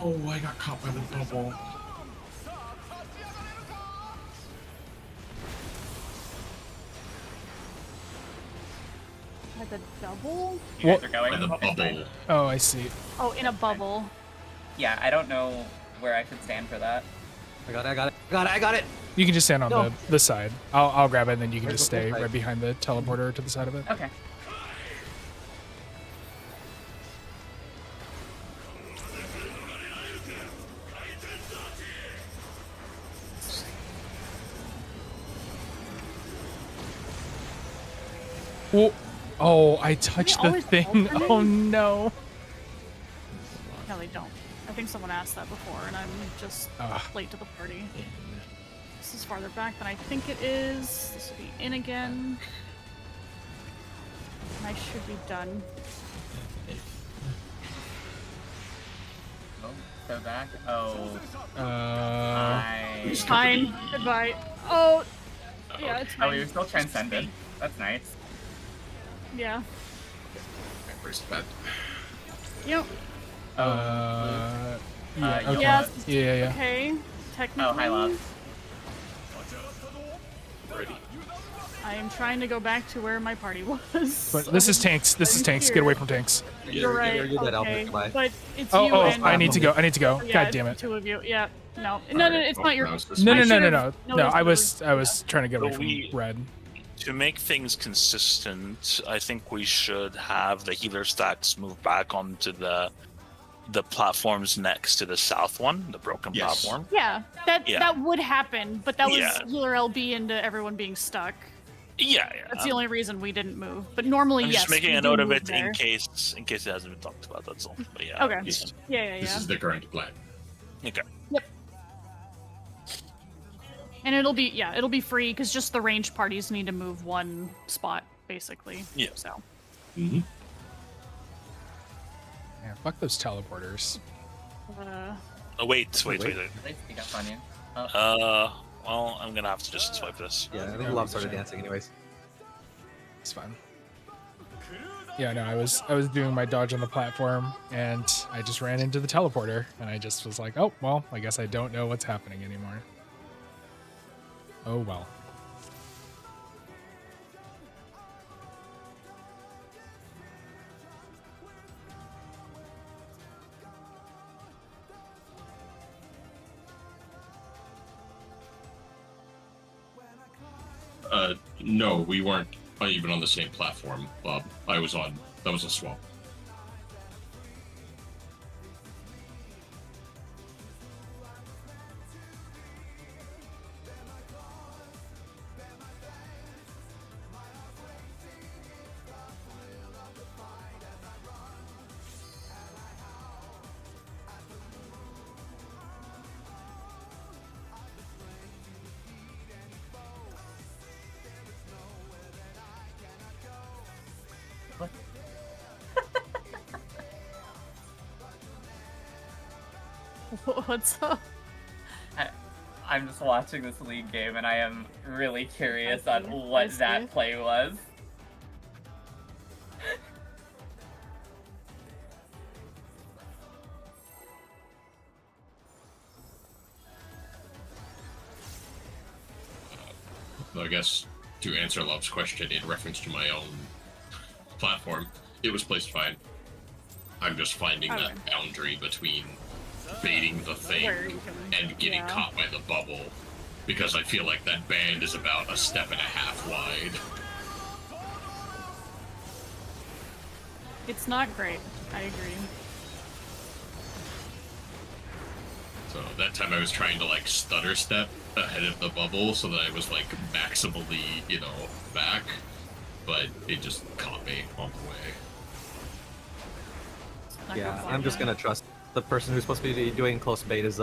Oh, I got caught by the bubble. さあ立ち上がれるか Like a double? You guys are going. By the Okay, fine. bubble. Oh, I see. Oh, in a bubble. Yeah, I don't know where I should stand for that. I got it. I got it. I got it. You can just stand on No. the side. I'll grab it, and then you can Where's just the stay side? right behind the teleporter to the side of it. Okay. Oh, I touched the always thing. alternate? Oh no. No, they don't. I think someone asked that before, and I'm just Ugh. late to the party. This is farther back than I think it is. This will be in again. And I should be done. Oh, go back. Oh, Uh, Fine. Goodbye. Oh, yeah, it's Oh, fine. you're still transcended. That's nice. Yeah. Where's the bed? Yep. yeah. Okay. Yes. Yeah. Okay. Technically. Oh, hi, love. Ready. I am trying to go back to where my party was. But this is tanks. This is I'm tanks. here. Get away from tanks. You're right. You're dead, Alpha. Okay. Goodbye. But it's Oh, you oh, and I need to go. I need to go. Yeah, God it's damn the it. two of you. Yeah. No. No, Alright, it's not your. that was this No, one. no, I no, no, should've no. No, noticed I it was trying to get away So from we- red. To make things consistent, I think we should have the healer stacks move back onto the platforms next to the south one, the broken Yes. platform. Yeah, that Yeah. that would happen, but that was Yeah. healer LB into everyone being stuck. Yeah, That's the only reason we didn't move. But normally, I'm yes. just making we a do note of move it there. in case it hasn't been talked about. That's all. But yeah. Okay. Yes. Yeah. This is the current plan. Okay. And it'll be free because just the ranged parties need to move one spot basically. Yeah. So. Mm-hmm. Yeah, fuck those teleporters. Oh wait. They sneak up on you. Well, I'm gonna have to just swipe this. Yeah, I think Love started dancing anyways. It's fine. Yeah, no, I was doing my dodge on the platform, and I just ran into the teleporter, and I just was like, oh well, I guess I don't know what's happening anymore. Oh well. No, we weren't even on the same platform. That was a swap. What's up? I'm just watching this league game, and I am really curious on I what see. that play was. I guess to answer Love's question in reference to my own platform, it was placed fine. I'm just finding Okay. that boundary between baiting the thing Where you can- and getting yeah. caught by the bubble, because I feel like that band is about a step and a half wide. It's not great. I agree. So that time I was trying to like stutter step ahead of the bubble so that I was like maximally, you know, back, but it just caught me on the way. Not Yeah, good I'm just fun. gonna trust the person who's supposed to be doing close bait is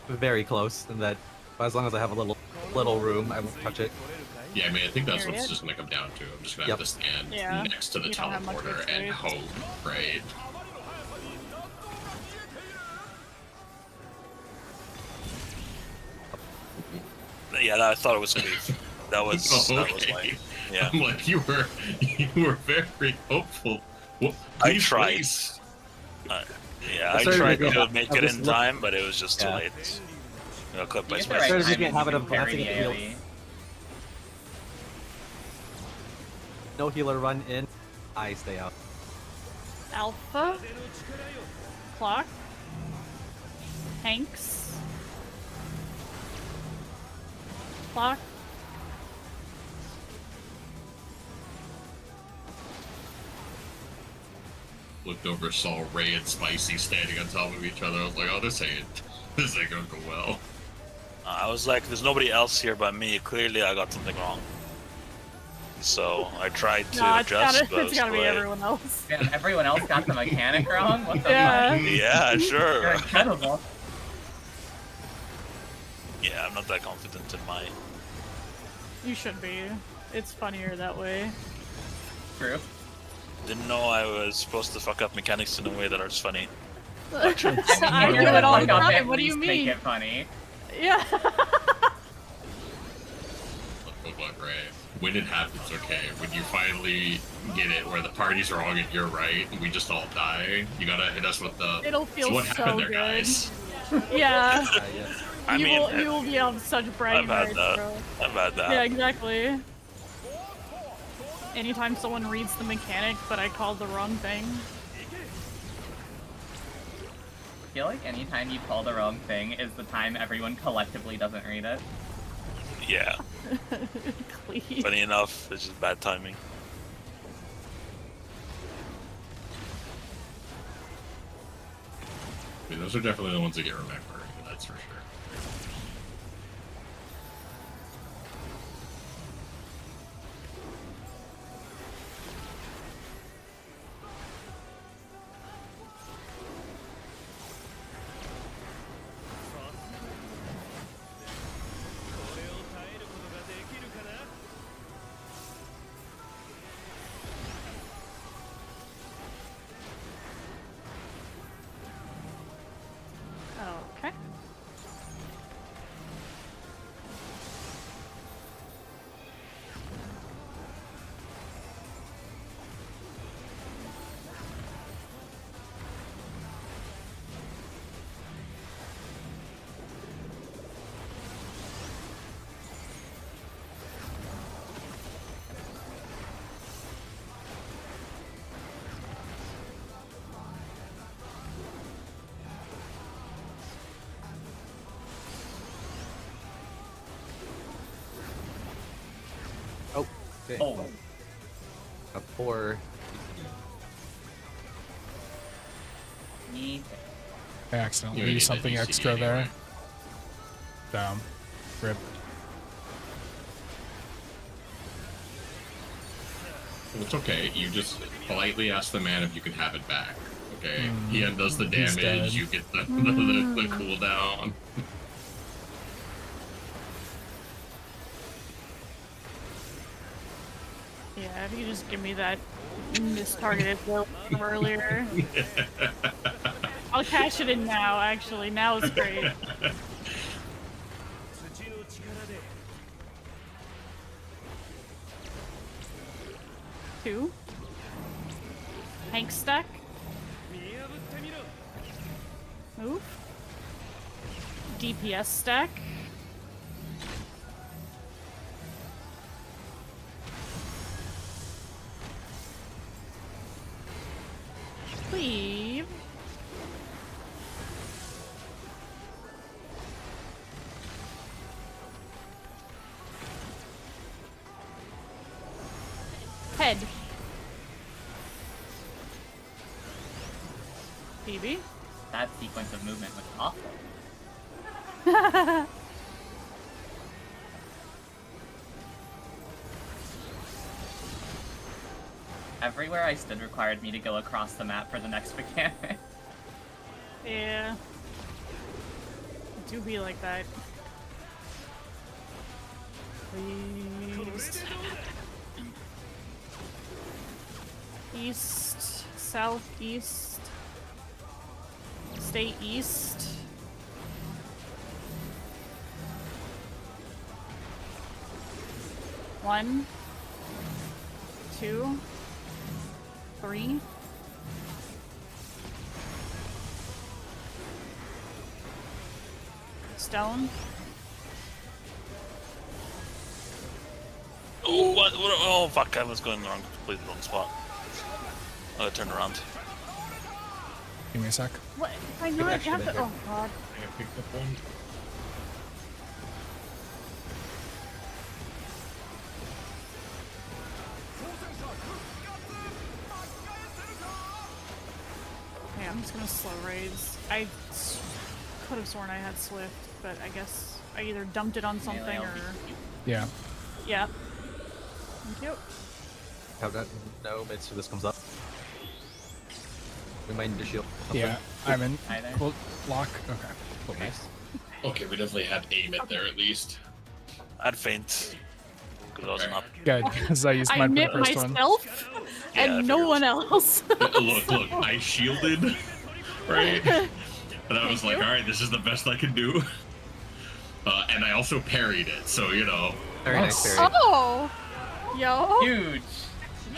very close, and that as long as I have a little room, I won't touch it. Yeah, I mean, I think that's what it's Period. just gonna come down to. I'm just gonna Yep. have to stand Yeah, next to the you don't have much of a teleporter and choice. hope, right? Yeah, I thought it was gonna be. That was Oh, that was okay. like, yeah. I'm like, you were very hopeful. Well, I please, tried. please. Yeah, I I started tried making to a- make I it just in looked- time, but it was just too Yeah. late. You know, clip You by get the spice. right Started timing, making a habit you of can parry glancing the at the AoE. No healer run in. I stay out. Alpha. Clock. Hanks. Clock. Looked over, saw Ray and Spicy standing on top of each other. I was like, oh, this ain't gonna go well. I was like, there's nobody else here but me. Clearly, I got something wrong. So I tried to No, it's adjust, gotta, but it it's was gotta too be late. everyone else. Damn, everyone else got the mechanic wrong? What the Yeah. fuck? Yeah, You're sure. incredible. Yeah, I'm not that confident in my. You should be. It's funnier that way. True. Didn't know I was supposed to fuck up mechanics in a way that are funny. I You're do gonna it all the fuck up time. at What do you least make mean? it funny. Yeah. Look, Ray. When it happens, okay. When you finally get it where the party's wrong and you're right, and we just all die, you gotta hit us with the. It'll feel So what so happened there, good. guys? Yeah. Yeah. I mean, you will be on such bragging I've had rights, that. bro. I've had that. Yeah, exactly. Anytime someone reads the mechanic, but I called the wrong thing. I feel like anytime you call the wrong thing is the time everyone collectively doesn't read it. Yeah. Please. Funny enough, it's just bad timing. I mean, those are definitely the ones that get remembered. That's for sure. Okay. Oh. Okay. Oh, A poor. me. I accidentally You need used that something DC extra anyway. there. Damn. Rip. It's okay. You just politely ask the man if you can have it back. Okay. He undoes the He's dead. damage. You get the cooldown. Yeah, if you just give me that mistargeted blow from earlier. I'll cash it in now, actually. Now is great. 土の力で Two. Hank stack. 見破ってみろ Move. DPS stack. Cleave. dead. Phoebe? That sequence of movement was awful. Everywhere I stood required me to go across the map for the next mechanic. Yeah. It do be like that. Please. East, southeast. Stay east. One, two, three. Stone. Oh, what? Oh, fuck! I was going the completely wrong spot. I gotta turn around. Give me a sec. What? If I know I extra have bit to. here. Oh god. I picked up one. Okay, I'm just gonna slow raise. I could have sworn I had Swift, but I guess I either dumped it on something or. Yeah. Yeah. Thank you. Have that. No, mid, so this comes up. We might need to shield. Yeah. I'm in. Hi there. Well, lock. Okay. Cool. Nice. Okay, we definitely had aim it there at least. I'd faint because I wasn't up. Good, because I used I mine for the knit first one. myself Yeah, I and no figured. one else. Look, I shielded, right? And I was like, all right, this is the best I can do. And I also parried it, so you know. Very Nice. nice parry. Oh! Yo! Huge!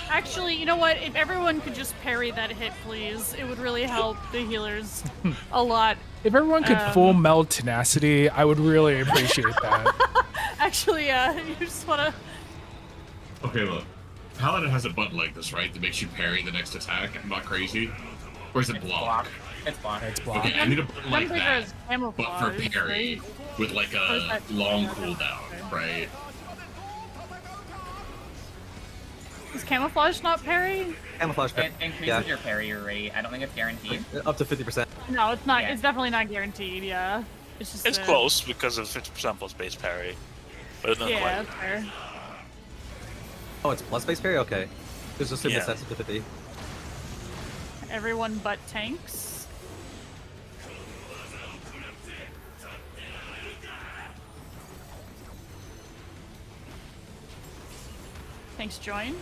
Actually, you know what? If everyone could just parry that hit, please, it would really help the healers a lot. If everyone could full meld tenacity, I would really appreciate that. Actually, you just wanna. Okay, look. Paladin has a button like this, right? That makes you parry the next attack. I'm not crazy. Or is it block? It's block. It's block. Okay, I need a button like Gunbreaker that, is but camouflage, for parry, right? with like Or is a that- long okay. cooldown, right? Is camouflage not parry? Camouflage parry. It increases Yeah. your parry rate. I don't think it's guaranteed. Up to 50%. No, it's not. Yeah. It's definitely not guaranteed. Yeah, it's just. It's close because of 50% plus base parry, but it's not Yeah, quite. fair. Oh, it's plus base parry? Okay. There's a super Yeah. sensitivity. Everyone but tanks. Tanks join.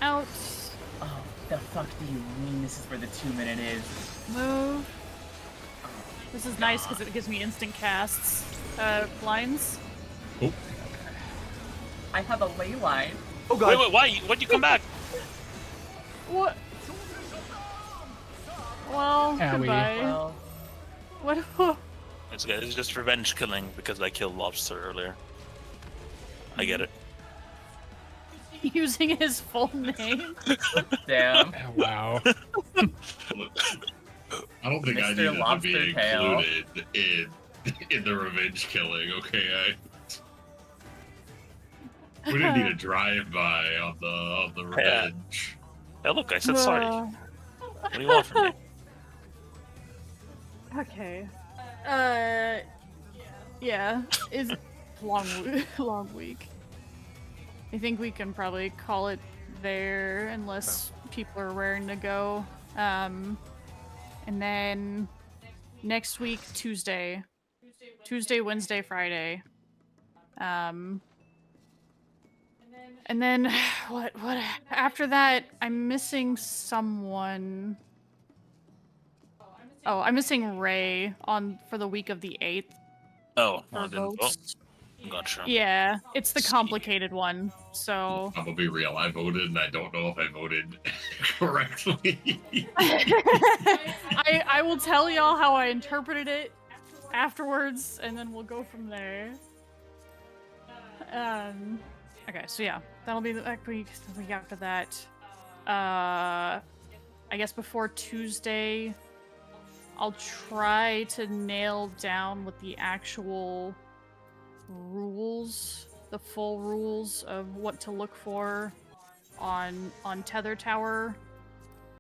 Out. Oh, the fuck do you mean this is where the 2-minute is? Move. This is nice because it gives me instant casts. Blinds. Oh, I have a ley line. Oh god. Wait, why? Why'd you come back? What? Well, Yeah, goodbye. Well, What? It's good. It's just revenge killing because I killed Lobster earlier. I get it. Using his full name. damn. Oh, wow. look. I don't think I Mr. needed to be Lobster Tail. included in the revenge killing. Okay, we didn't need a drive-by on the revenge. Hey, look, I said sorry. Uh, What do you want from me? Okay. Yeah. Is long week. I think we can probably call it there unless people are raring to go. And then next week Tuesday, Wednesday, Friday. And then what after that I'm missing someone. Oh, I'm missing Ray for the week of the 8th. Oh, For I didn't vote. votes. Gotcha. Yeah, it's the complicated one. So I'm gonna be real. I voted, and I don't know if I voted correctly. I will tell y'all how I interpreted it afterwards, and then we'll go from there. Okay, so yeah, that'll be the week after that. I guess before Tuesday, I'll try to nail down what the actual rules, the full rules of what to look for on Tether Tower